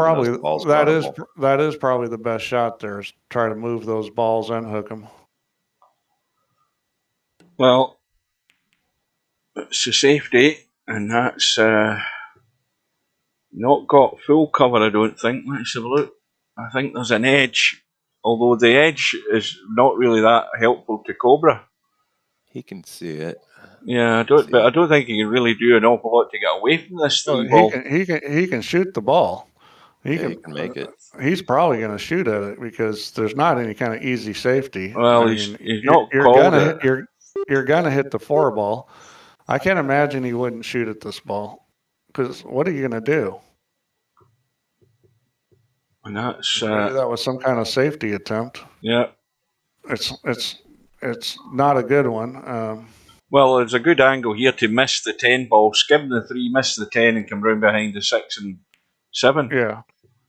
probably the best shot there, is try to move those balls and hook them. Well, it's a safety, and that's not got full cover, I don't think. Let's have a look. I think there's an edge, although the edge is not really that helpful to Cobra. He can see it. Yeah, I don't think he can really do an awful lot to get away from this ball. He can shoot the ball. He can make it. He's probably going to shoot at it, because there's not any kind of easy safety. Well, he's not called it. You're going to hit the 4 ball. I can't imagine he wouldn't shoot at this ball, because what are you going to do? And that's maybe that was some kind of safety attempt. Yeah, it's not a good one. Well, there's a good angle here to miss the 10 ball, skim the 3, miss the 10, and come round behind the 6 and 7. Yeah.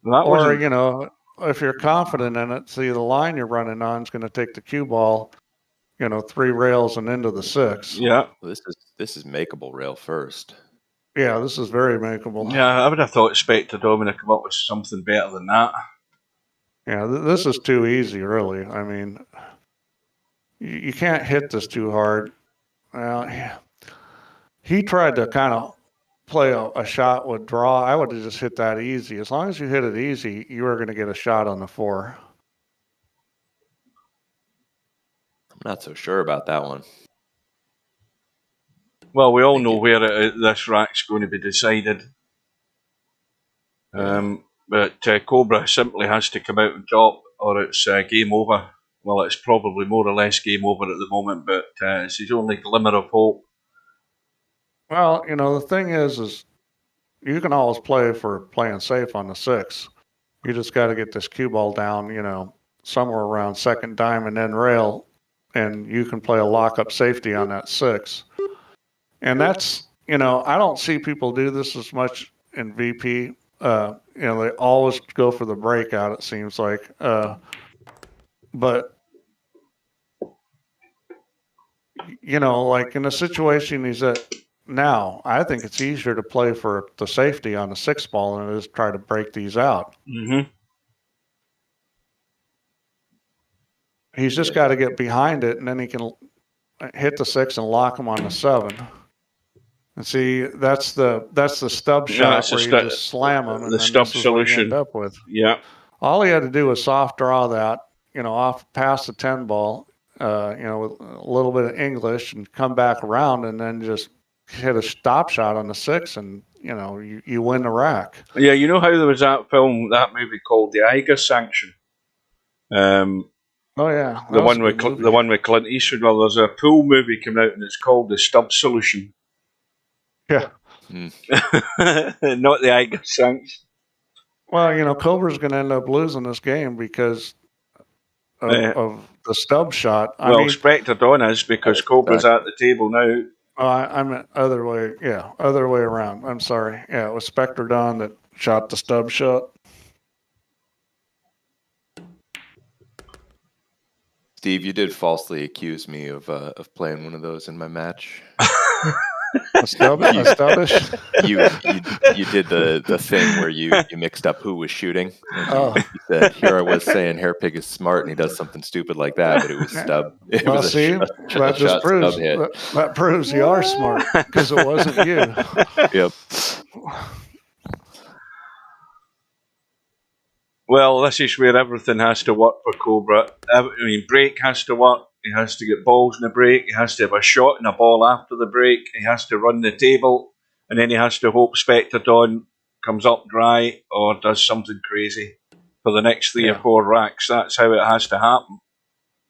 Or, you know, if you're confident in it, see the line you're running on is going to take the cue ball, you know, 3 rails and into the 6. Yeah. Well, this is makeable rail first. Yeah, this is very makeable. Yeah, I would have thought Spectredawn would have come up with something better than that. Yeah, this is too easy, really. I mean, you can't hit this too hard. Well, he tried to kind of play a shot with draw. I would have just hit that easy. As long as you hit it easy, you are going to get a shot on the 4. I'm not so sure about that one. Well, we all know where this rack's going to be decided. But Cobra simply has to come out on top, or it's game over. Well, it's probably more or less game over at the moment, but it's his only glimmer of hope. Well, you know, the thing is you can always play for playing safe on the 6. You just got to get this cue ball down, you know, somewhere around 2nd diamond and rail, and you can play a lock-up safety on that 6. And that's, you know, I don't see people do this as much in VP. You know, they always go for the breakout, it seems like. But, you know, like in the situation he's at now, I think it's easier to play for the safety on the 6 ball than it is to try to break these out. Mm-hmm. He's just got to get behind it, and then he can hit the 6 and lock him on the 7. And see, that's the stub shot where you just slam him, and the then stub this is solution. what you end up with. Yeah. All he had to do was soft draw that, off past the 10 ball, with a little bit of English, and come back around, and then just hit a stop shot on the 6, and you win the rack. Yeah, you know how there was that movie called The Eiger Sanction. Oh yeah, the one with Clint Eastwood. Well, there's a pool movie coming out, and it's called The Stub Solution. Yeah. Not the Eiger Sanction. Well, Cobra's going to end up losing this game because of the stub shot. Spectredawn is, because Cobra's at the table now. I meant other way around. I'm sorry. Yeah, it was Spectredawn that shot the stub shot. Steve, you did falsely accuse me of playing one of those in my match. A stubbish? You did the thing where you mixed up who was shooting. You said, here I was saying Hairpig is smart and he does something stupid like that, but it was Stub. That proves you are smart, because it wasn't you. Yep. Well, this is where everything has to work for Cobra. Break has to work. He has to get balls in the break. He has to have a shot and a ball after the break. He has to run the table. And then he has to hope Spectredawn comes up dry or does something crazy for the next 3 or 4 racks. That's how it has to happen.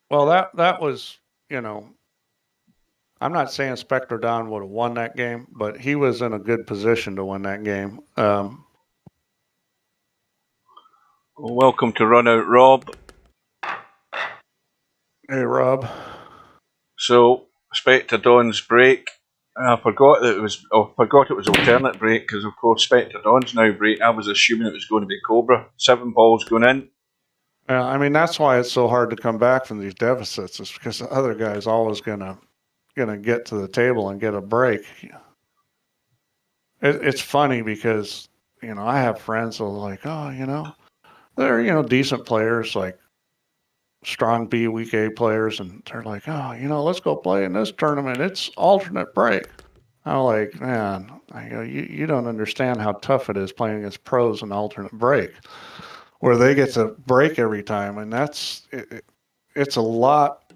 Well, that was, I'm not saying Spectredawn would have won that game, but he was in a good position to win that game. Welcome to Run Out Rob. Hey, Rob. So, Spectredawn's break. I forgot it was alternate break, because of course Spectredawn's now break. I was assuming it was going to be Cobra. 7 balls going in. That's why it's so hard to come back from these deficits. It's because the other guy's always gonna get to the table and get a break. It's funny because I have friends who are like, they're decent players, like strong B, weak A players, and they're like, let's go play in this tournament. It's alternate break. I'm like, man, you don't understand how tough it is playing against pros in alternate break, where they get to break every time, and it's a lot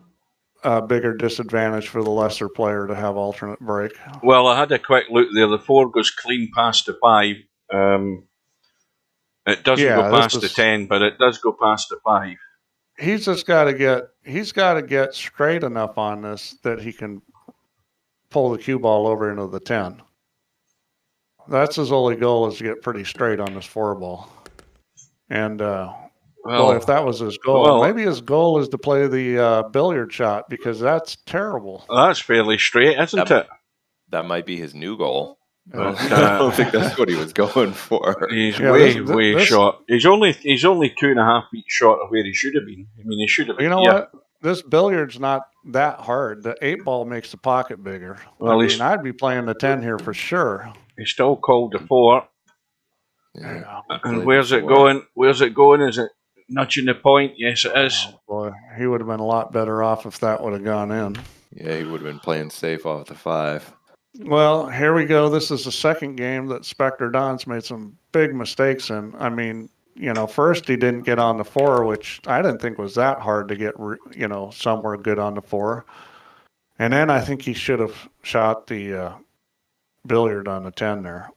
bigger disadvantage for the lesser player to have alternate break. Well, I had a quick look there. The 4 goes clean past the 5. It doesn't go past the 10, but it does go past the 5. He's just got to get straight enough on this that he can pull the cue ball over into the 10. That's his only goal, is to get pretty straight on this 4 ball. And if that was his goal, maybe his goal is to play the billiard shot, because that's terrible. That's fairly straight, isn't it? That might be his new goal. But I don't think that's what he was going for. He's way short. He's only 2.5 feet short of where he should have been. He should have been. You know what? This billiard's not that hard. The 8 ball makes the pocket bigger. Well, I'd be playing the 10 here for sure. He's still called the 4. Yeah. And where's it going? Is it nudging the point? Yes, it is. Oh, boy, he would have been a lot better off if that would have gone in. Yeah, he would have been playing safe off the 5. Well, here we go. This is the second game that Spectredawn's made some big mistakes in. First he didn't get on the 4, which I didn't think was that hard to get, somewhere good on the 4. And then I think he should have shot the billiard on the 10 there.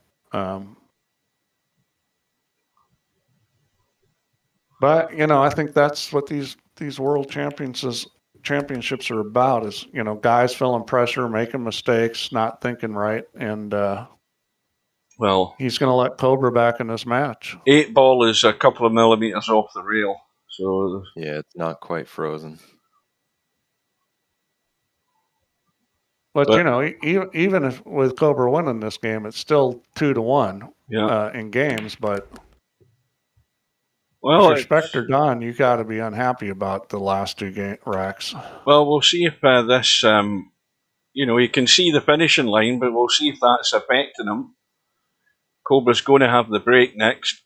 But, I think that's what these world championships are about, is, guys feeling pressure, making mistakes, not thinking right, and he's going to let Cobra back in this match. 8 ball is a couple of millimeters off the rail, so yeah, it's not quite frozen. But even if with Cobra winning this game, it's still 2-1 in games. But for Spectredawn, you got to be unhappy about the last 2 racks. Well, we'll see if this, you can see the finishing line, but we'll see if that's affecting him. Cobra's going to have the break next.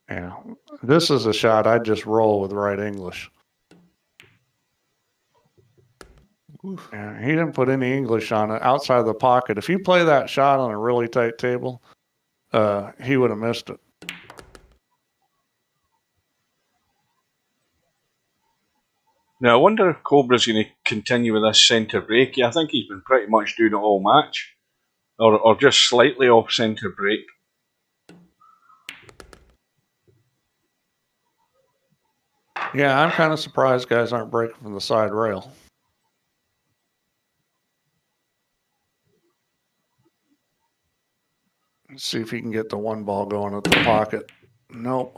Yeah, this is a shot I'd just roll with right English. Yeah, he didn't put any English on it outside of the pocket. If you play that shot on a really tight table, he would have missed it. Now, I wonder if Cobra's going to continue with this centre break. I think he's been pretty much doing it all match. Or just slightly off centre break. Yeah, I'm kind of surprised guys aren't breaking from the side rail. Let's see if he can get the one ball going at the pocket. Nope.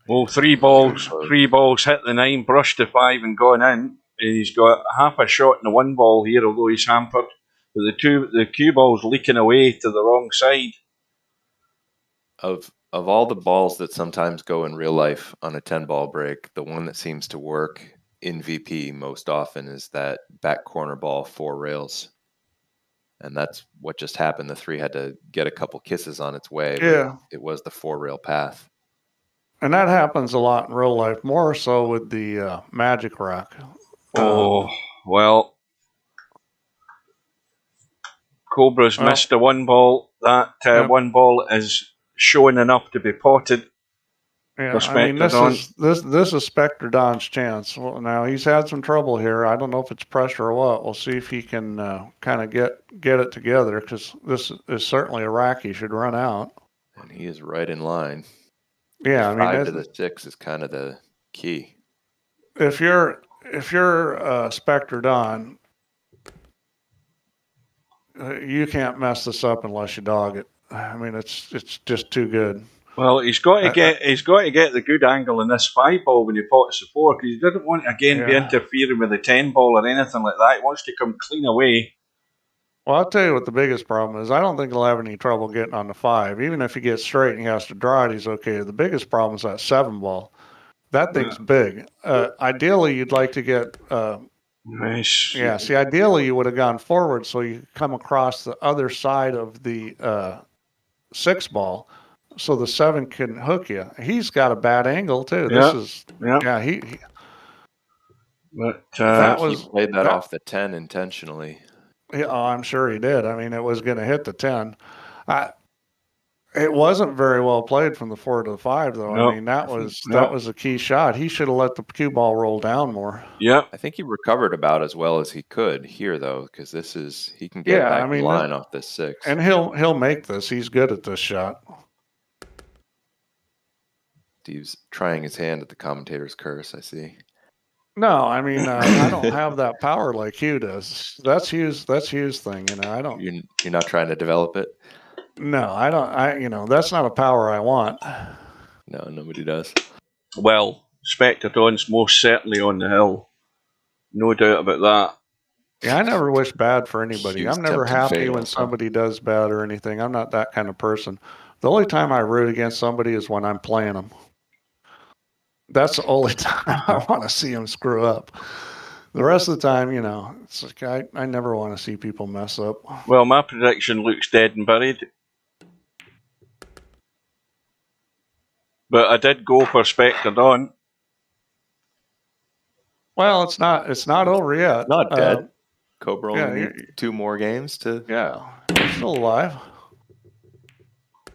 Well, three balls hit the 9, brushed the 5 and gone in. He's got half a shot in the one ball here, although he's hampered. But the cue ball's leaking away to the wrong side. Of all the balls that sometimes go in real life on a 10-ball break, the one that seems to work in VP most often is that back corner ball 4 rails. And that's what just happened. The 3 had to get a couple kisses on its way. Yeah. It was the 4-rail path. And that happens a lot in real life, more so with the Magic Rock. Well, Cobra's missed the one ball. That one ball is showing enough to be potted. Yeah, I mean, this is Spectredawn's chance. Well, now he's had some trouble here. I don't know if it's pressure or what. We'll see if he can kind of get it together, because this is certainly a rack he should run out. And he is right in line. Yeah, the 5 to the 6 is kind of the key. If you're Spectredawn, you can't mess this up unless you dog it. I mean, it's just too good. Well, he's got to get the good angle in this 5 ball when he pots the 4, because he doesn't want to be interfering with the 10 ball or anything like that. He wants to come clean away. Well, I'll tell you what the biggest problem is. I don't think he'll have any trouble getting on the 5. Even if he gets straight and he has to draw it, he's okay. The biggest problem is that 7 ball. That thing's big. Ideally, you'd like to get... nice. Yeah, see, ideally you would have gone forward so you come across the other side of the 6 ball, so the 7 can hook you. He's got a bad angle too. He played that off the 10 intentionally. Yeah, I'm sure he did. I mean, it was going to hit the 10. It wasn't very well played from the 4 to the 5, though. Nope. I mean, that was a key shot. He should have let the cue ball roll down more. Yeah, I think he recovered about as well as he could here, though, because he can get back in line off this 6, and he'll make this. He's good at this shot. Steve's trying his hand at the commentator's curse, I see. No, I mean, I don't have that power like Hugh does. That's Hugh's thing, you know. I don't. You're not trying to develop it? No, I don't. That's not a power I want. No, nobody does. Well, Spectredawn's most certainly on the hill. No doubt about that. Yeah, I never wish bad for anybody. I'm never happy when somebody does bad or anything. I'm not that kind of person. The only time I root against somebody is when I'm playing them. That's the only time I want to see them screw up. The rest of the time, it's like I never want to see people mess up. Well, my prediction looks dead and buried. But I did go for Spectredawn. Well, it's not over yet. Not dead. Cobra only needs 2 more games to... Yeah, he's still alive.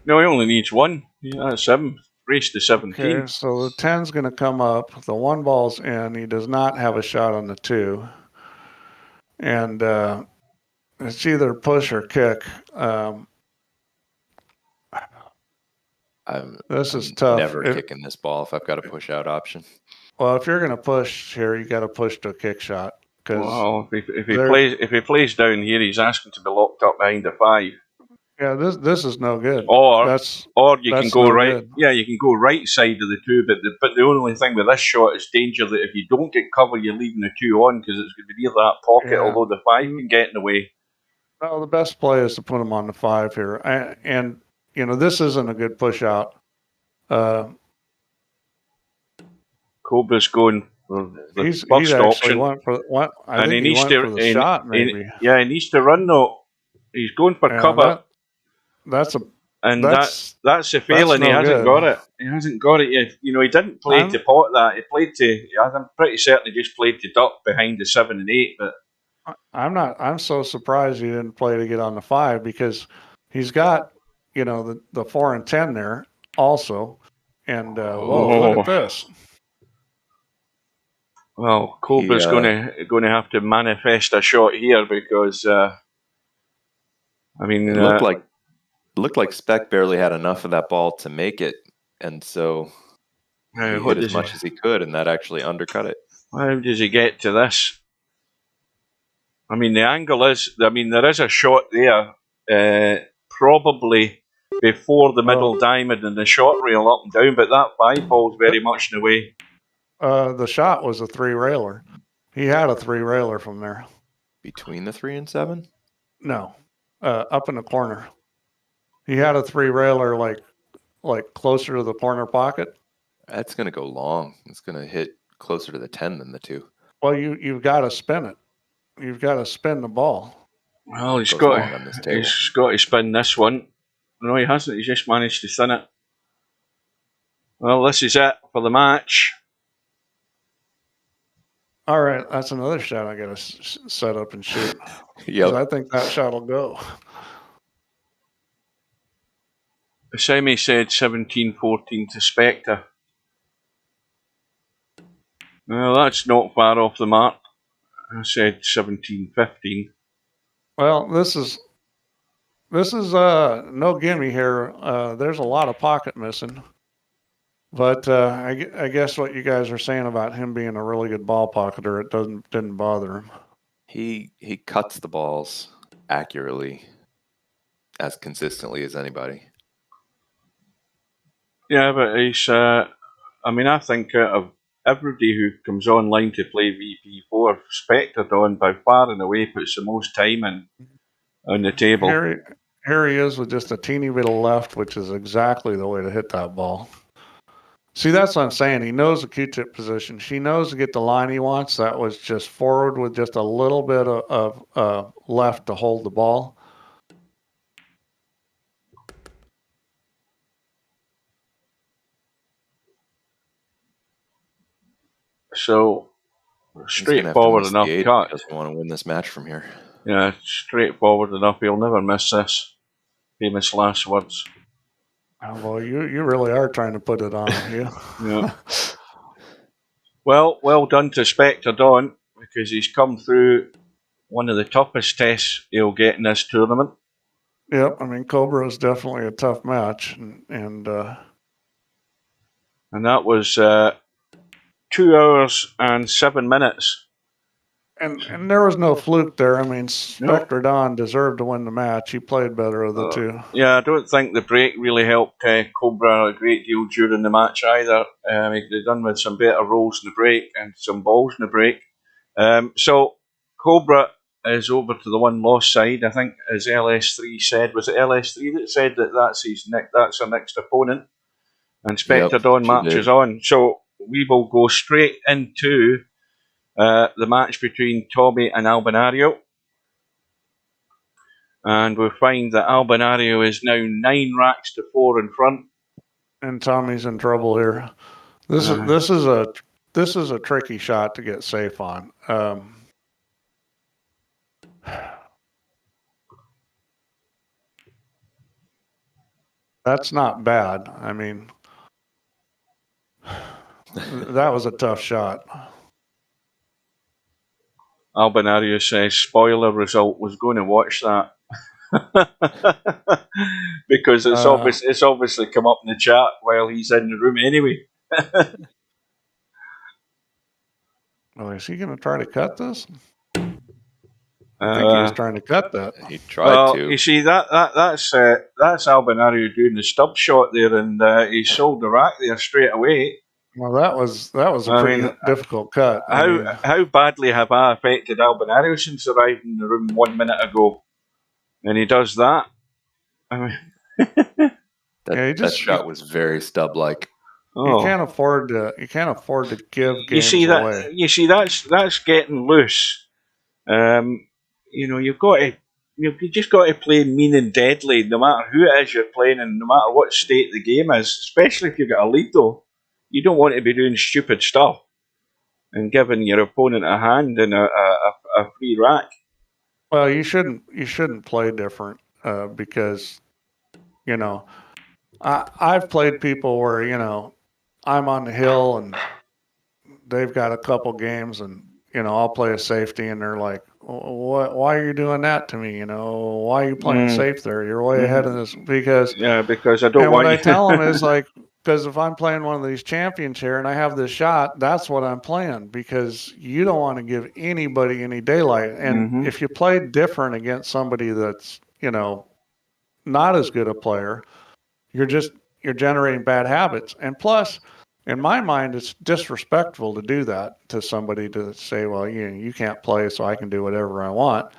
No, he only needs 1. Yeah, 7. Race to 17. Okay, so the 10's going to come up. The 1 ball's in. He does not have a shot on the 2. And it's either push or kick. This is tough. Never kicking this ball if I've got a push out option. Well, if you're going to push here, you got to push to a kick shot. Well, if he plays down here, he's asking to be locked up behind the 5. Yeah, this is no good. Or you can go right. Good. Yeah, you can go right side of the 2. But the only thing with this shot is danger that if you don't get cover, you're leaving the 2 on because it's going to be near that pocket. Yeah. Although the 5 can get in the way. Well, the best play is to put him on the 5 here, and this isn't a good push out. Cobra's going for the first option. He needs to shot. Maybe. He needs to run though. He's going for cover. That's And That's that's the failing. no He hasn't good. got it. He hasn't got it yet. You know, he didn't play to pot that. He played to. I'm pretty certain he just played to duck behind the 7 and 8. But I'm so surprised he didn't play to get on the 5 because he's got, you know, the 4 and 10 there also. And whoa, look at this. Well, Cobra's going to have to manifest a shot here because I mean, it looked like Spec barely had enough of that ball to make it, and so he hit as much as he could, and that actually undercut it. How does he get to this? I mean, the angle is. I mean, there is a shot there, probably before the middle diamond and the shot rail up and down, but that 5 ball's very much in the way. The shot was a 3-railer. He had a 3-railer from there. Between the 3 and 7? No, up in the corner. He had a 3-railer like closer to the corner pocket. That's going to go long. It's going to hit closer to the 10 than the 2. Well, you've got to spin it. You've got to spin the ball. Well, he's got to spin this one. No, he hasn't. He's just managed to thin it. Well, this is it for the match. All right, that's another shot I got to set up and shoot. Yep. I think that shot will go. Semi said 17-14 to Spectre. Well, that's not far off the mark. I said 17-15. Well, this is no gimme here. There's a lot of pocket missing. But I guess what you guys are saying about him being a really good ball pocketer, it didn't bother him. He cuts the balls accurately, as consistently as anybody. Yeah, but he's. I mean, I think out of everybody who comes online to play VP4, Spectredawn by far and away puts the most time in on the table. Here he is with just a teeny bit of left, which is exactly the way to hit that ball. See, that's what I'm saying. He knows the Q-tip position. She knows to get the line he wants. That was just forward with just a little bit of left to hold the ball. So, straightforward enough cut. Doesn't want to win this match from here. Yeah, straightforward enough. He'll never miss this. Famous last words. Oh, well, you really are trying to put it on him, yeah. Well done to Spectredawn because he's come through one of the toughest tests he'll get in this tournament. Yep, I mean Cobra is definitely a tough match, and that was 2 hours and 7 minutes. And there was no fluke there. I mean, Spectredawn deserved to win the match. He played better of the two. Yeah, I don't think the break really helped Cobra a great deal during the match either. They done with some better rolls in the break and some balls in the break. So Cobra is over to the one-loss side. I think, as LS3 said, was it LS3 that said that's our next opponent? And Spectredawn marches on. So we will go straight into the match between Tommyy and Albinario. And we'll find that Albinario is now 9 racks to 4 in front. And Tommy's in trouble here. This is a tricky shot to get safe on. That's not bad. I mean, that was a tough shot. Albinario says, spoiler result, was going to watch that. Because it's obviously come up in the chat while he's in the room anyway. Well, is he going to try to cut this? I think he was trying to cut that. He tried to. You see, that's Albinario doing the stub shot there, and he sold the rack there straight away. Well, that was a pretty difficult cut. How badly have I affected Albinario since arriving in the room 1 minute ago? And he does that. I mean, that shot was very stub-like. You can't afford to give games away. You see, that's getting loose. You've got to you just got to play mean and deadly, no matter who it is you're playing and no matter what state the game is. Especially if you've got a lead, though. You don't want to be doing stupid stuff and giving your opponent a hand in a free rack. Well, you shouldn't play different because, you know, I've played people where, you know, I'm on the hill and they've got a couple games and, you know, I'll play a safety and they're like, why are you doing that to me? You know, why are you playing safe there? You're way ahead of this because I don't and want what I you. tell them is like, because if I'm playing one of these champions here and I have this shot, that's what I'm playing because you don't want to give anybody any daylight. And if you play different against somebody that's, you know, not as good a player, you're generating bad habits. And plus, in my mind, it's disrespectful to do that to somebody to say, well, you can't play, so I can do whatever I want.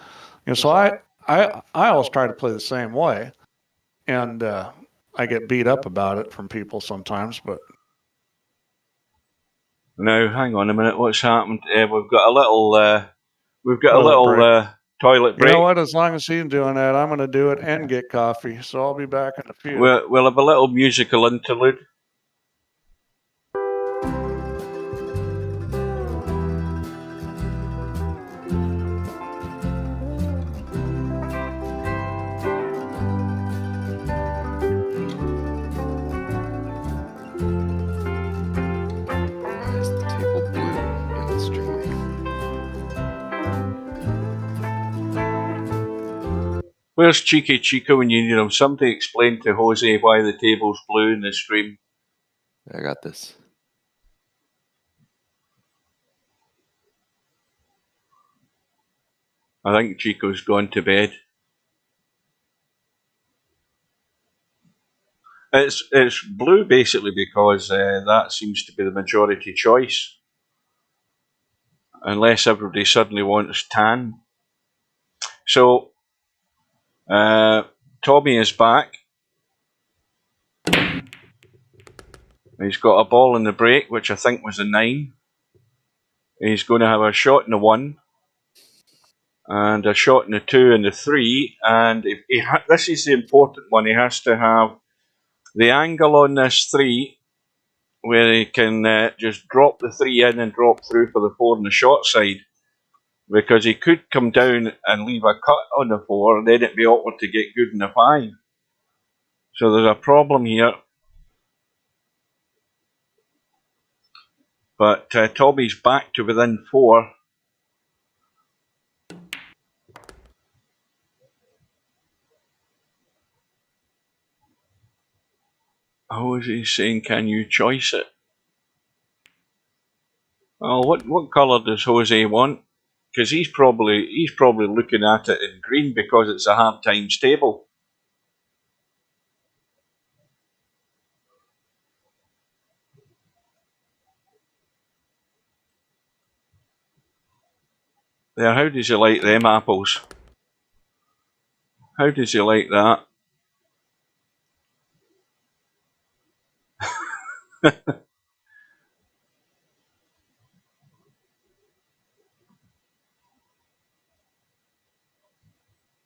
And so I always try to play the same way. And I get beat up about it from people sometimes, but. Now, hang on a minute. What's happened? We've got a little toilet break. You know what? As long as he's doing that, I'm going to do it and get coffee. So I'll be back in a few. We'll have a little musical interlude. Where's Cheeky Chico when you need him? Somebody explain to Jose why the table's blue in the stream. I got this. I think Chico's gone to bed. It's blue basically because that seems to be the majority choice. Unless everybody suddenly wants tan. So, Tommyy is back. He's got a ball in the break, which I think was a 9. He's going to have a shot in the 1. And a shot in the 2 and the 3. And if this is the important one. He has to have the angle on this 3 where he can just drop the 3 in and drop through for the 4 on the short side. Because he could come down and leave a cut on the 4 and then it'd be awkward to get good in the 5. So there's a problem here. But Tommy's back to within 4. How is he saying, can you choice it? Well, what colour does Jose want? Because he's probably looking at it in green because it's a hard times table. There, how does he like them apples? How does he like that?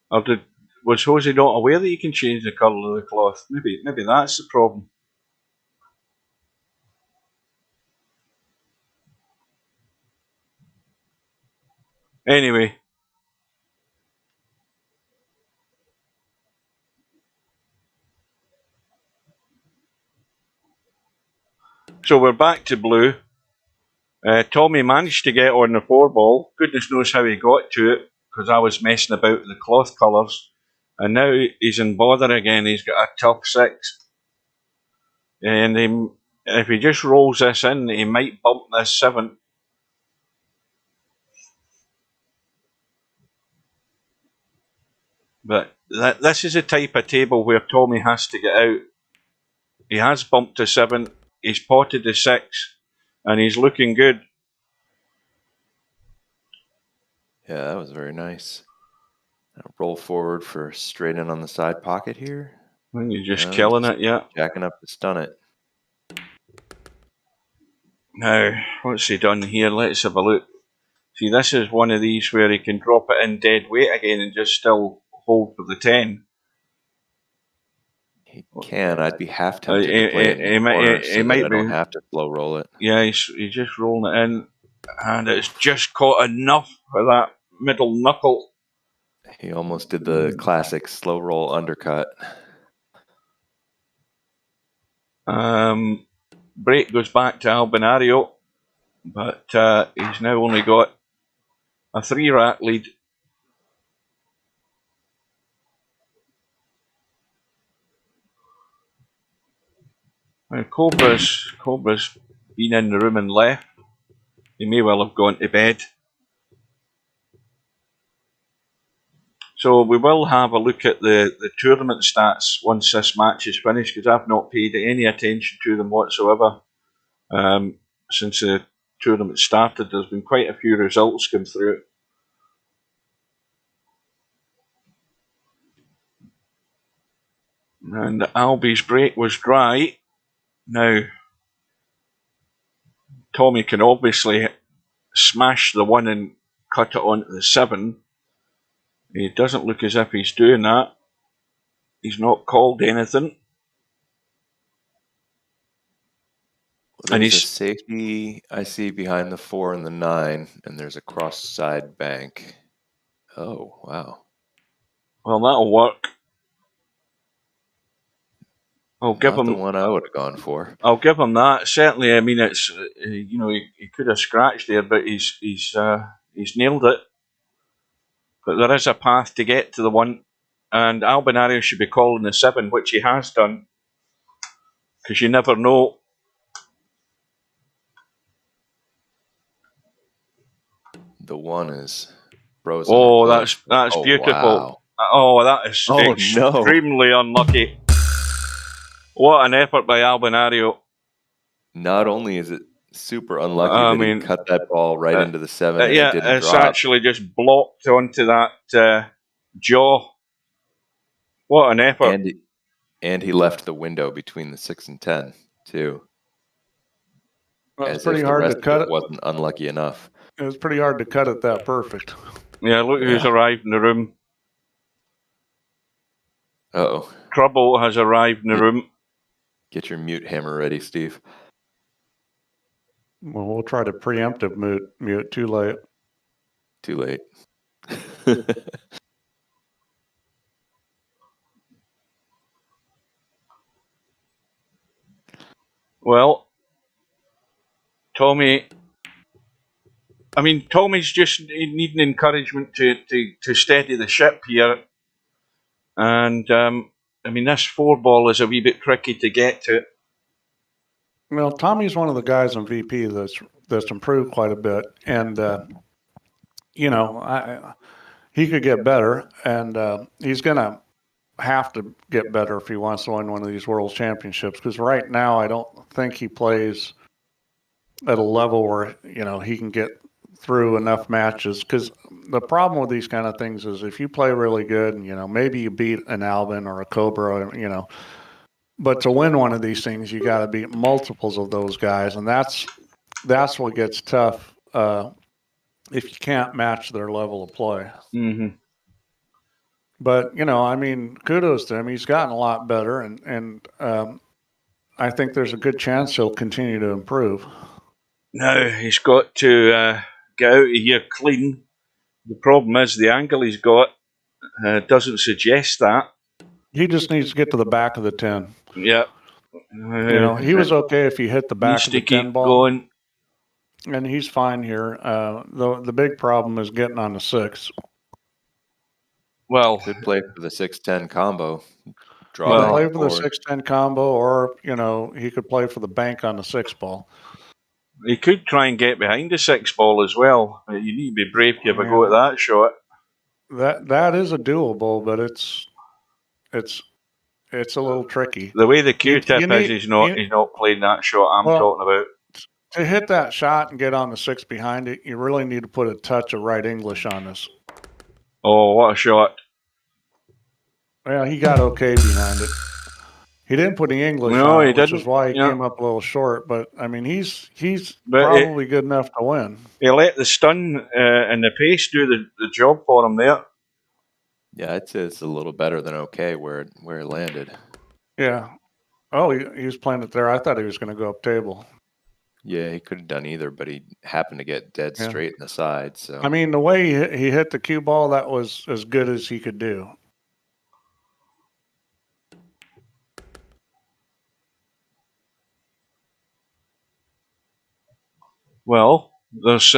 Or was Jose not aware that you can change the colour of the cloth? Maybe that's the problem. Anyway. So we're back to blue. Tommyy managed to get on the 4 ball. Goodness knows how he got to it, because I was messing about with the cloth colours. And now he's in bother again. He's got a tough 6. And if he just rolls this in, he might bump this 7. But this is the type of table where Tommyy has to get out. He has bumped to 7. He's potted the 6. And he's looking good. Yeah, that was very nice. Now roll forward for straight in on the side pocket here. And you're just killing it, yeah. Jacking up to stun it. Now, what's he done here? Let's have a look. See, this is one of these where he can drop it in dead weight again and just still hold for the 10. He can. I'd be half tempted to play it in the corner so that I don't have to slow roll it. Yeah, he's just rolling it in, and it's just caught enough for that middle knuckle. He almost did the classic slow roll undercut. Break goes back to Albinario, but he's now only got a 3-rack lead. Cobra's been in the room and left. He may well have gone to bed. So we will have a look at the tournament stats once this match is finished, because I've not paid any attention to them whatsoever since the tournament started. There's been quite a few results come through. And Albie's break was dry. Now, Tommyy can obviously smash the 1 and cut it onto the 7. He doesn't look as if he's doing that. He's not called anything. Well, and he's a safety I see behind the 4 and the 9, and there's a cross side bank. Oh, wow. Well, that'll work. I'll give Not him the one I would have gone for. I'll give him that. Certainly, I mean, it's he could have scratched there, but he's nailed it. But there is a path to get to the 1, and Albinario should be calling the 7, which he has done, because you never know. The 1 is frozen. Oh, that's beautiful. Wow. Oh, that is extremely unlucky. What an effort by Albinario. Not only is it super unlucky that he cut that ball right into the 7 and it didn't it's drop. Actually just blocked onto that jaw. What an effort. And he left the window between the 6 and 10, too. Well, it's pretty hard to cut it. Wasn't unlucky enough. It was pretty hard to cut it that perfect. Yeah, look who's arrived in the room. Uh-oh. Trouble has arrived in the room. Get your mute hammer ready, Steve. Well, we'll try to preemptive mute. Too late. Too late. Well, Tommy's just needing encouragement to steady the ship here. And, this 4 ball is a wee bit tricky to get to. Well, Tommy's one of the guys in VP that's improved quite a bit. And, he could get better. And he's going to have to get better if he wants to win one of these World Championships. Because right now, I don't think he plays at a level where, he can get through enough matches. Because the problem with these kind of things is if you play really good and, maybe you beat an Albin or a Cobra, but to win one of these things, you got to beat multiples of those guys. And that's what gets tough if you can't match their level of play. Mm-hmm. But, kudos to him. He's gotten a lot better. And I think there's a good chance he'll continue to improve. Now, he's got to get out of here clean. The problem is the angle he's got doesn't suggest that. He just needs to get to the back of the 10. Yeah. He was okay if he hit the back of the 10 ball. Going. And he's fine here. The big problem is getting on the 6. Well, could play for the 6-10 combo. Play for the 6-10 combo, or, he could play for the bank on the 6 ball. He could try and get behind the 6 ball as well. You need to be brave to have a go at that shot. That is a doable, but it's a little tricky. The way the Q-tip is, he's not playing that shot I'm talking about. To hit that shot and get on the 6 behind it, you really need to put a touch of right English on this. Oh, what a shot. Well, he got okay behind it. He didn't put the English on it, which is why he came up a little short. But, he's probably good enough to win. He let the stun and the pace do the job for him there. Yeah, I'd say it's a little better than okay where it landed. Yeah. Oh, he was playing it there. I thought he was going to go up table. Yeah, he could have done either, but he happened to get dead straight in the side. So I mean, the way he hit the cue ball, that was as good as he could do. Well, there's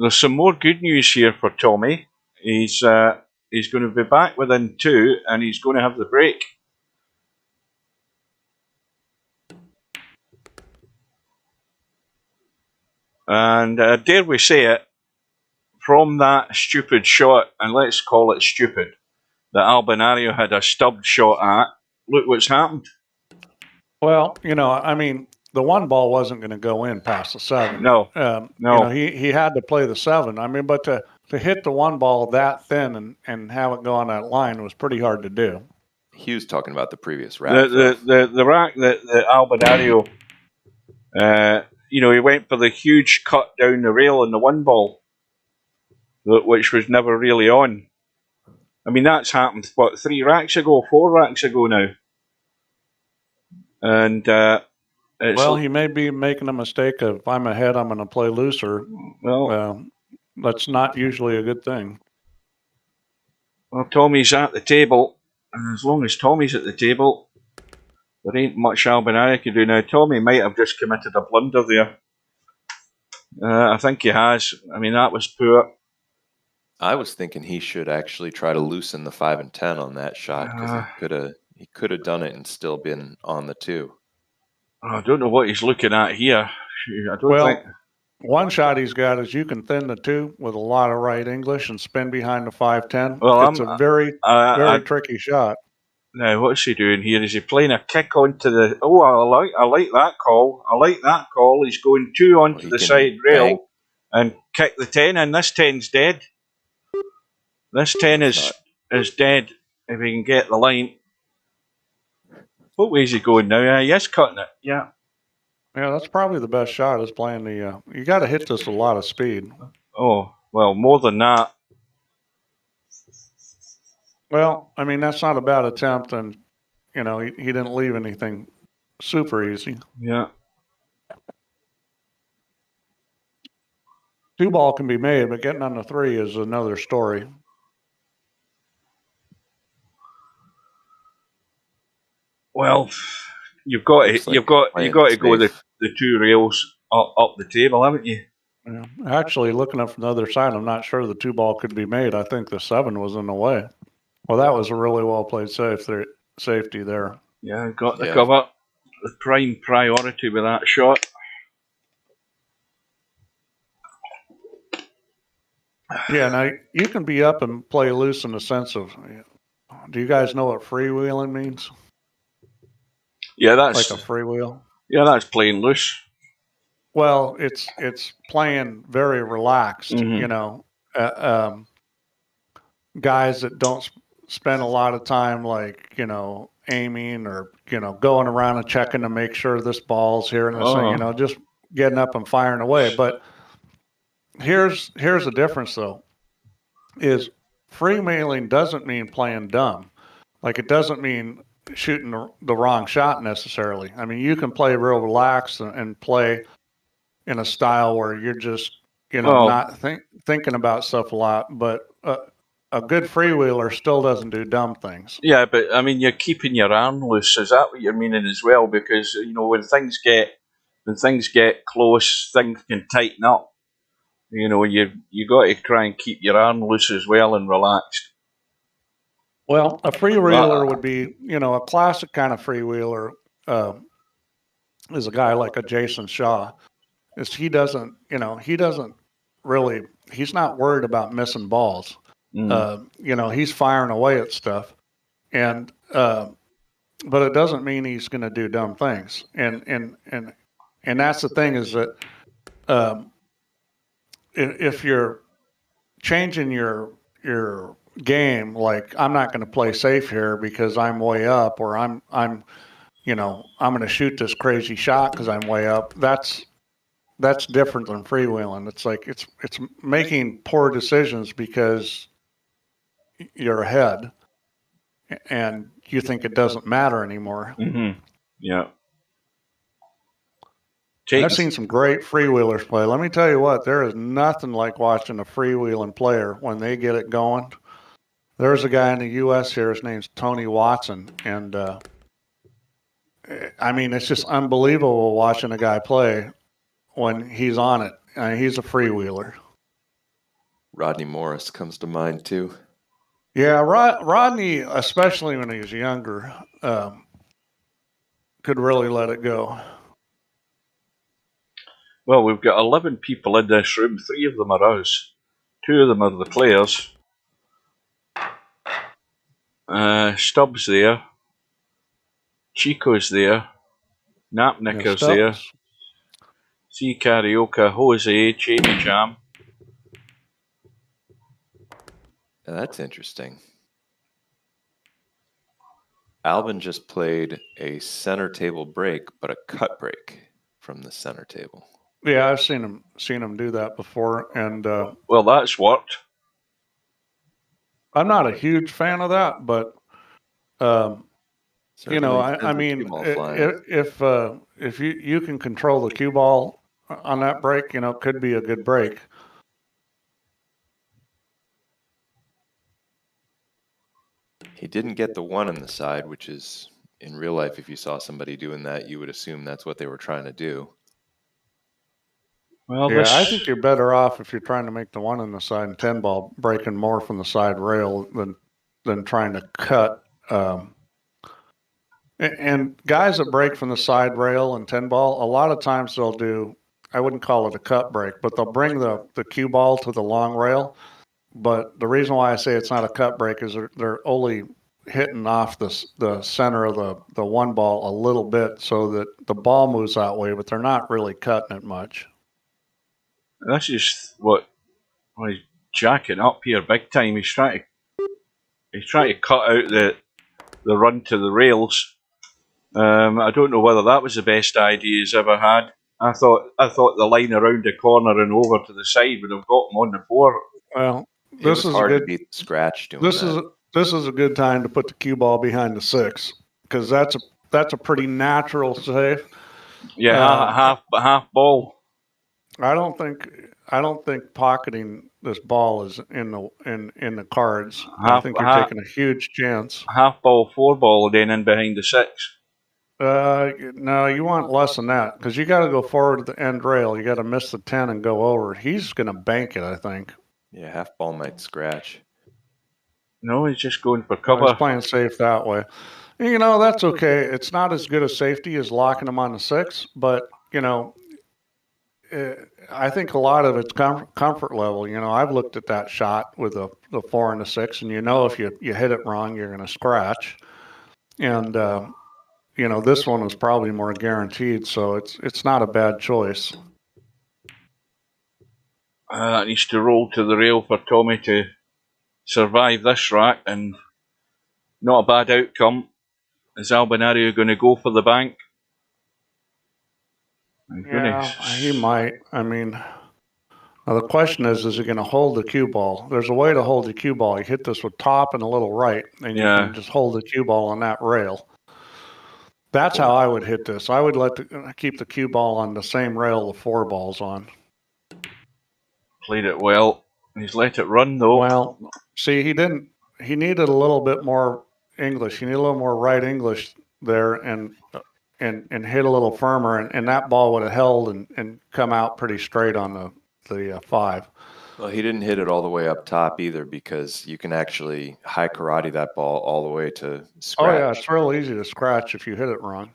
some more good news here for Tommy. He's going to be back within 2, and he's going to have the break. And dare we say it, from that stupid shot, and let's call it stupid, that Albinario had a stubbed shot at, look what's happened. Well, I mean, the one ball wasn't going to go in past the 7. No, no. He had to play the 7. I mean, but to hit the one ball that thin and have it go on that line was pretty hard to do. He was talking about the previous rack. The rack that Albinario, he went for the huge cut down the rail in the one ball, which was never really on. I mean, that's happened, 3 racks ago, 4 racks ago now. And he may be making a mistake of, if I'm ahead, I'm going to play looser. Well, that's not usually a good thing. Well, Tommy's at the table, and as long as Tommy's at the table, there ain't much Albinario can do now. Tommy might have just committed a blunder there. I think he has. I mean, that was poor. I was thinking he should actually try to loosen the 5 and 10 on that shot, because he could have done it and still been on the 2. I don't know what he's looking at here. I don't think. One shot he's got is you can thin the 2 with a lot of right English and spin behind the 5-10. Well, it's a very tricky shot. Now, what's he doing here? Is he playing a kick onto the... Oh, I like that call. I like that call. He's going 2 onto the side rail and kick the 10, and this 10's dead. This 10 is dead if he can get the line. What way is he going now? He is cutting it, yeah. Yeah, that's probably the best shot, is playing the... you got to hit this with a lot of speed. Oh, well, more than that. Well, I mean, that's not a bad attempt, and, he didn't leave anything super easy. Yeah. 2 ball can be made, but getting on the 3 is another story. Well, you've got to go the 2 rails up the table, haven't you? Yeah. Actually, looking up from the other side, I'm not sure the 2 ball could be made. I think the 7 was in the way. Well, that was a really well played safety there. Yeah, got the cover. The prime priority with that shot. Yeah, now you can be up and play loose in the sense of, do you guys know what freewheeling means? Yeah, that's like a freewheel. Yeah, that's playing loose. Well, it's playing very relaxed. Mm-hmm. Guys that don't spend a lot of time, aiming or going around and checking to make sure this ball's here and this thing. Just getting up and firing away. But here's the difference, though, is freewheeling doesn't mean playing dumb. Like, it doesn't mean shooting the wrong shot necessarily. I mean, you can play real relaxed and play in a style where you're just, not thinking about stuff a lot. But a good freewheeler still doesn't do dumb things. Yeah, but I mean, you're keeping your arm loose. Is that what you're meaning as well? Because when things get close, things can tighten up. You got to try and keep your arm loose as well and relaxed. Well, a freewheeler would be, a classic kind of freewheeler is a guy like a Jason Shaw. He doesn't really, he's not worried about missing balls. He's firing away at stuff, but it doesn't mean he's going to do dumb things. And that's the thing, is that if you're changing your game, like, I'm not going to play safe here because I'm way up, or I'm going to shoot this crazy shot because I'm way up. That's different than freewheeling. It's like it's making poor decisions because you're ahead, and you think it doesn't matter anymore. Mm-hmm. Yeah. I've seen some great freewheelers play. Let me tell you what, there is nothing like watching a freewheeling player when they get it going. There's a guy in the U.S. here, his name's Tony Watson, and I mean, it's just unbelievable watching a guy play when he's on it. He's a freewheeler. Rodney Morris comes to mind too. Yeah, Rodney, especially when he was younger, could really let it go. Well, we've got 11 people in this room. 3 of them are us. 2 of them are the players. Stubbs there. Chico's there. Napnicker's there. C Karaoke, Jose, Jamie Jam. Now that's interesting. Albin just played a center table break, but a cut break from the center table. Yeah, I've seen him do that before, and well, that's worked. I'm not a huge fan of that, but you know, I mean, if you can control the cue ball on that break, you know, it could be a good break. He didn't get the 1 on the side, which is, in real life, if you saw somebody doing that, you would assume that's what they were trying to do. Well, yeah, I think you're better off if you're trying to make the 1 on the side and 10 ball breaking more from the side rail than trying to cut. And guys that break from the side rail and 10 ball, a lot of times they'll do, I wouldn't call it a cut break, but they'll bring the cue ball to the long rail. But the reason why I say it's not a cut break is they're only hitting off the center of the 1 ball a little bit so that the ball moves that way, but they're not really cutting it much. That's just what he's jacking up here big time. He's trying to cut out the run to the rails. I don't know whether that was the best idea he's ever had. I thought the line around the corner and over to the side would have got him on the 4. Well, this is hard to beat the scratch doing that. This is a good time to put the cue ball behind the 6 because that's a pretty natural save. Yeah, half ball. I don't think pocketing this ball is in the cards. I think you're taking a huge chance. Half ball, 4 ball, and then in behind the 6. No, you want less than that because you got to go forward to the end rail. You got to miss the 10 and go over. He's going to bank it, I think. Yeah, half ball might scratch. No, he's just going for cover. He's playing safe that way. You know, that's okay. It's not as good a safety as locking him on the 6, but, you know, I think a lot of it's comfort level. You know, I've looked at that shot with the 4 and the 6, and you know if you hit it wrong, you're going to scratch. And, you know, this one was probably more guaranteed, so it's not a bad choice. That needs to roll to the rail for Tommyy to survive this rack, and not a bad outcome. Is Albinario going to go for the bank? Yeah, he might. I mean, now the question is he going to hold the cue ball? There's a way to hold the cue ball. You hit this with top and a little right, and you can just hold the cue ball on that rail. That's how I would hit this. I would keep the cue ball on the same rail the 4 ball's on. Played it well. He's let it run though. Well, see, he didn't. He needed a little bit more English. He needed a little more right English there, and hit a little firmer, and that ball would have held and come out pretty straight on the 5. Well, he didn't hit it all the way up top either because you can actually high karate that ball all the way to scratch. Oh, yeah, it's real easy to scratch if you hit it wrong.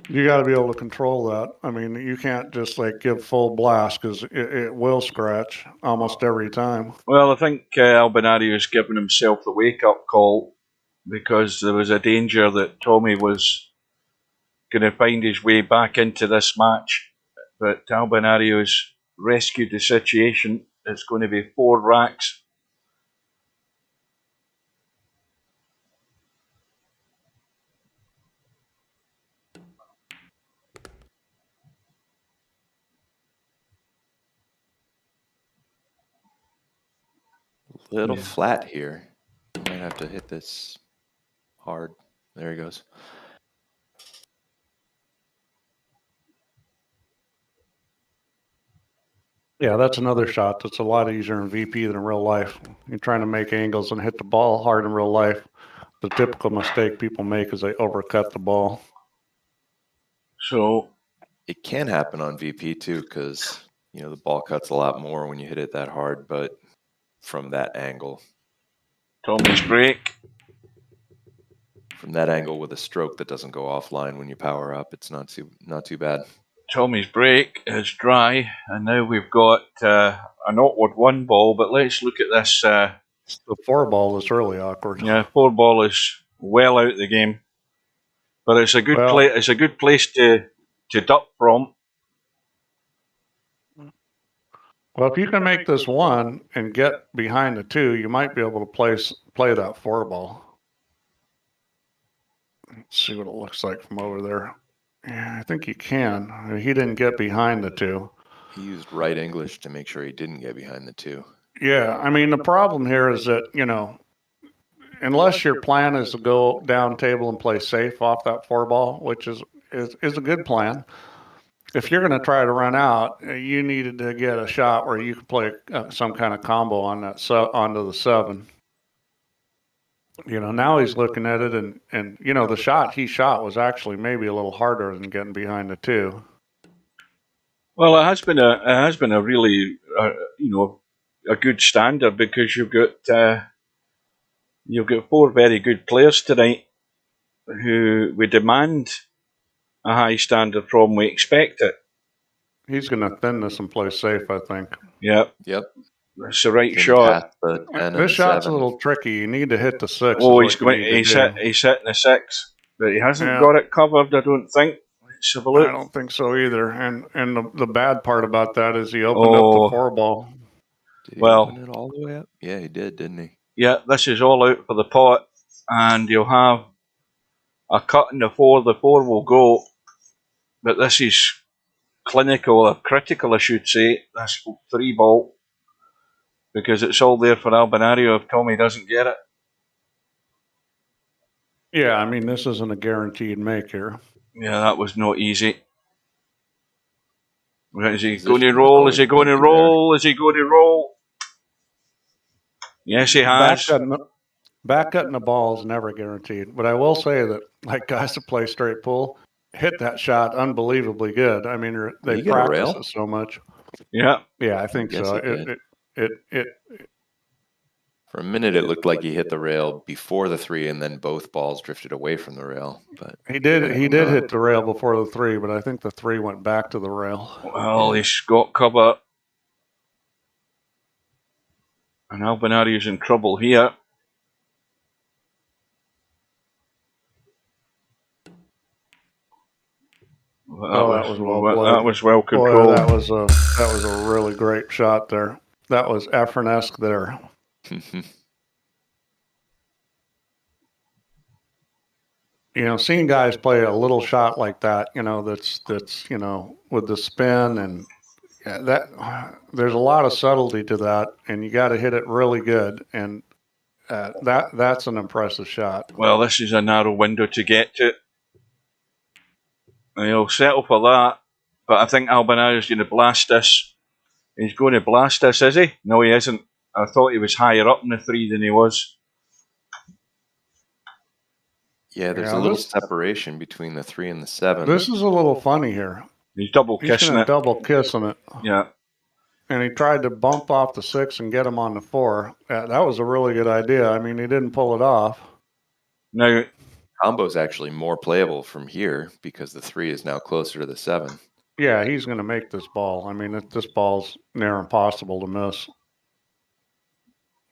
You got to be able to control that. I mean, you can't just like give full blast because it will scratch almost every time. Well, I think Albinario's given himself the wake-up call because there was a danger that Tommyy was going to find his way back into this match. But Albinario's rescued the situation. It's going to be 4 racks. Little flat here. have to hit this hard. There he goes. Yeah, that's another shot that's a lot easier in VP than in real life. You're trying to make angles and hit the ball hard in real life. The typical mistake people make is they overcut the ball. So it can happen on VP too, because the ball cuts a lot more when you hit it that hard, but from that angle. Tommy's break. From that angle with a stroke that doesn't go offline when you power up, it's not too bad. Tommy's break is dry, and now we've got an awkward 1 ball, but let's look at this. The 4 ball is really awkward. Yeah, 4 ball is well out of the game, but it's a good it's a good place to duck from. Well, if you can make this 1 and get behind the 2, you might be able to play that 4 ball. Let's see what it looks like from over there. Yeah, I think you can. He didn't get behind the 2. He used right English to make sure he didn't get behind the 2. Yeah, I mean, the problem here is that, unless your plan is to go down table and play safe off that 4 ball, which is a good plan, if you're going to try to run out, you needed to get a shot where you could play some kind of combo on that onto the 7. Now he's looking at it, and the shot he shot was actually maybe a little harder than getting behind the 2. Well, it has been a really a good standard, because you've got 4 very good players tonight who we demand a high standard from. We expect it. He's going to thin this and play safe, I think. Yep. That's the right shot. This shot's a little tricky. You need to hit the 6. Oh, he's hitting the 6, but he hasn't got it covered, I don't think. Let's have a look. I don't think so either. And the bad part about that is he opened up the 4 ball. Did he open it all the way up? Yeah, he did, didn't he? Yeah, this is all out for the pot, and you'll have a cut in the 4. The 4 will go, but this is clinical or critical, I should say. That's 3 ball, because it's all there for Albinario if Tommyy doesn't get it. Yeah, I mean, this isn't a guaranteed make here. Yeah, that was not easy. Is he going to roll? Is he going to roll? Is he going to roll? Yes, he has. Back cutting the ball is never guaranteed. But I will say that, like, guys that play straight pool hit that shot unbelievably good. I mean, they practice it so much. Yeah. Yeah, I think so. For a minute, it looked like he hit the rail before the 3, and then both balls drifted away from the rail. But he did hit the rail before the 3, but I think the 3 went back to the rail. Well, he's got cover. And Albinario's in trouble here. That was well controlled. Boy, that was a really great shot there. That was Efren-esque there. Seeing guys play a little shot like that, that's with the spin and that, there's a lot of subtlety to that, and you got to hit it really good, and that's an impressive shot. Well, this is a narrow window to get to. And he'll settle for that, but I think Albinario's going to blast this. He's going to blast this, is he? No, he isn't. I thought he was higher up in the 3 than he was. Yeah, there's a little separation between the 3 and the 7. This is a little funny here. He's double kissing it. Double kissing it. Yeah. And he tried to bump off the 6 and get him on the 4. That was a really good idea. I mean, he didn't pull it off. Now, combo's actually more playable from here because the 3 is now closer to the 7. Yeah, he's going to make this ball. I mean, this ball's near impossible to miss.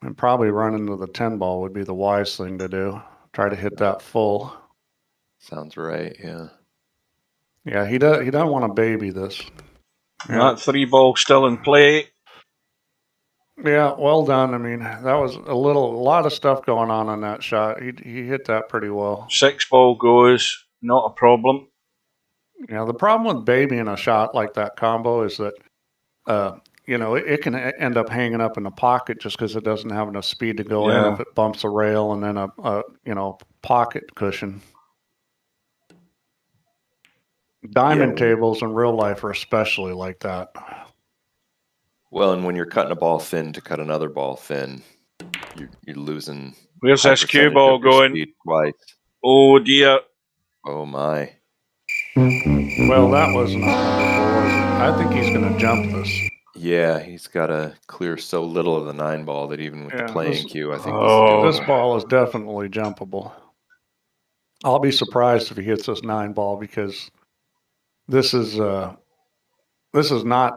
And probably running to the 10 ball would be the wise thing to do. Try to hit that full. Sounds right, yeah. Yeah, he doesn't want to baby this. Yeah. That 3 ball still in play. Yeah, well done. I mean, that was a lot of stuff going on that shot. He hit that pretty well. 6 ball goes, not a problem. Yeah, the problem with babying a shot like that combo is that you know, it can end up hanging up in the pocket just because it doesn't have enough speed to go in if it bumps a rail and then a you know, pocket cushion. Diamond tables in real life are especially like that. Well, and when you're cutting a ball thin to cut another ball thin, you're losing. Where's this cue ball going? Twice. Oh dear. Oh my. Well, that wasn't uncomfortable, was it? I think he's going to jump this. Yeah, he's got to clear so little of the 9 ball that even with the playing cue, I think this ball is definitely jumpable. I'll be surprised if he hits this 9 ball because this is not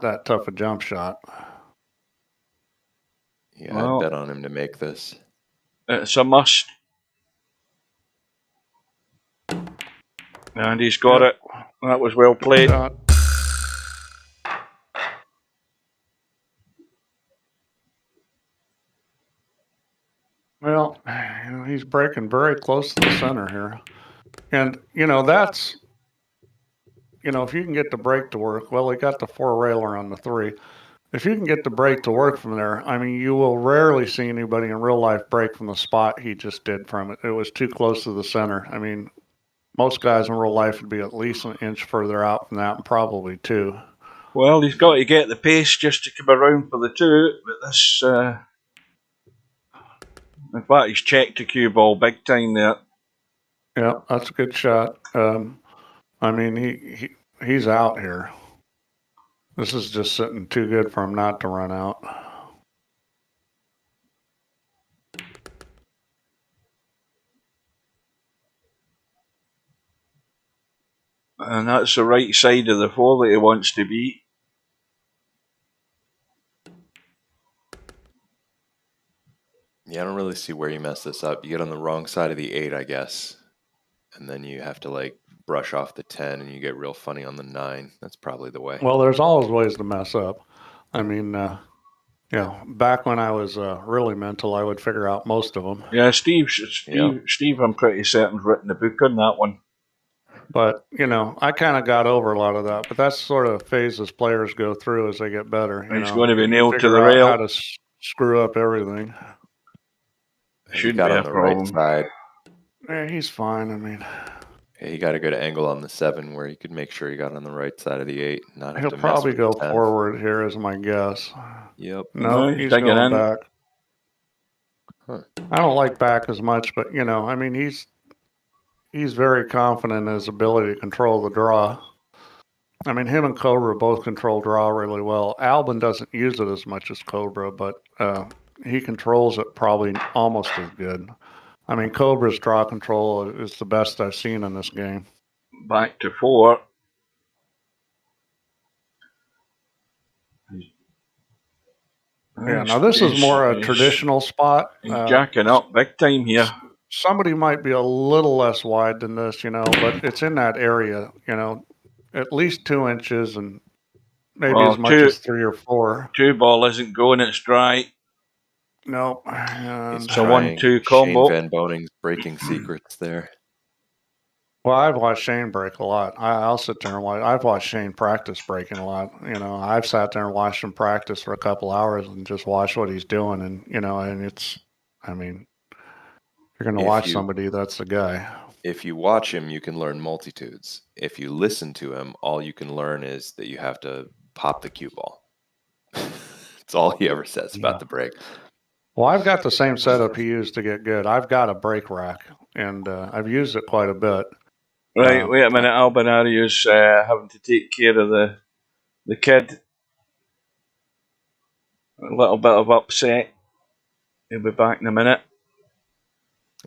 that tough a jump shot. Yeah, I'd bet on him to make this. It's a must. And he's got it. That was well played. Well, you know, he's breaking very close to the center here. And, you know, that's, you know, if you can get the break to work, well, he got the 4-railer on the 3. If you can get the break to work from there, I mean, you will rarely see anybody in real life break from the spot he just did from it. It was too close to the center. I mean, most guys in real life would be at least an inch further out from that, and probably 2. Well, he's got to get the pace just to come around for the 2, but this... in fact, he's checked the cue ball big time there. Yeah, that's a good shot. I mean, he's out here. This is just sitting too good for him not to run out. And that's the right side of the 4 that he wants to be. Yeah, I don't really see where you mess this up. You get on the wrong side of the 8, I guess. And then you have to, like, brush off the 10 and you get real funny on the 9. That's probably the way. Well, there's always ways to mess up. I mean, yeah, back when I was really mental, I would figure out most of them. Yeah, Steve, I'm pretty certain, written a book on that one. But, you know, I kind of got over a lot of that. But that's sort of phases players go through as they get better. He's going to be nailed to the rail. How to screw up everything. Should be a problem. Right side. Yeah, he's fine. I mean, yeah, he got a good angle on the 7 where he could make sure he got on the right side of the 8. He'll probably go forward here, is my guess. Yep. No, he's going back. Huh. I don't like back as much, but you know, I mean, he's very confident in his ability to control the draw. I mean, him and Cobra both control draw really well. Albin doesn't use it as much as Cobra, but he controls it probably almost as good. I mean, Cobra's draw control is the best I've seen in this game. Back to 4. Yeah, now this is more a traditional spot. He's jacking up big time here. Somebody might be a little less wide than this, you know, but it's in that area, you know, at least 2 inches and maybe as much as 3 or 4. 2 ball isn't going, it's dry. Nope. It's a 1-2 combo. Shane Van Boning's breaking secrets there. Well, I've watched Shane break a lot. I'll sit there and watch. I've watched Shane practice breaking a lot. You know, I've sat there and watched him practice for a couple hours and just watch what he's doing. And, you know, and it's, I mean, you're going to watch somebody, that's the guy. If you watch him, you can learn multitudes. If you listen to him, all you can learn is that you have to pop the cue ball. That's all he ever says about the break. Well, I've got the same setup he used to get good. I've got a break rack, and I've used it quite a bit. Right, wait a minute. Albinario's having to take care of the kid. A little bit of upset. He'll be back in a minute.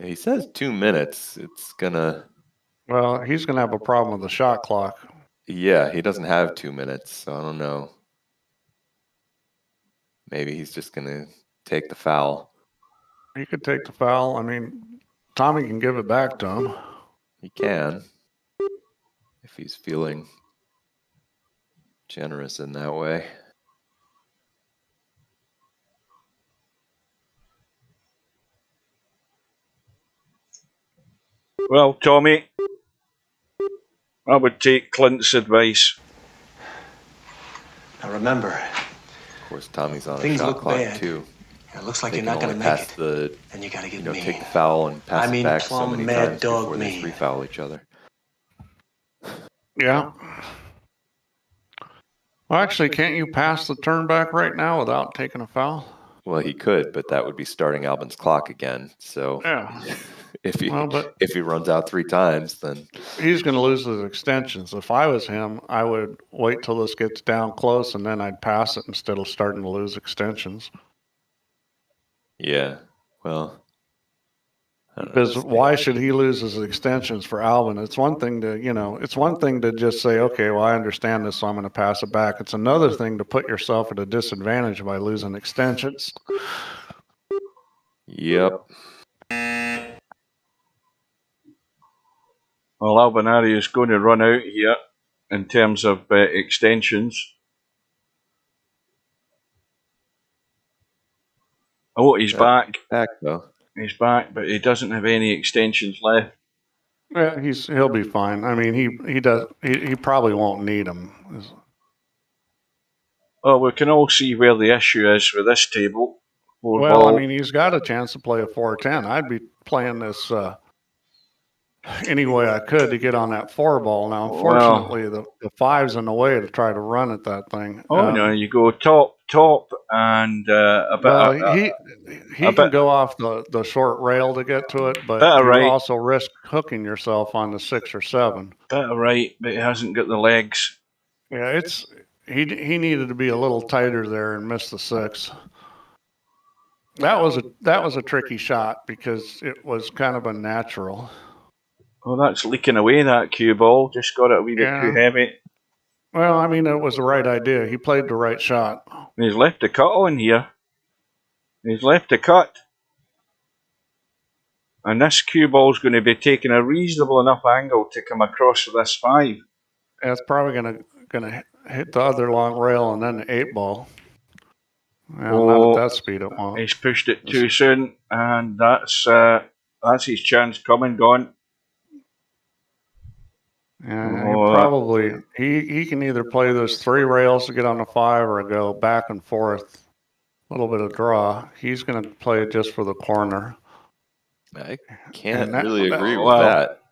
He says 2 minutes. It's gonna... Well, he's going to have a problem with the shot clock. Yeah, he doesn't have 2 minutes, so I don't know. Maybe he's just going to take the foul. He could take the foul. I mean, Tommy can give it back to him. He can. If he's feeling generous in that way. Well, Tommy, I would take Clint's advice. Now remember, course, Tommy's on a Things shot look clock bad. too. It looks like They you're can not going only to make pass it. the, And you got to get you know, mean. take the foul and pass I mean, it back so plumb many mad times dog before they mean. free foul each other. Yeah. Well, actually, can't you pass the turn back right now without taking a foul? Well, he could, but that would be starting Albin's clock again. So Yeah. if But he runs out 3 times, then he's going to lose his extensions. If I was him, I would wait till this gets down close and then I'd pass it instead of starting to lose extensions. yeah. Well, I don't know. Because why should he lose his extensions for Albin? It's one thing to, it's one thing to just say, okay, well, I understand this, so I'm going to pass it back. It's another thing to put yourself at a disadvantage by losing extensions. Yep. Well, Albinario is going to run out here in terms of extensions. Oh, he's back. Back though. He's back, but he doesn't have any extensions left. Yeah, he'll be fine. I mean, he probably won't need them. Well, we can all see where the issue is with this table. Well, I mean, he's got a chance to play a 4-10. I'd be playing this any way I could to get on that 4 ball. Now, unfortunately, the 5's in the way to try to run at that thing. No, you go top, and a bit. Well, he can go off the short rail to get to it, but you also risk hooking yourself on the 6 or 7. Bit of right, but he hasn't got the legs. Yeah, he needed to be a little tighter there and miss the 6. That was a tricky shot because it was kind of unnatural. Well, that's leaking away, that cue ball. Just got it a wee bit too heavy. Well, I mean, it was the right idea. He played the right shot. He's left the cut on here. He's left the cut. And this cue ball's going to be taking a reasonable enough angle to come across for this 5. Yeah, it's probably gonna hit the other long rail and then the 8 ball. Well, not at that speed it won't. He's pushed it too soon, and that's his chance come and gone. Yeah, he can either play those 3 rails to get on the 5 or go back and forth. A little bit of draw. He's going to play it just for the corner. I can't really agree with that.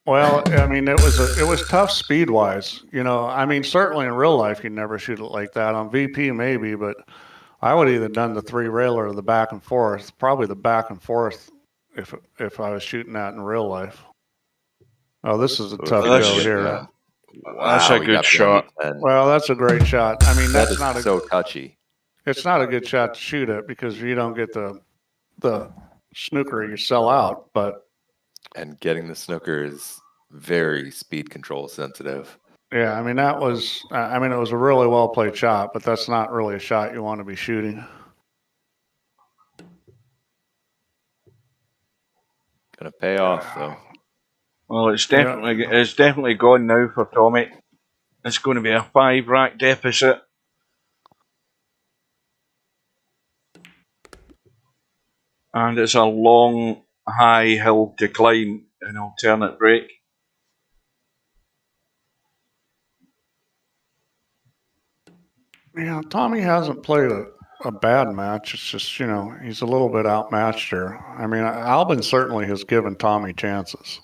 Well, I mean, it was tough speed wise. I mean, certainly in real life you'd never shoot it like that. On VP maybe, but I would have either done the 3 railer or the back and forth. Probably the back and forth if I was shooting that in real life. Oh, this is a tough go here. Wow, that's a good shot. Well, that's a great shot. I mean, that's not so touchy. It's not a good shot to shoot at because you don't get the snooker, you sell out. And getting the snooker is very speed control sensitive. Yeah, I mean it was a really well played shot, but that's not really a shot you want to be shooting. Gonna pay off though. Well, it's definitely gone now for Tommyy. It's going to be a 5 rack deficit. And it's a long, high hill to climb in alternate break. Yeah, Tommyy hasn't played a bad match. It's just, he's a little bit outmatched here. I mean, Albin certainly has given Tommyy chances.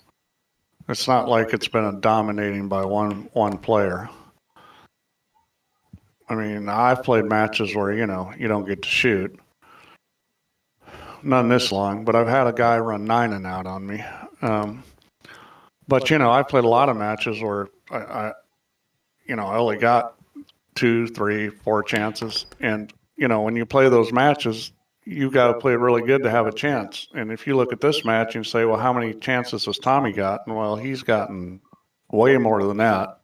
It's not like it's been a dominating by one player. I mean, I've played matches where, you don't get to shoot. None this long, but I've had a guy run 9 and out on me. But, I've played a lot of matches where I only got 2, 3, 4 chances. And, when you play those matches, you got to play really good to have a chance. And if you look at this match and say, well, how many chances has Tommyy gotten? Well, he's gotten way more than that.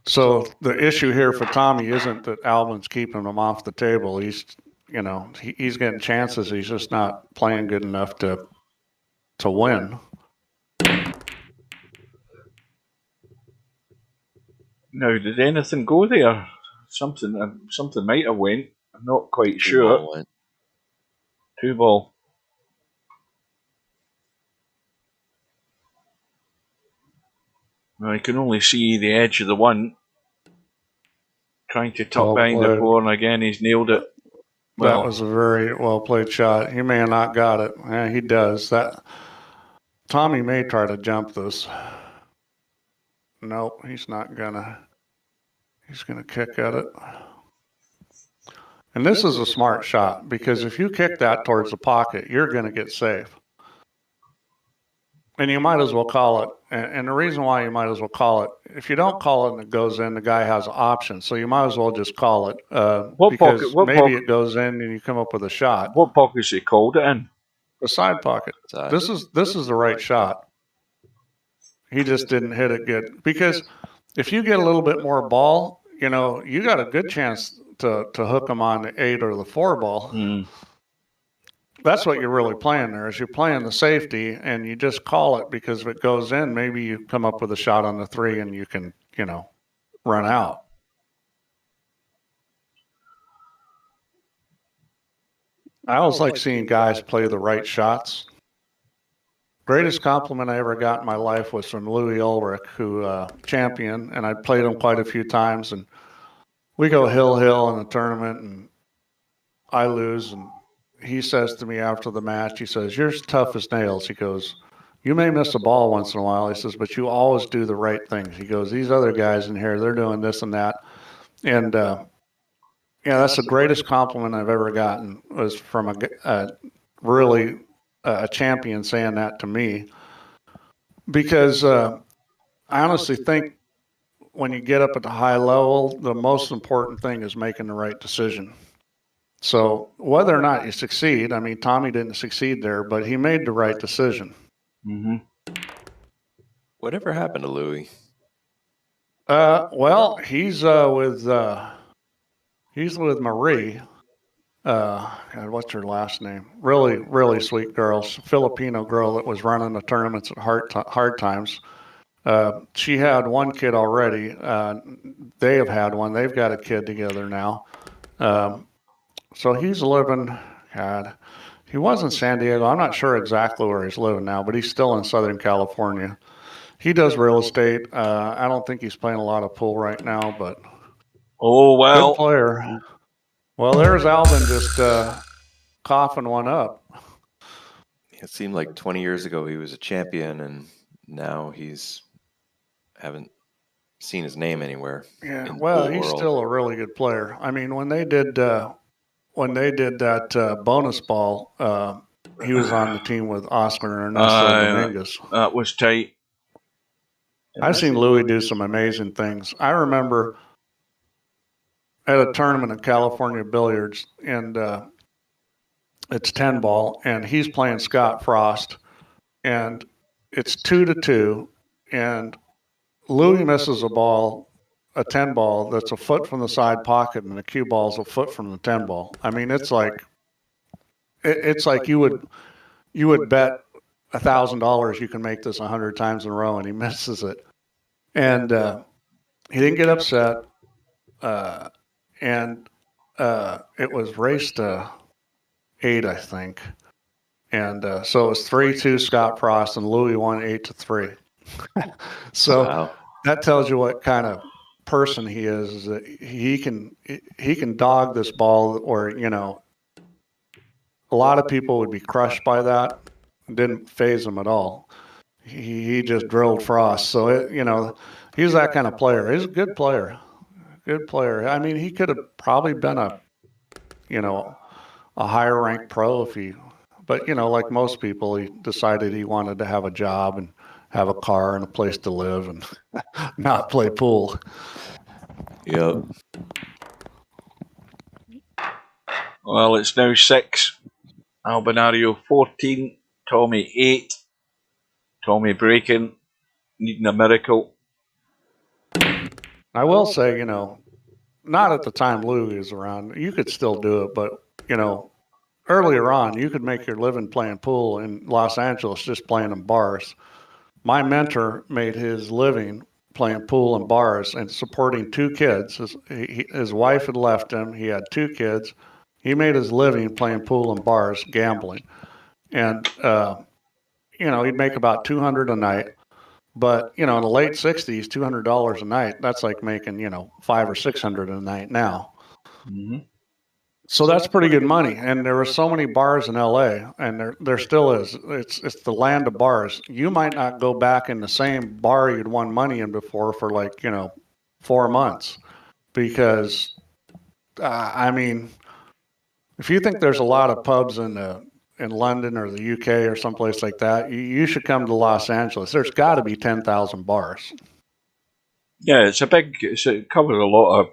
So the issue here for Tommyy isn't that Albin's keeping him off the table. He's getting chances. He's just not playing good enough to win. Now, did anything go there? Something might have went. I'm not quite sure. 2 ball. Well, you can only see the edge of the 1. Trying to tuck Well behind the played. four, and again he's nailed it. Well, That was a very well played shot. He may have not got it. Yeah, he does. Tommy may try to jump this. Nope, he's not gonna. He's gonna kick at it. And this is a smart shot because if you kick that towards the pocket, you're gonna get safe. And you might as well call it. And the reason why you might as well call it, if you don't call it and it goes in, the guy has options. So you might as well just call it because maybe it goes in and you come up with a shot. What pocket's he called it in? The side pocket. This is the right shot. He just didn't hit it good because if you get a little bit more ball, you know, you got a good chance to hook him on the 8 or the 4 ball. Mm. That's what you're really playing there is you're playing the safety and you just call it because if it goes in, maybe you come up with a shot on the 3 and you can, you know, run out. I always like seeing guys play the right shots. Greatest compliment I ever got in my life was from Louis Ulrich, who championed, and I played him quite a few times. And we go hill in the tournament, and I lose. And he says to me after the match, he says, "You're as tough as nails." He goes, "You may miss a ball once in a while." He says, "But you always do the right things." He goes, "These other guys in here, they're doing this and that." And yeah, that's the greatest compliment I've ever gotten was from a champion saying that to me. Because I honestly think when you get up at the high level, the most important thing is making the right decision. So whether or not you succeed, I mean, Tommy didn't succeed there, but he made the right decision. Mm-hmm. Whatever happened to Louis? Well, he's with Marie. God, what's her last name? Really, really sweet girl, Filipino girl that was running the tournaments at Hard Times. She had one kid already. They have had one. They've got a kid together now. So he's living, God, he was in San Diego. I'm not sure exactly where he's living now, but he's still in Southern California. He does real estate. I don't think he's playing a lot of pool right now, but good player. Well, there's Alvin just coughing one up. It seemed like 20 years ago he was a champion, and now haven't seen his name anywhere. Yeah, well, he's still a really good player. I mean, when they did that bonus ball, he was on the team with Oscar Ernesto Dominguez. That was tight. I've seen Louis do some amazing things. I remember at a tournament in California Billiards, and it's 10 ball, and he's playing Scott Frost, and it's 2-2, and Louis misses a 10 ball that's a foot from the side pocket, and the cue ball's a foot from the 10 ball. I mean, it's like you would bet $1,000 you can make this 100 times in a row, and he misses it, and he didn't get upset. And it was race to 8, I think. And so it was 3-2 Scott Frost, and Louis won 8-3. So wow. That tells you what kind of person he is that he can dog this ball, or, you know, a lot of people would be crushed by that. It didn't faze him at all. He just drilled Frost. So, you know, he's that kind of player. He's a good player. Good player. I mean, he could have probably been a higher ranked pro but, you know, like most people, he decided he wanted to have a job and have a car and a place to live and not play pool. Yep. Well, it's now 6. Albinario 14. Tommyy 8. Tommyy breaking. Needing a miracle. I will say, you know, not at the time Louis was around. You could still do it, but, you know, earlier on, you could make your living playing pool in Los Angeles just playing in bars. My mentor made his living playing pool in bars and supporting 2 kids. His wife had left him. He had 2 kids. He made his living playing pool in bars, gambling. And, you know, he'd make about $200 a night. But, in the late 60s, $200 a night, that's like making, $500 or $600 a night now. Mm-hmm. So that's pretty good money. And there were so many bars in LA, and there still is. It's the land of bars. You might not go back in the same bar you'd won money in before for 4 months, because if you think there's a lot of pubs in London or the UK or someplace like that, you should come to Los Angeles. There's got to be 10,000 bars. Yeah, it covers a lot of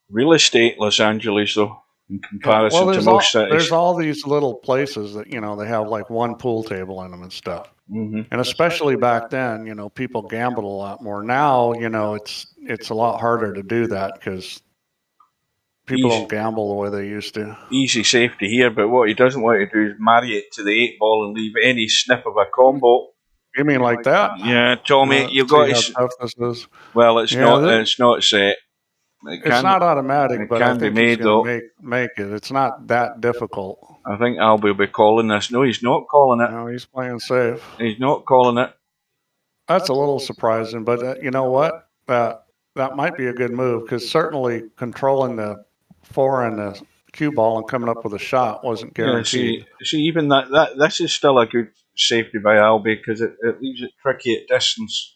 real estate, Los Angeles, though, in comparison to most cities. There's all these little places that, they have like one pool table in them and stuff. Mm-hmm. And especially back then, people gambled a lot more. Now, it's a lot harder to do that because people don't gamble the way they used to. Easy safety here, but what he doesn't want to do is marry it to the 8 ball and leave any sniff of a combo. You mean like that? Yeah, Tommy, you've got to. How tough this is. Well, it's not. It's not set. It's not automatic, but I think he's going to make it. It's not that difficult. I think Albie will be calling this. No, he's not calling it. No, he's playing safe. He's not calling it. That's a little surprising, but you know what? That might be a good move, because certainly controlling the 4 and the cue ball and coming up with a shot wasn't guaranteed. Yeah, see, even that this is still a good safety by Albie, because it leaves it tricky at distance.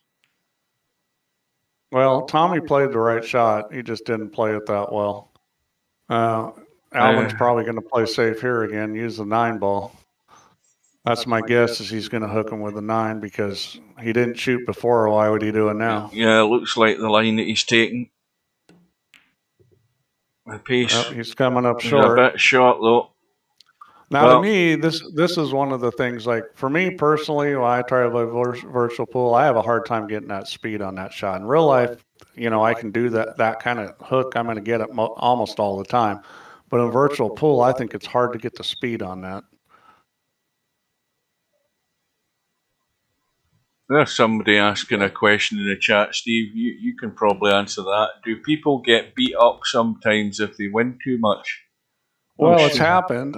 Well, Tommy played the right shot. He just didn't play it that well. Alvin's probably going to play safe here again, use the 9 ball. That's my guess, is he's going to hook him with the 9, because he didn't shoot before. Why would he do it now? Yeah, it looks like the line that he's taking. The pace. Yep, he's coming up short. A bit short, though. Now, to me, this is one of the things, like, for me personally, when I try to play virtual pool, I have a hard time getting that speed on that shot. In real life, I can do that kind of hook. I'm going to get it almost all the time. But in virtual pool, I think it's hard to get the speed on that. There's somebody asking a question in the chat. Steve, you can probably answer that. Do people get beat up sometimes if they win too much? Well, it's happened.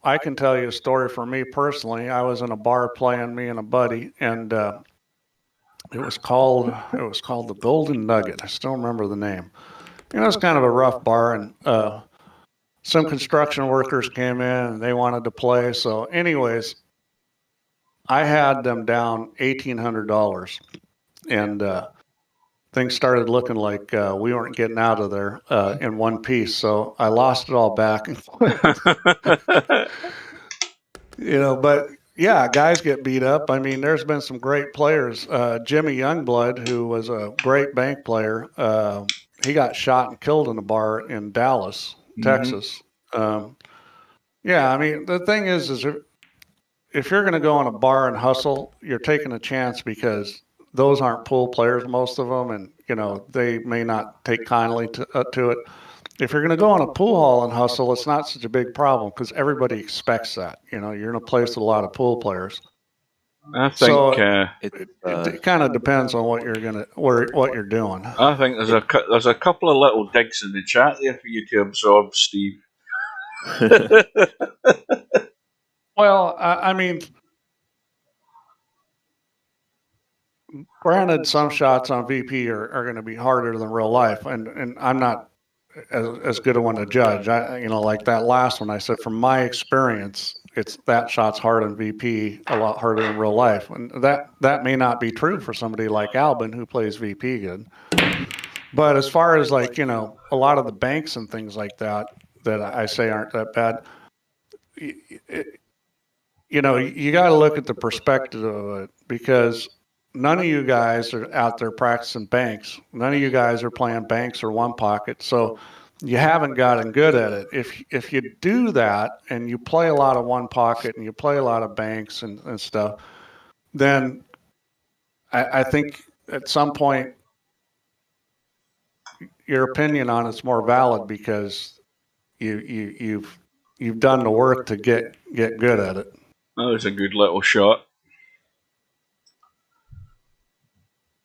I can tell you a story for me personally. I was in a bar playing, me and a buddy, and it was called the Golden Nugget. I still remember the name. It's kind of a rough bar, and some construction workers came in and they wanted to play. So, anyways, I had them down $1,800, and things started looking like we weren't getting out of there in one piece. So I lost it all back. But yeah, guys get beat up. I mean, there's been some great players. Jimmy Youngblood, who was a great bank player, he got shot and killed in a bar in Dallas, Texas. Yeah, I mean, the thing is if you're going to go in a bar and hustle, you're taking a chance, because those aren't pool players, most of them, and they may not take kindly to it. If you're going to go in a pool hall and hustle, it's not such a big problem, because everybody expects that. You're in a place with a lot of pool players. I think it kind of depends on what you're doing. I think there's a couple of little digs in the chat there for you to absorb, Steve. Well, I mean, granted, some shots on VP are going to be harder than real life, and I'm not as good a one to judge. Like that last one, I said from my experience, that shot's hard on VP, a lot harder than real life, and that may not be true for somebody like Albin, who plays VP good. But as far as a lot of the banks and things like that I say aren't that bad, you got to look at the perspective of it, because none of you guys are out there practicing banks. None of you guys are playing banks or one pocket. So you haven't gotten good at it. If you do that and you play a lot of one pocket and you play a lot of banks and stuff, then I think at some point your opinion on it's more valid, because you've done the work to get good at it. That was a good little shot.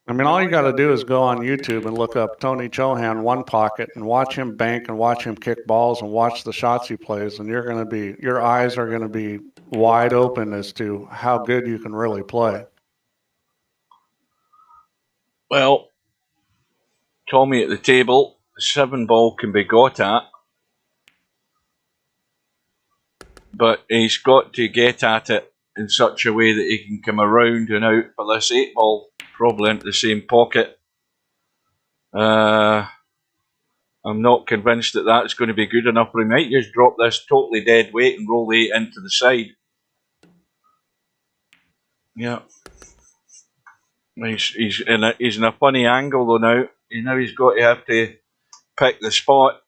I mean, all you got to do is go on YouTube and look up Tony Chohan one pocket and watch him bank and watch him kick balls and watch the shots he plays, and your eyes are going to be wide open as to how good you can really play. Well, Tommyy at the table, 7 ball can be got at, but he's got to get at it in such a way that he can come around and out for this 8 ball, probably into the same pocket. I'm not convinced that that's going to be good enough. We might just drop this totally dead weight and roll the 8 into the side. Yeah. He's in a funny angle though now. Now he's got to have to pick the spot.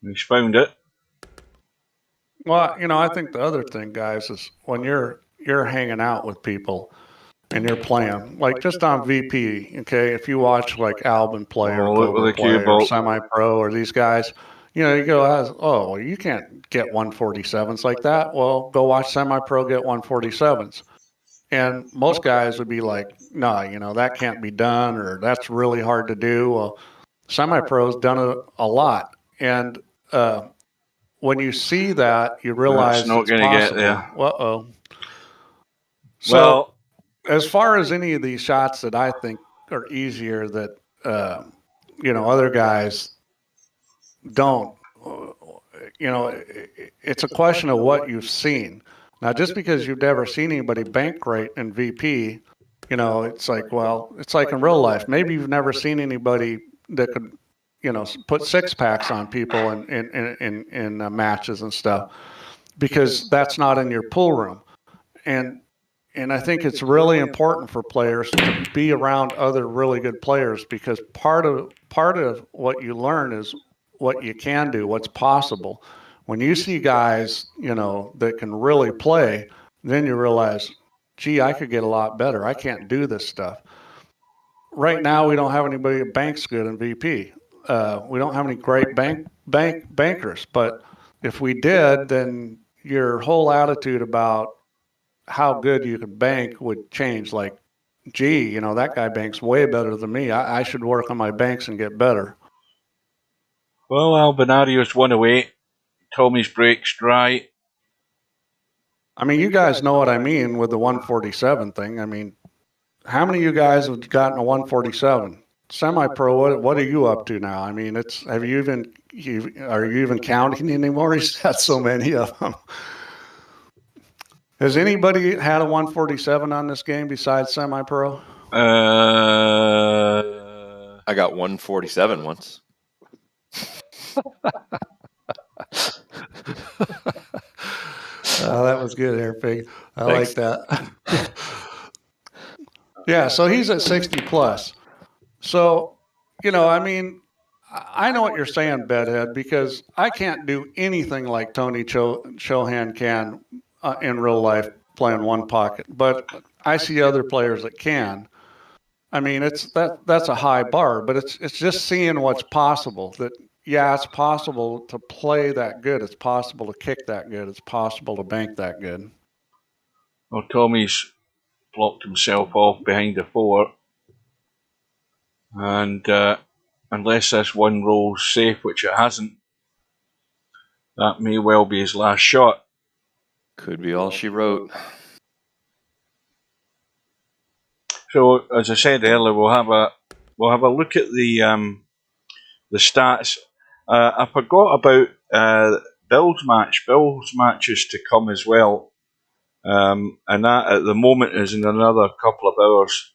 He's found it. Well, I think the other thing, guys, is when you're hanging out with people and you're playing, like just on VP, okay, if you watch like Albin play or Cobra play or Semi-Pro or these guys, you go, oh, well, you can't get 147s like that. Well, go watch Semi-Pro get 147s. And most guys would be like, no, that can't be done, or that's really hard to do. Well, Semi-Pro's done it a lot. And when you see that, you realize it's not going to get there. Uh-oh. So, as far as any of these shots that I think are easier that, other guys don't, it's a question of what you've seen. Now, just because you've never seen anybody bank right in VP, it's like, well, it's like in real life. Maybe you've never seen anybody that could, put 6-packs on people in matches and stuff, because that's not in your pool room. And I think it's really important for players to be around other really good players, because part of what you learn is what you can do, what's possible. When you see guys, that can really play, then you realize, gee, I could get a lot better. I can't do this stuff. Right now, we don't have anybody that banks good in VP. We don't have any great bankers. But if we did, then your whole attitude about how good you could bank would change. Like, gee, that guy banks way better than me. I should work on my banks and get better. Well, Albinario's 1 away. Tommy's breaks dry. I mean, you guys know what I mean with the 147 thing. I mean, how many of you guys have gotten a 147? Semi-Pro, what are you up to now? I mean, are you even counting anymore? He's got so many of them. Has anybody had a 147 on this game besides Semi-Pro? I got 147 once. Oh, that was good there, Pig. Thanks. Like that. Yeah, so he's at 60 plus. So, I mean, I know what you're saying, Bedhead, because I can't do anything like Tony Chohan can in real life playing one pocket, but I see other players that can. I mean, that's a high bar, but it's just seeing what's possible. That, yeah, it's possible to play that good. It's possible to kick that good. It's possible to bank that good. Well, Tommy's blocked himself off behind the 4. And unless this one rolls safe, which it hasn't, that may well be his last shot. Could be all she wrote. So, as I said earlier, we'll have a look at the stats. I forgot about Bill's match. Bill's match is to come as well, and that at the moment is in another couple of hours.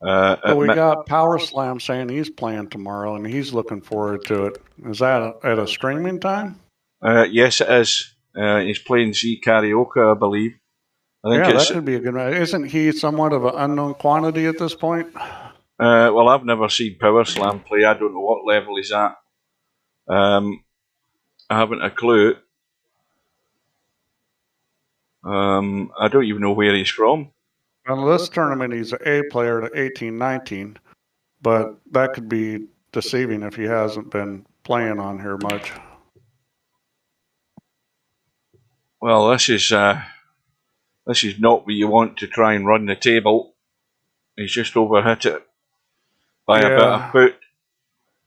Well, we got Power Slam saying he's playing tomorrow, and he's looking forward to it. Is that at a streaming time? Yes, it is. He's playing Z Karaoke, I believe. I think that could be a good match. Isn't he somewhat of an unknown quantity at this point? Well, I've never seen Power Slam play. I don't know what level he's at. I haven't a clue. I don't even know where he's from. Well, this tournament, he's an A player to 18-19, but that could be deceiving if he hasn't been playing on here much. Well, this is not what you want to try and run the table. He's just overhit it by about a foot.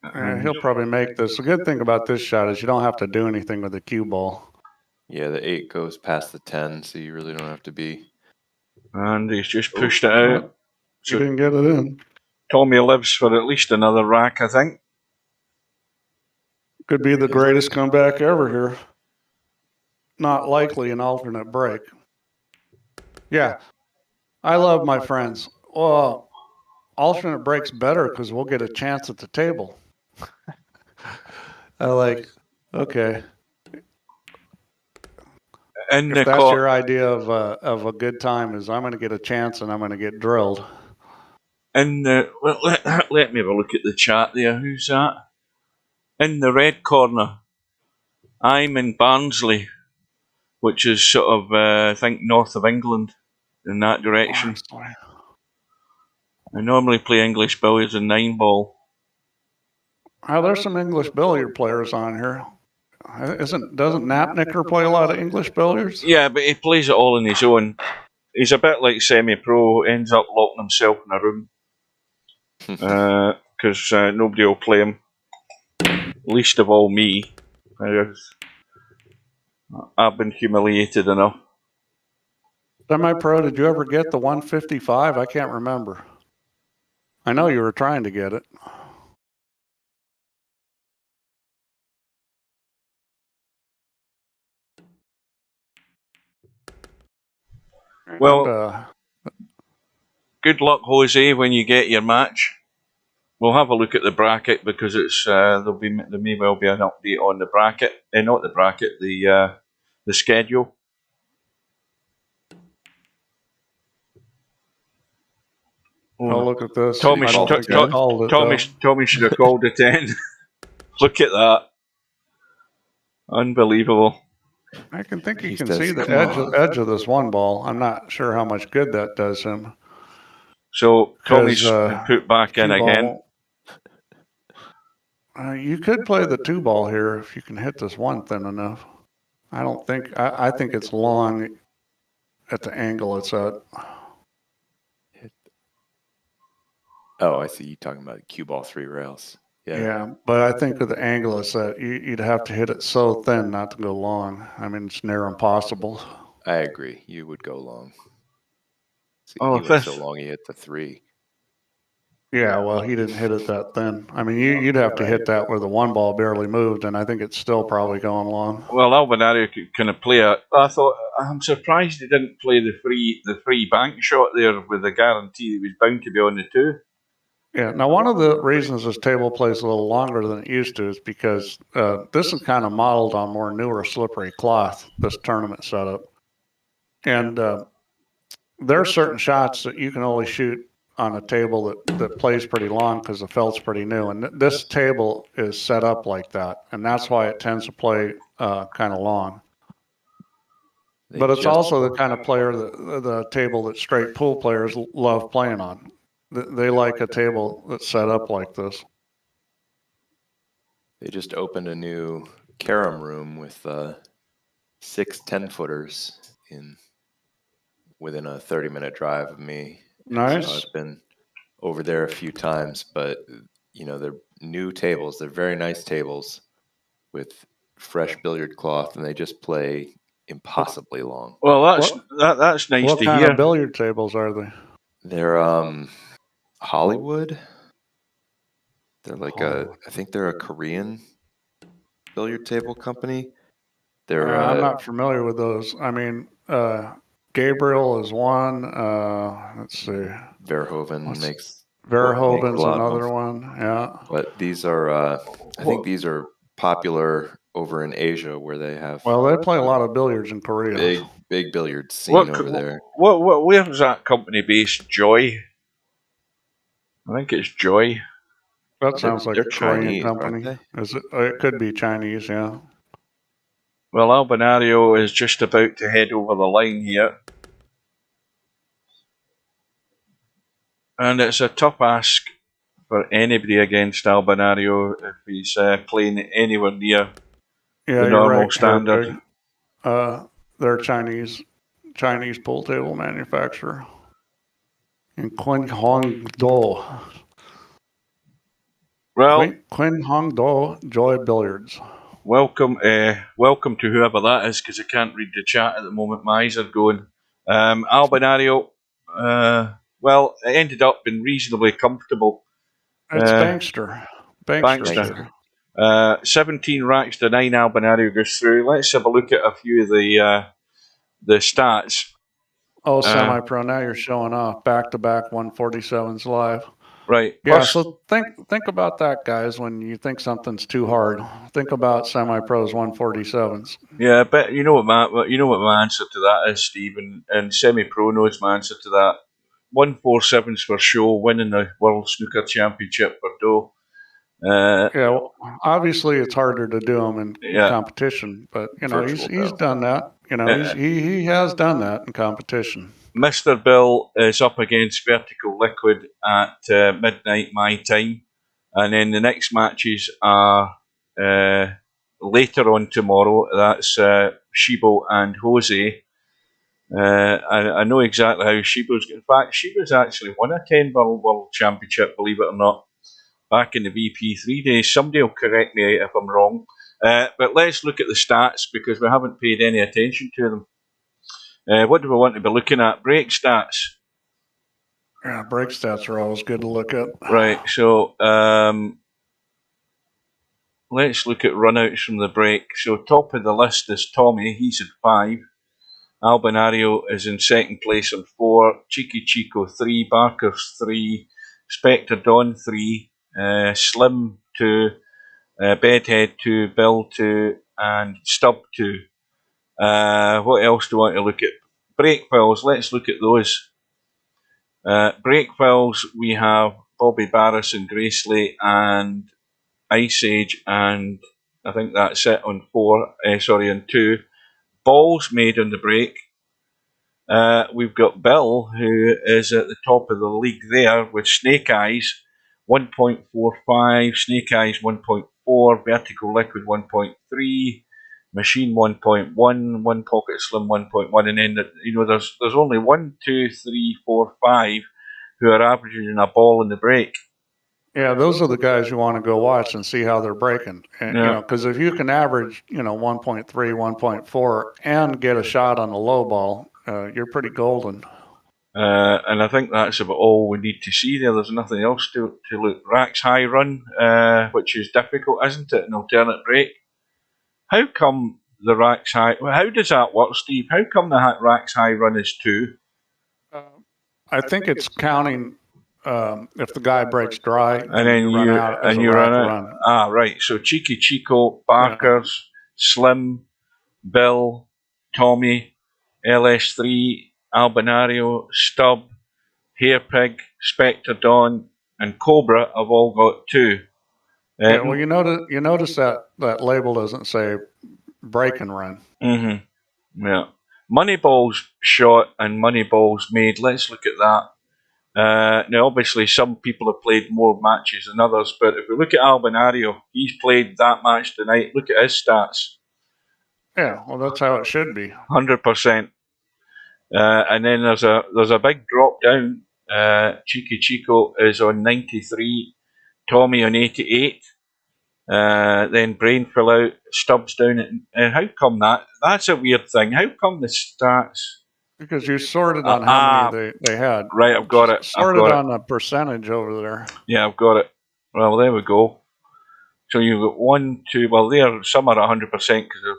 Yeah, he'll probably make this. The good thing about this shot is you don't have to do anything with the cue ball. Yeah, the 8 goes past the 10, so you really don't have to be. And he's just pushed it out. So he didn't get it in. Tommyy lives for at least another rack, I think. Could be the greatest comeback ever here. Not likely an alternate break. Yeah. I love my friends. Well, alternate break's better because we'll get a chance at the table. I like, okay. And if that's your idea of a good time, is I'm going to get a chance and I'm going to get drilled. And well, let me have a look at the chat there. Who's that? In the red corner, I'm in Barnsley, which is sort of, I think, north of England, in that direction. I normally play English billiards and 9-ball. Oh, there's some English billiard players on here. Doesn't Napnicker play a lot of English billiards? Yeah, but he plays it all on his own. He's a bit like semi-pro, ends up locking himself in a room. Because nobody will play him. Least of all me. I've been humiliated enough. Semi-pro, did you ever get the 155? I can't remember. I know you were trying to get it. Well, good luck, Jose, when you get your match. We'll have a look at the bracket because it's there may well be an update on the bracket. Not the bracket, the schedule. Oh, look at this. Tommy should have called it in. Look at that. Unbelievable. I can think you can see the edge of this one ball. I'm not sure how much good that does him. So Tommy's put back in again. You could play the 2-ball here if you can hit this one thin enough. I don't think. I think it's long at the angle it's at. Oh, I see you talking about cue ball 3 rails. Yeah, but I think with the angle it's that you'd have to hit it so thin not to go long. I mean, it's near impossible. I agree. You would go long. See, he went so long he hit the 3. Yeah, well, he didn't hit it that thin. I mean, you'd have to hit that where the 1 ball barely moved, and I think it's still probably going long. Well, Albinario could kind of play I'm surprised he didn't play the free bank shot there with the guarantee he was bound to be on the 2. Yeah, now one of the reasons this table plays a little longer than it used to is because this is kind of modeled on more newer slippery cloth, this tournament setup. And there are certain shots that you can only shoot on a table that plays pretty long because the felt's pretty new. And this table is set up like that, and that's why it tends to play kind of long. But it's also the kind of player, the table that straight pool players love playing on. They like a table that's set up like this. They just opened a new carom room with 6 10-footers within a 30-minute drive of me. Nice. So I've been over there a few times, but they're new tables. They're very nice tables with fresh billiard cloth, and they just play impossibly long. Well, that's nice to hear. What kind of billiard tables are they? They're Hollywood. They're like I think they're a Korean billiard table company. I'm not familiar with those. I mean, Gabriel is one. Let's see. Verhoeven's another one. Yeah. But these are, I think these are popular over in Asia where they have. Well, they play a lot of billiards in Korea. Big billiard scene over there. Where's that company based? Joy? I think it's Joy. That sounds like a Korean Chinese company. Is it? It could be Chinese, yeah. Well, Albinario is just about to head over the line here. And it's a tough ask for anybody against Albinario if he's playing anywhere near the normal standard. They're a Chinese pool table manufacturer in Qinghongdo. Well, Qinghongdo Joy Billiards. welcome to whoever that is, because I can't read the chat at the moment. My eyes are going. Albinario, well, it ended up being reasonably comfortable. It's Bankster. Bankster. 17 racks to 9 Albinario goes through. Let's have a look at a few of the stats. Oh, semi-pro. Now you're showing off back-to-back 147s live. Right. Yeah, Plus, so think about that, guys, when you think something's too hard. Think about semi-pros 147s. yeah, but you know what my answer to that is, Steve, and semi-pro knows my answer to that. 147s for show, winning the World Snooker Championship for dough. Yeah, well, obviously it's harder to do them in competition, but he's done that. He has done that in competition. Mr. Bill is up against Vertical Liquid at midnight my time, and then the next matches are later on tomorrow. That's Shibo and Jose. I know exactly how Shibo's. In fact, Shibo's actually won a 10 World Championship, believe it or not, back in the VP3 days. Somebody will correct me if I'm wrong. But let's look at the stats, because we haven't paid any attention to them. What do we want to be looking at? Break stats. Yeah, break stats are always good to look at. Right, so let's look at runouts from the break. So top of the list is Tommyy. He's at 5. Albinario is in second place on 4. Cheeky Chico 3. Barker's 3. Spectredawn 3. Slim 2. Bedhead 2. Bill 2. And Stub 2. What else do I want to look at? Break files, let's look at those. Break files, we have Bobby Barris and Gracely and Ice Age, and I think that's it on 2. Balls made on the break. We've got Bill, who is at the top of the league there with Snake Eyes 1.45, Snake Eyes 1.4, Vertical Liquid 1.3, Machine 1.1, One Pocket Slim 1.1, and then there's only 1, 2, 3, 4, 5 who are averaging a ball in the break. Yeah, those are the guys you want to go watch and see how they're breaking. And, because if you can average 1.3, 1.4 and get a shot on the low ball, you're pretty golden. And I think that's about all we need to see there. There's nothing else to look. Racks high run, which is difficult, isn't it? An alternate break. How come the racks high? Well, how does that work, Steve? How come the racks high run is 2? I think it's counting if the guy breaks dry and then you run out as a rack run. Ah, right. So Cheeky Chico, Barkers, Slim, Bill, Tommyy, LS3, Albinario, Stub, Hairpig, Spectredawn, and Cobra have all got 2. Well, you notice that label doesn't say break and run. Mm-hmm. Yeah. Moneyballs shot and Moneyballs made. Let's look at that. Now, obviously, some people have played more matches than others, but if we look at Albinario, he's played that match tonight. Look at his stats. Yeah, well, that's how it should be. 100%. And then there's a big drop down. Cheeky Chico is on 93. Tommyy on 88. Then Brain fell out. Stubbs down. How come that? That's a weird thing. How come the stats? Because you sorted on how many they had. Right, I've got it. Sorted on the percentage over there. Yeah, I've got it. Well, there we go. So you've got 1, 2. Well, some are 100% because of.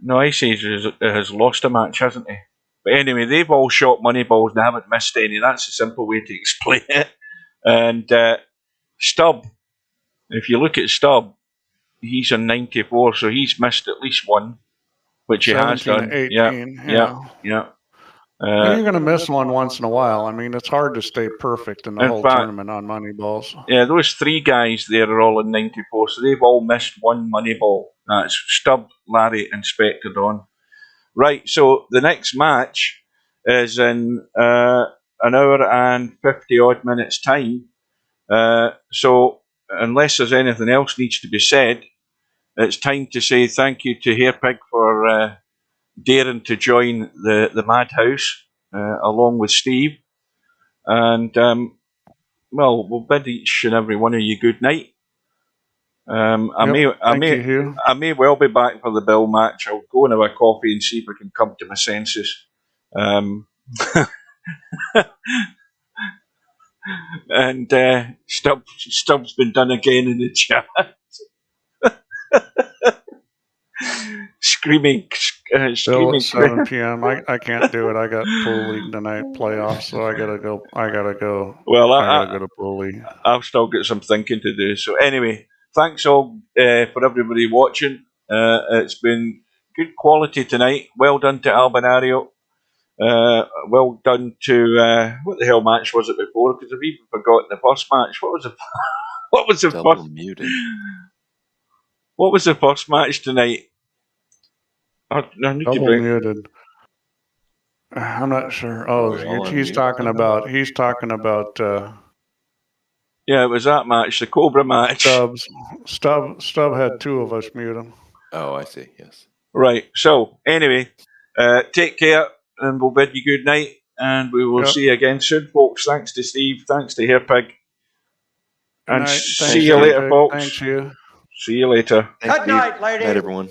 No, Ice Age has lost a match, hasn't he? But anyway, they've all shot Moneyballs and they haven't missed any. That's a simple way to explain it. And Stub, if you look at Stub, he's on 94, so he's missed at least one, which he has done. 18, yeah. You're going to miss one once in a while. I mean, it's hard to stay perfect in the whole tournament on Moneyballs. Yeah, those 3 guys there are all in 94, so they've all missed one Moneyball. That's Stub, Larry, and Spectredawn. Right, so the next match is in an hour and 50 odd minutes time. So unless there's anything else needs to be said, it's time to say thank you to Hairpig for daring to join the Madhouse along with Steve. And, well, we'll bid each and every one of you good night. I may well be back for the Bill match. I'll go and have a coffee and see if I can come to my senses. And Stubb's been done again in the chat. Screaming. Still at 7 p.m. I can't do it. I got pool league tonight, playoffs, so I gotta go. Well, I gotta go to pool league. I've still got some thinking to do. So anyway, thanks all for everybody watching. It's been good quality tonight. Well done to Albinario. Well done to what the hell match was it before? Because I've even forgotten the first match. What was the first? Muted. What was the first match tonight? I need Double to bring. Muted. I'm not sure. Oh, he's talking about. Yeah, it was that match, the Cobra match. Stubb had two of us mute him. Oh, I see. Yes. Right. So anyway, take care, and we'll bid you good night, and we will see you again soon, folks. Thanks to Steve. Thanks to Hairpig. And see you later, folks. Thank you. See you later. Good night, ladies. Good night, everyone.